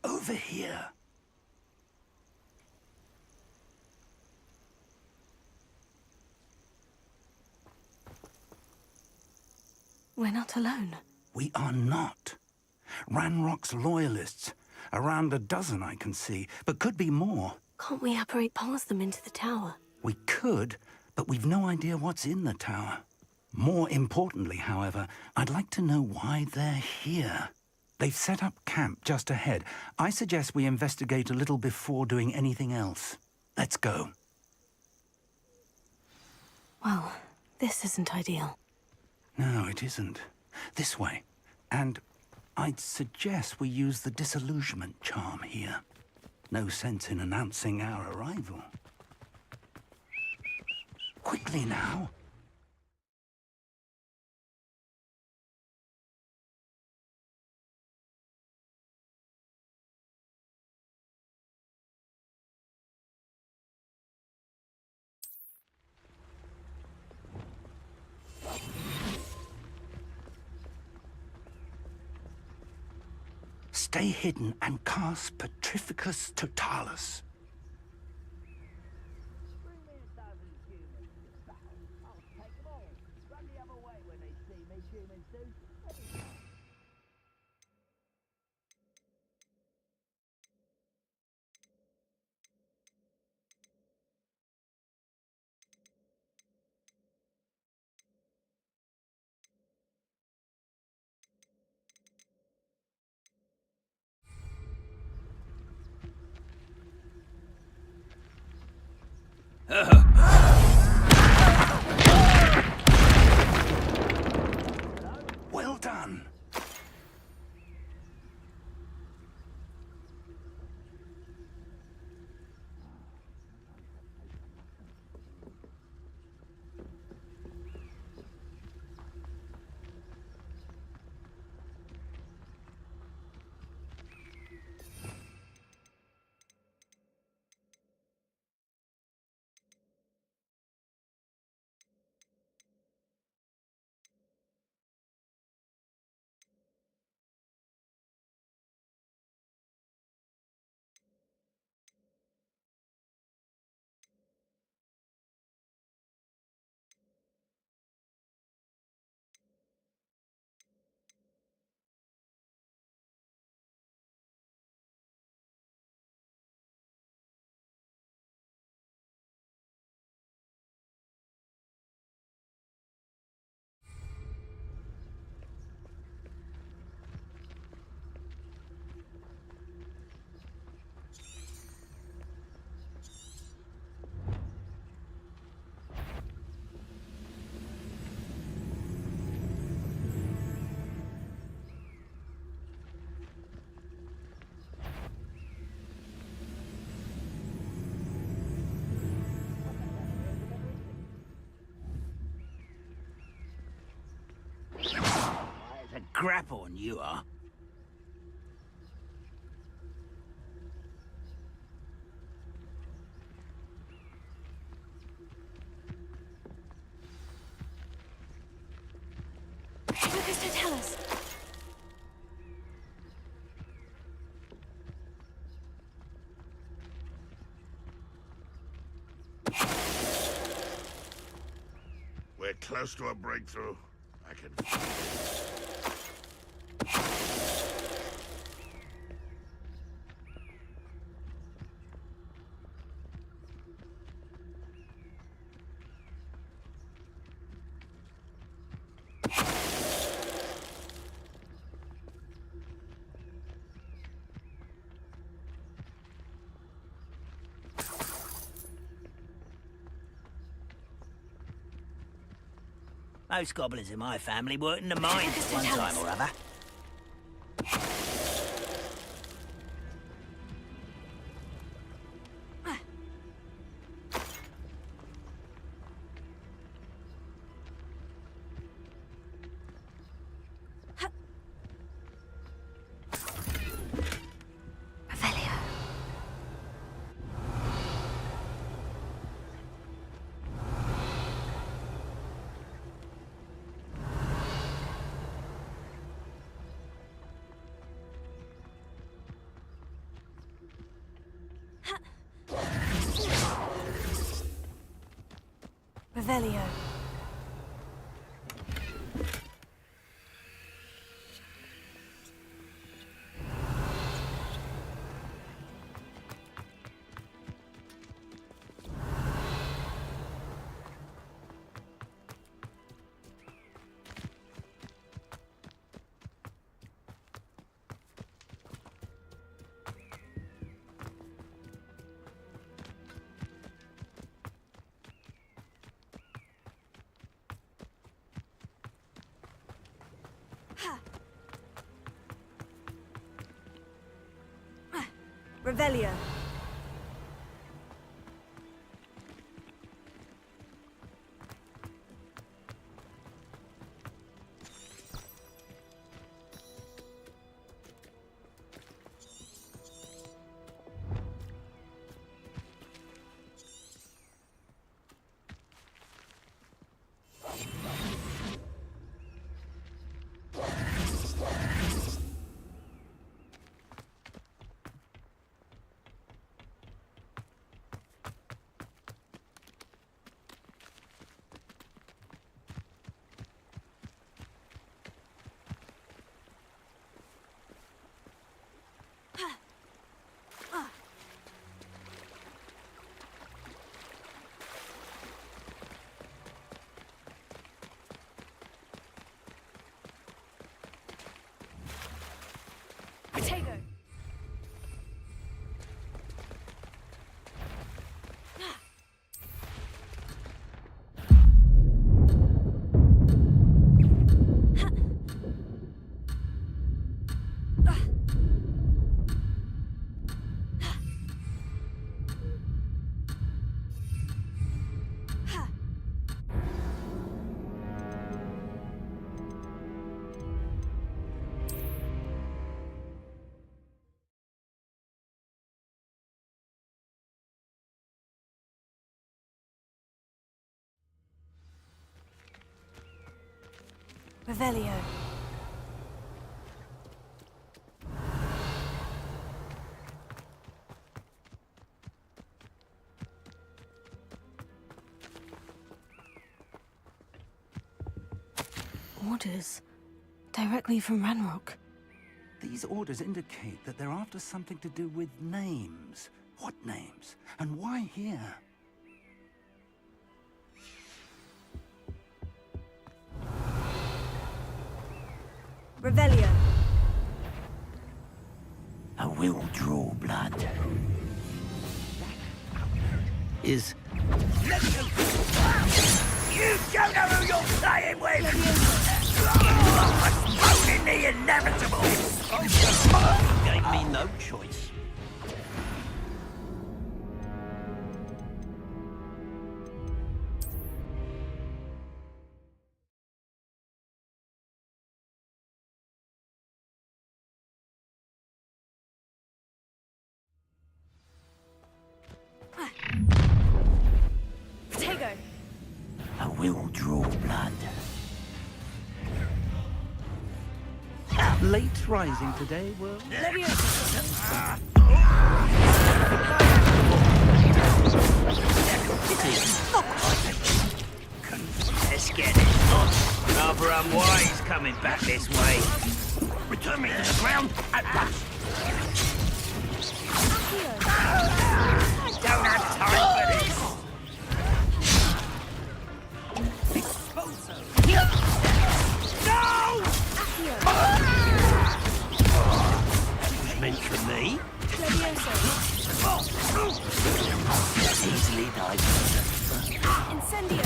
[SPEAKER 18] Over here.
[SPEAKER 1] We're not alone.
[SPEAKER 18] We are not. Ranrock's loyalists. Around a dozen I can see, but could be more.
[SPEAKER 1] Can't we apparate past them into the tower?
[SPEAKER 18] We could, but we've no idea what's in the tower. More importantly, however, I'd like to know why they're here. They've set up camp just ahead. I suggest we investigate a little before doing anything else. Let's go.
[SPEAKER 1] Well, this isn't ideal.
[SPEAKER 18] No, it isn't. This way. And I'd suggest we use the disillusionment charm here. No sense in announcing our arrival. Quickly now. Stay hidden and cast Petrificus Totalis. Well done.
[SPEAKER 20] A grapple on you are.
[SPEAKER 1] Lucas, to tell us.
[SPEAKER 5] We're close to a breakthrough. I can...
[SPEAKER 20] Most goblins in my family worked in the mines at one time or other.
[SPEAKER 1] Revelio. Revelio. Potato. Revelio. Orders. Directly from Ranrock.
[SPEAKER 18] These orders indicate that they're after something to do with names. What names? And why here?
[SPEAKER 1] Revelio.
[SPEAKER 20] I will draw blood. Is... You don't know who you're playing with! Postponing the inevitable! Gave me no choice.
[SPEAKER 1] Potato.
[SPEAKER 20] I will draw blood.
[SPEAKER 18] Late rising today, Will?
[SPEAKER 20] Let's get it on. Rather unwise coming back this way. Return me to the ground at once. I don't have time for this. No! Meant for me? Easily diverted.
[SPEAKER 1] Incendio!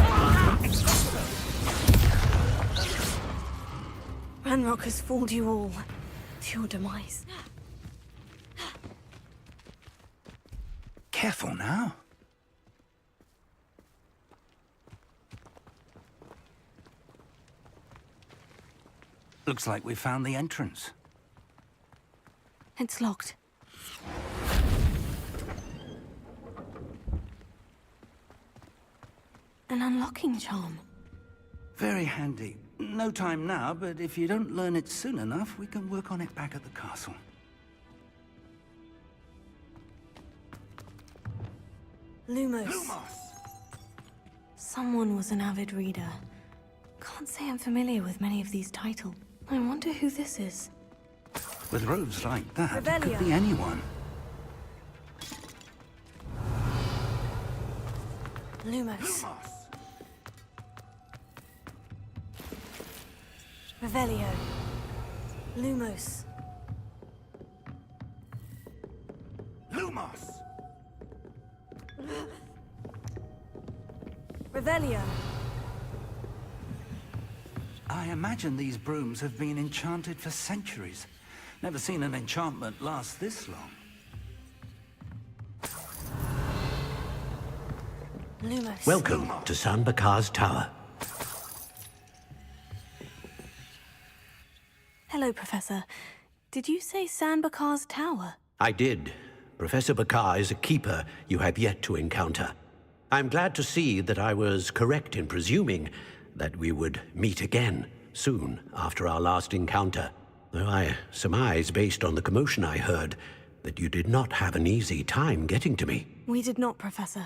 [SPEAKER 1] Ranrock has fooled you all to your demise.
[SPEAKER 18] Careful now. Looks like we found the entrance.
[SPEAKER 1] It's locked. An unlocking charm.
[SPEAKER 18] Very handy. No time now, but if you don't learn it soon enough, we can work on it back at the castle.
[SPEAKER 1] Lumos. Someone was an avid reader. Can't say I'm familiar with many of these titles. I wonder who this is.
[SPEAKER 18] With robes like that, it could
[SPEAKER 1] Revelio.
[SPEAKER 18] be anyone.
[SPEAKER 1] Lumos. Revelio. Lumos.
[SPEAKER 18] Lumos!
[SPEAKER 1] Revelio.
[SPEAKER 18] I imagine these brooms have been enchanted for centuries. Never seen an enchantment last this long.
[SPEAKER 1] Lumos.
[SPEAKER 3] Welcome to San Bakar's Tower.
[SPEAKER 1] Hello, Professor. Did you say San Bakar's Tower?
[SPEAKER 3] I did. Professor Bakar is a keeper you have yet to encounter. I'm glad to see that I was correct in presuming that we would meet again soon after our last encounter, though I surmise, based on the commotion I heard, that you did not have an easy time getting to me.
[SPEAKER 1] We did not, Professor.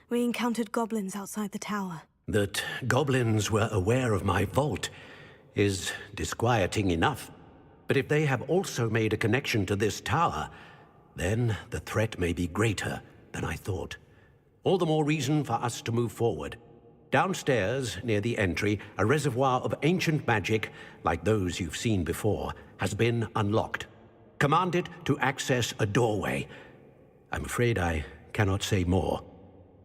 [SPEAKER 1] We encountered goblins outside the tower.
[SPEAKER 3] That goblins were aware of my vault is disquieting enough. But if they have also made a connection to this tower, then the threat may be greater than I thought. All the more reason for us to move forward. Downstairs, near the entry, a reservoir of ancient magic, like those you've seen before, has been unlocked. Command it to access a doorway. I'm afraid I cannot say more.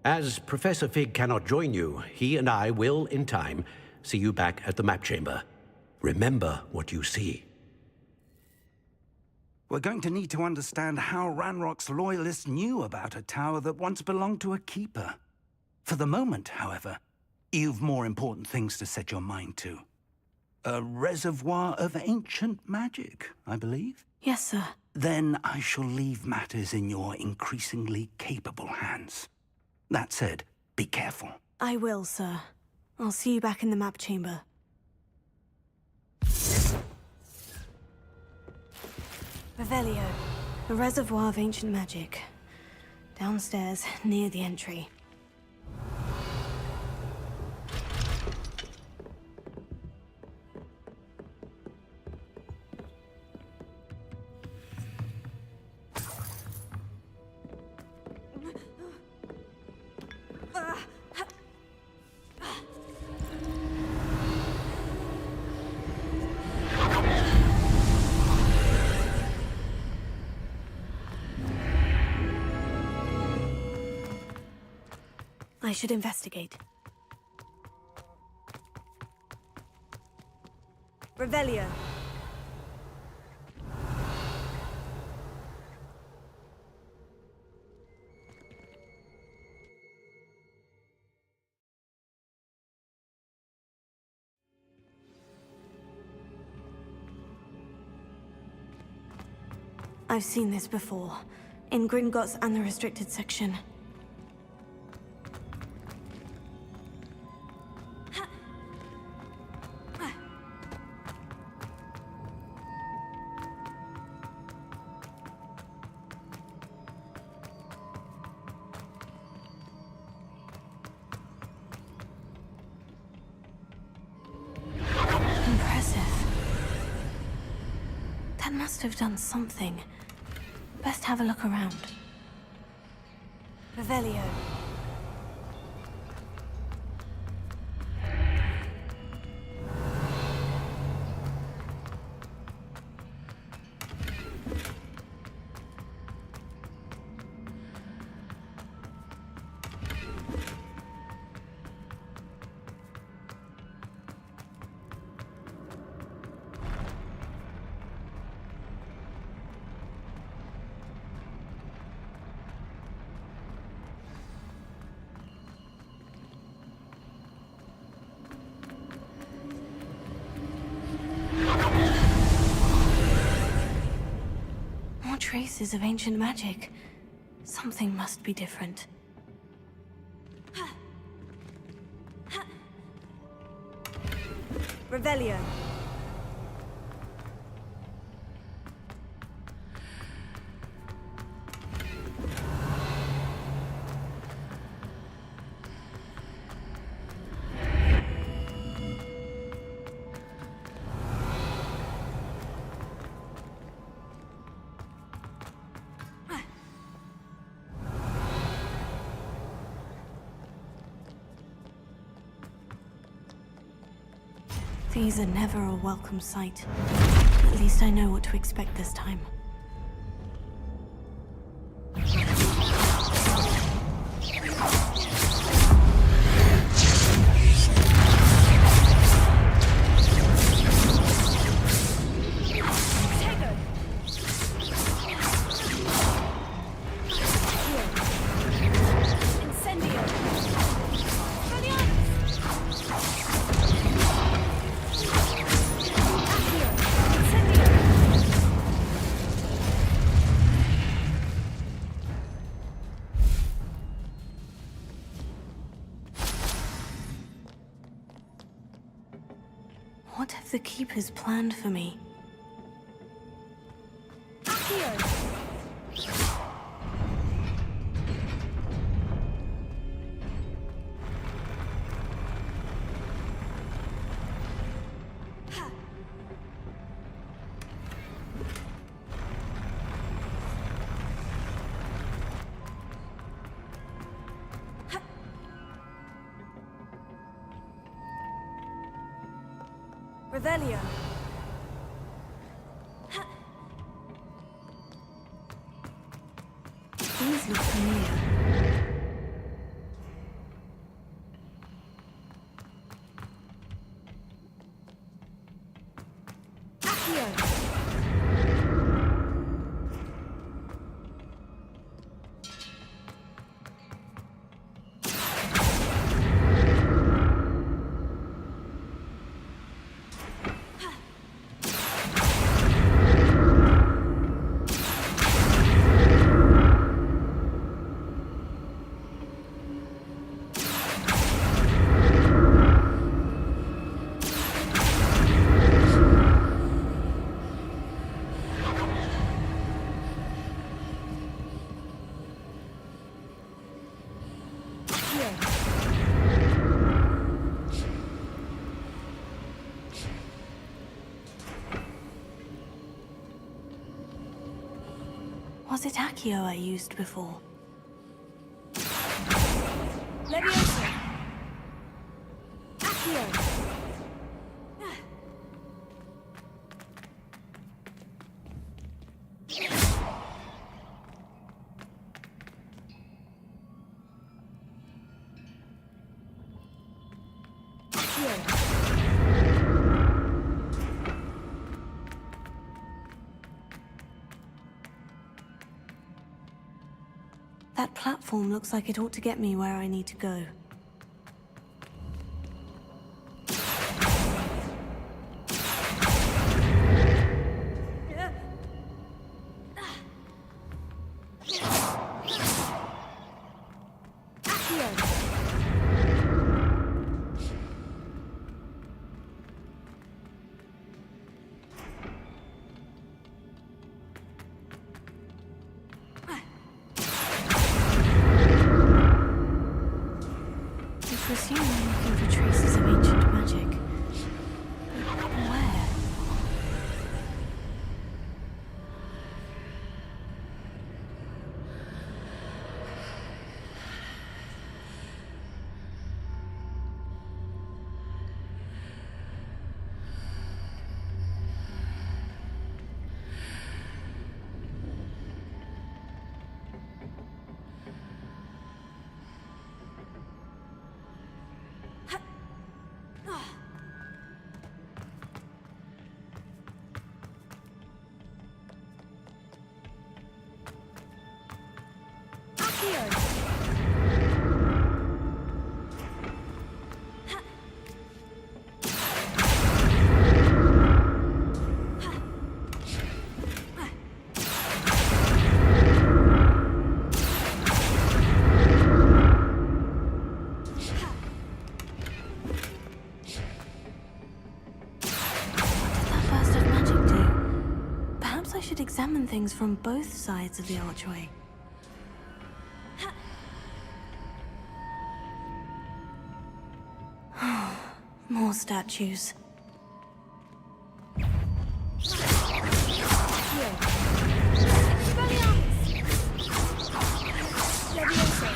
[SPEAKER 3] As Professor Fig cannot join you, he and I will, in time, see you back at the map chamber. Remember what you see.
[SPEAKER 18] We're going to need to understand how Ranrock's loyalists knew about a tower that once belonged to a keeper. For the moment, however, you've more important things to set your mind to. A reservoir of ancient magic, I believe?
[SPEAKER 1] Yes, sir.
[SPEAKER 18] Then I shall leave matters in your increasingly capable hands. That said, be careful.
[SPEAKER 1] I will, sir. I'll see you back in the map chamber. Revelio, a reservoir of ancient magic. Downstairs, near the entry. I should investigate. Revelio. I've seen this before, in Gringotts and the restricted section. Must have done something. Best have a look around. Revelio. Traces of ancient magic. Something must be different. Revelio. These are never a welcome sight. At least I know what to expect this time. What have the Keepers planned for me? Revelio. These look familiar. Was it Accio I used before? Leviosa! Accio! That platform looks like it ought to get me where I need to go. I assume I'm looking for traces of ancient magic. But where? Examine things from both sides of the archway. More statues. Leviosa.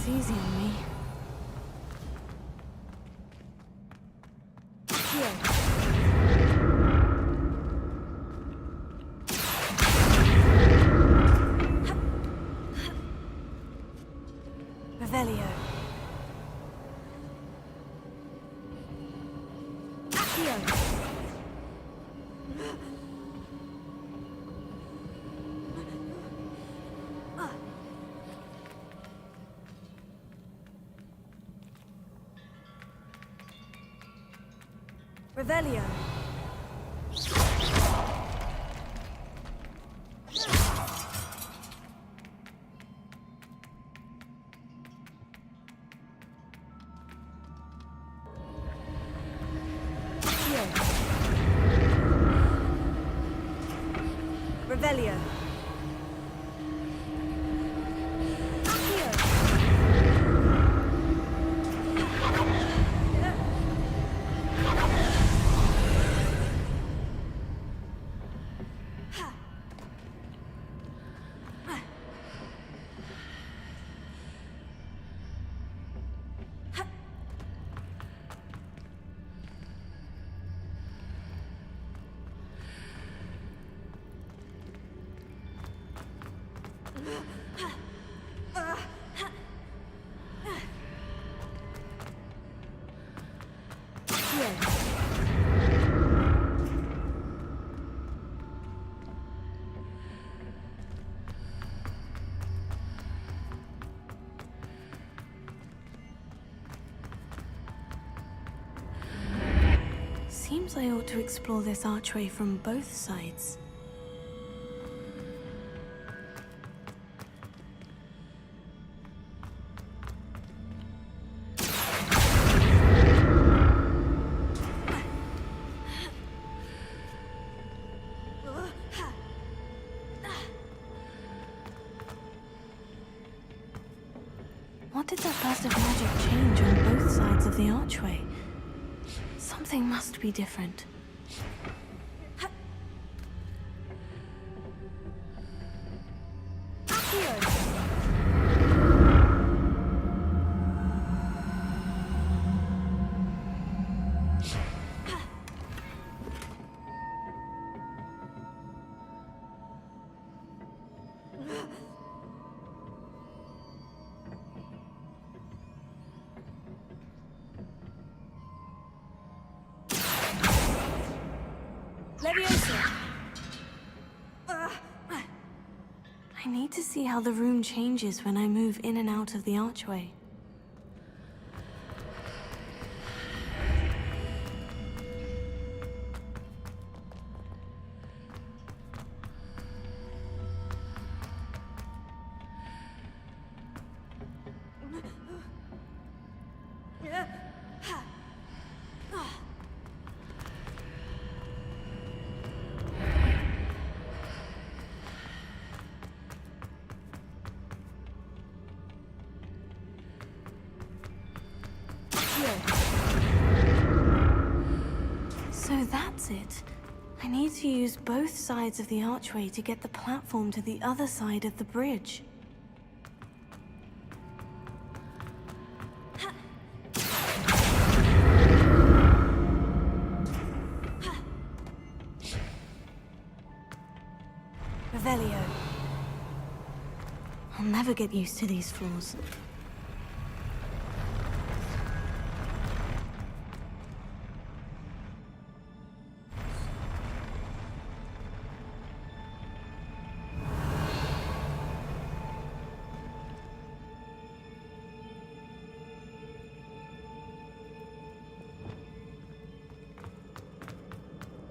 [SPEAKER 1] was easy on me. Here. Revelio. Accio. Revelio. Revelio. Seems I ought to explore this archway from both sides. What did that burst of magic change on both sides of the archway? Something must be different. I need to see how the room changes when I move in and out of the archway. So that's it. I need to use both sides of the archway to get the platform to the other side of the bridge. Revelio. I'll never get used to these floors.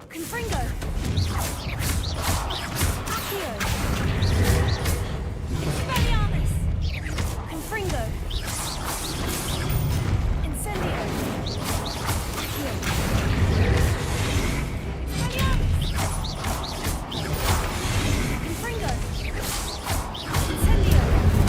[SPEAKER 1] Confringo! Accio! Expelliarmus! Confringo! Incendio! Accio! Expelliarmus! Confringo! Incendio! Expelliarmus!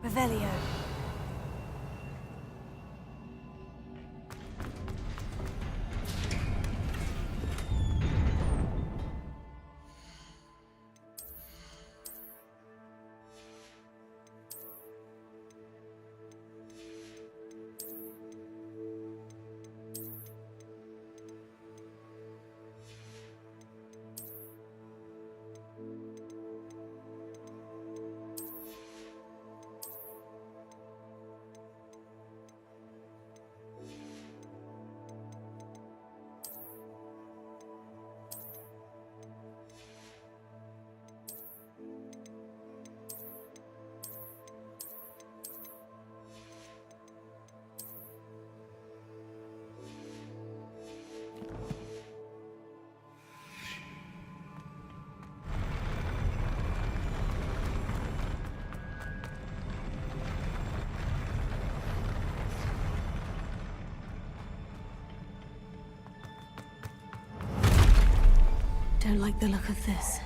[SPEAKER 1] Revelio. Don't like the look of this.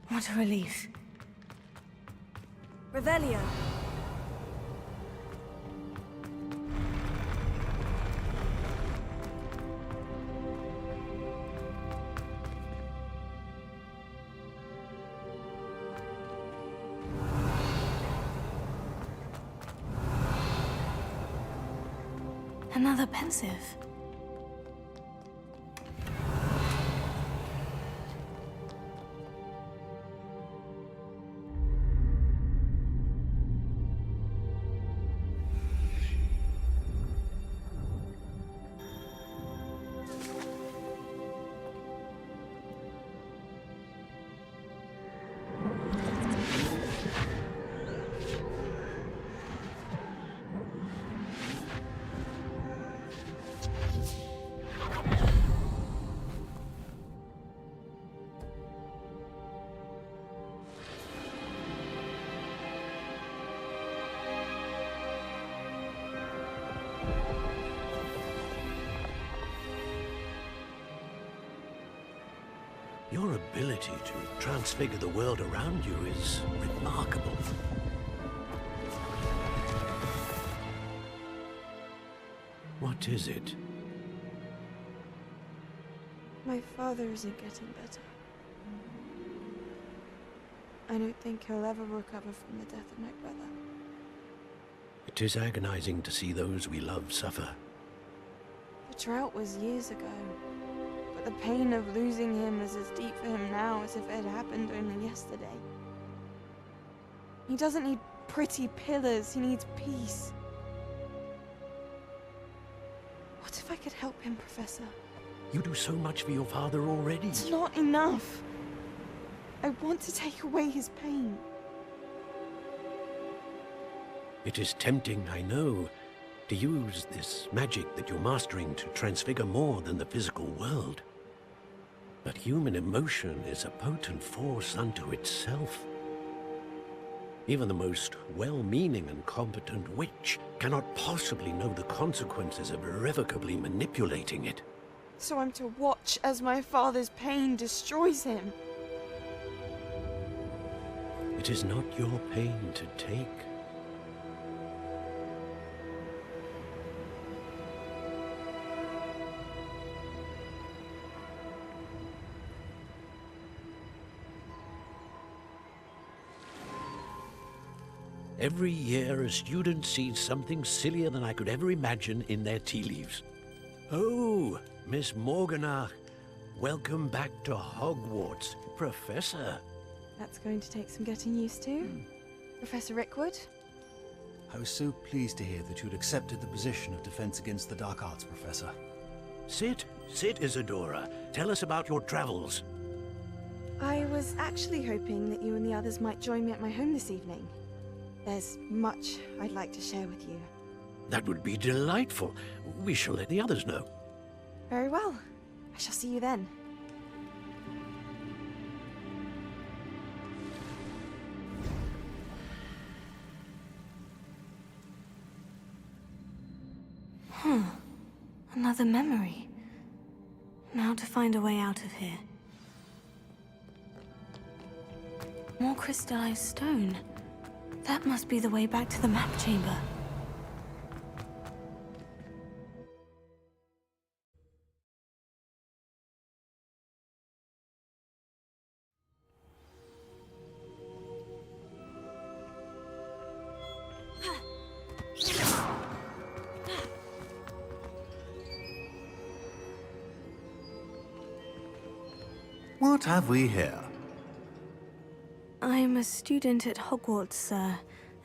[SPEAKER 1] What a relief. Revelio. Another pensive.
[SPEAKER 3] Your ability to transfigure the world around you is remarkable. What is it?
[SPEAKER 21] My father isn't getting better. I don't think he'll ever recover from the death of my brother.
[SPEAKER 3] It is agonizing to see those we love suffer.
[SPEAKER 21] The drought was years ago, but the pain of losing him is as deep for him now as if it had happened only yesterday. He doesn't need pretty pillars, he needs peace. What if I could help him, Professor?
[SPEAKER 3] You do so much for your father already.
[SPEAKER 21] It's not enough. I want to take away his pain.
[SPEAKER 3] It is tempting, I know, to use this magic that you're mastering to transfigure more than the physical world. But human emotion is a potent force unto itself. Even the most well-meaning and competent witch cannot possibly know the consequences of irrevocably manipulating it.
[SPEAKER 21] So I'm to watch as my father's pain destroys him.
[SPEAKER 3] It is not your pain to take. Every year, a student sees something sillier than I could ever imagine in their tea leaves. Oh, Miss Morganach, welcome back to Hogwarts, Professor.
[SPEAKER 21] That's going to take some getting used to. Professor Rickwood?
[SPEAKER 22] I was so pleased to hear that you'd accepted the position of Defense Against the Dark Arts, Professor.
[SPEAKER 3] Sit, Isadora. Tell us about your travels.
[SPEAKER 21] I was actually hoping that you and the others might join me at my home this evening. There's much I'd like to share with you.
[SPEAKER 3] That would be delightful. We shall let the others know.
[SPEAKER 21] Very well. I shall see you then.
[SPEAKER 1] Another memory. Now to find a way out of here. More crystallized stone. That must be the way back to the map chamber.
[SPEAKER 18] What have we here?
[SPEAKER 1] I'm a student at Hogwarts, sir,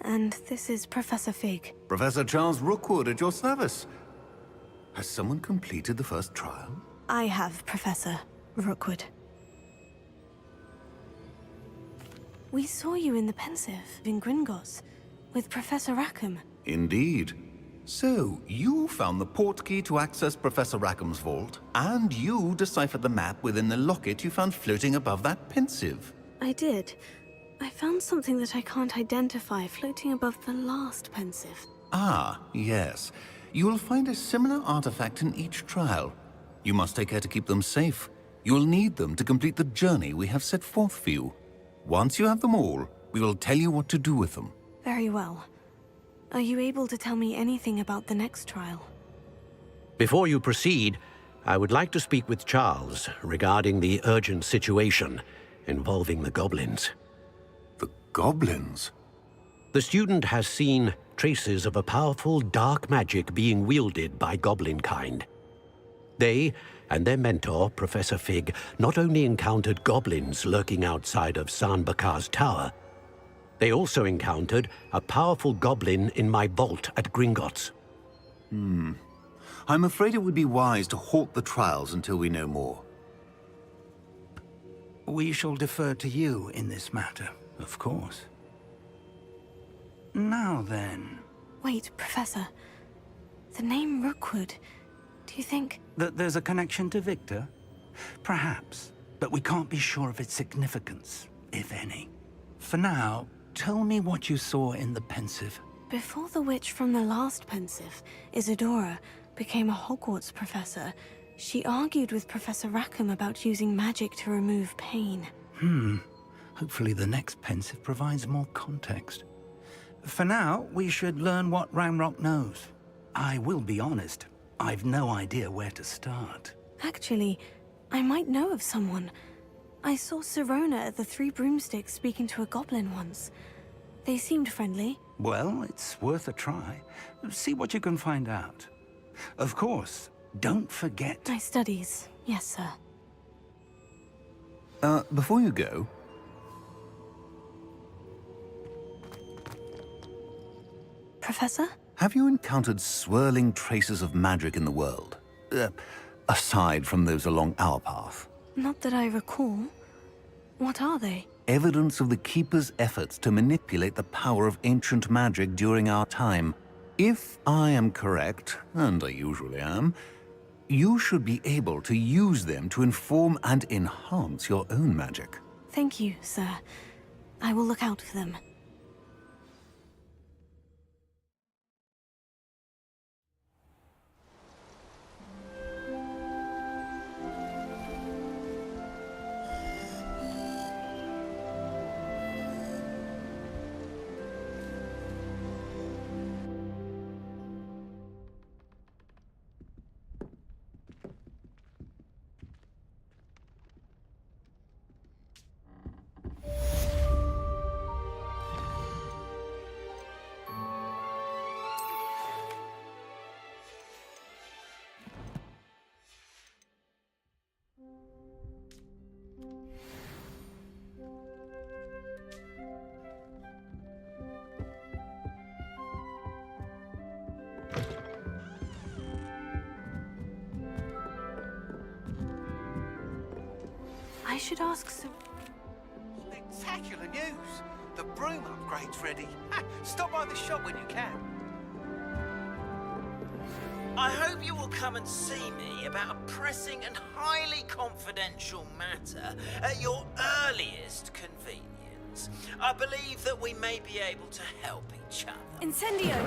[SPEAKER 1] and this is Professor Fig.
[SPEAKER 18] Professor Charles Rookwood at your service. Has someone completed the first trial?
[SPEAKER 1] I have, Professor Rookwood. We saw you in the Pensive in Gringotts with Professor Rackham.
[SPEAKER 18] Indeed. So, you found the portkey to access Professor Rackham's vault, and you deciphered the map within the locket you found floating above that Pensive.
[SPEAKER 1] I did. I found something that I can't identify floating above the last Pensive.
[SPEAKER 18] Ah, yes. You will find a similar artifact in each trial. You must take care to keep them safe. You will need them to complete the journey we have set forth for you.
[SPEAKER 4] Once you have them all, we will tell you what to do with them.
[SPEAKER 1] Very well. Are you able to tell me anything about the next trial?
[SPEAKER 3] Before you proceed, I would like to speak with Charles regarding the urgent situation involving the goblins.
[SPEAKER 4] The goblins?
[SPEAKER 3] The student has seen traces of a powerful dark magic being wielded by goblin kind. They and their mentor, Professor Fig, not only encountered goblins lurking outside of San Bakar's tower, they also encountered a powerful goblin in my vault at Gringotts.
[SPEAKER 4] I'm afraid it would be wise to halt the trials until we know more.
[SPEAKER 18] We shall defer to you in this matter, of course. Now then...
[SPEAKER 1] Wait, Professor. The name Rookwood. Do you think...
[SPEAKER 18] That there's a connection to Victor? Perhaps, but we can't be sure of its significance, if any. For now, tell me what you saw in the pensive.
[SPEAKER 1] Before the witch from the last pensive, Isadora, became a Hogwarts professor, she argued with Professor Rackham about using magic to remove pain.
[SPEAKER 18] Hopefully the next pensive provides more context. For now, we should learn what Ranrock knows. I will be honest, I've no idea where to start.
[SPEAKER 1] Actually, I might know of someone. I saw Sirona at the Three Broomsticks speaking to a goblin once. They seemed friendly.
[SPEAKER 18] Well, it's worth a try. See what you can find out. Of course, don't forget...
[SPEAKER 1] My studies, yes, sir.
[SPEAKER 4] Before you go...
[SPEAKER 1] Professor?
[SPEAKER 4] Have you encountered swirling traces of magic in the world? Aside from those along our path?
[SPEAKER 1] Not that I recall. What are they?
[SPEAKER 4] Evidence of the Keeper's efforts to manipulate the power of ancient magic during our time. If I am correct, and I usually am, you should be able to use them to inform and enhance your own magic.
[SPEAKER 1] Thank you, sir. I will look out for them. I should ask some...
[SPEAKER 12] Spectacular news! The broom upgrade's ready. Stop by the shop when you can.
[SPEAKER 20] I hope you will come and see me about a pressing and highly confidential matter at your earliest convenience. I believe that we may be able to help each other.
[SPEAKER 1] Incendio!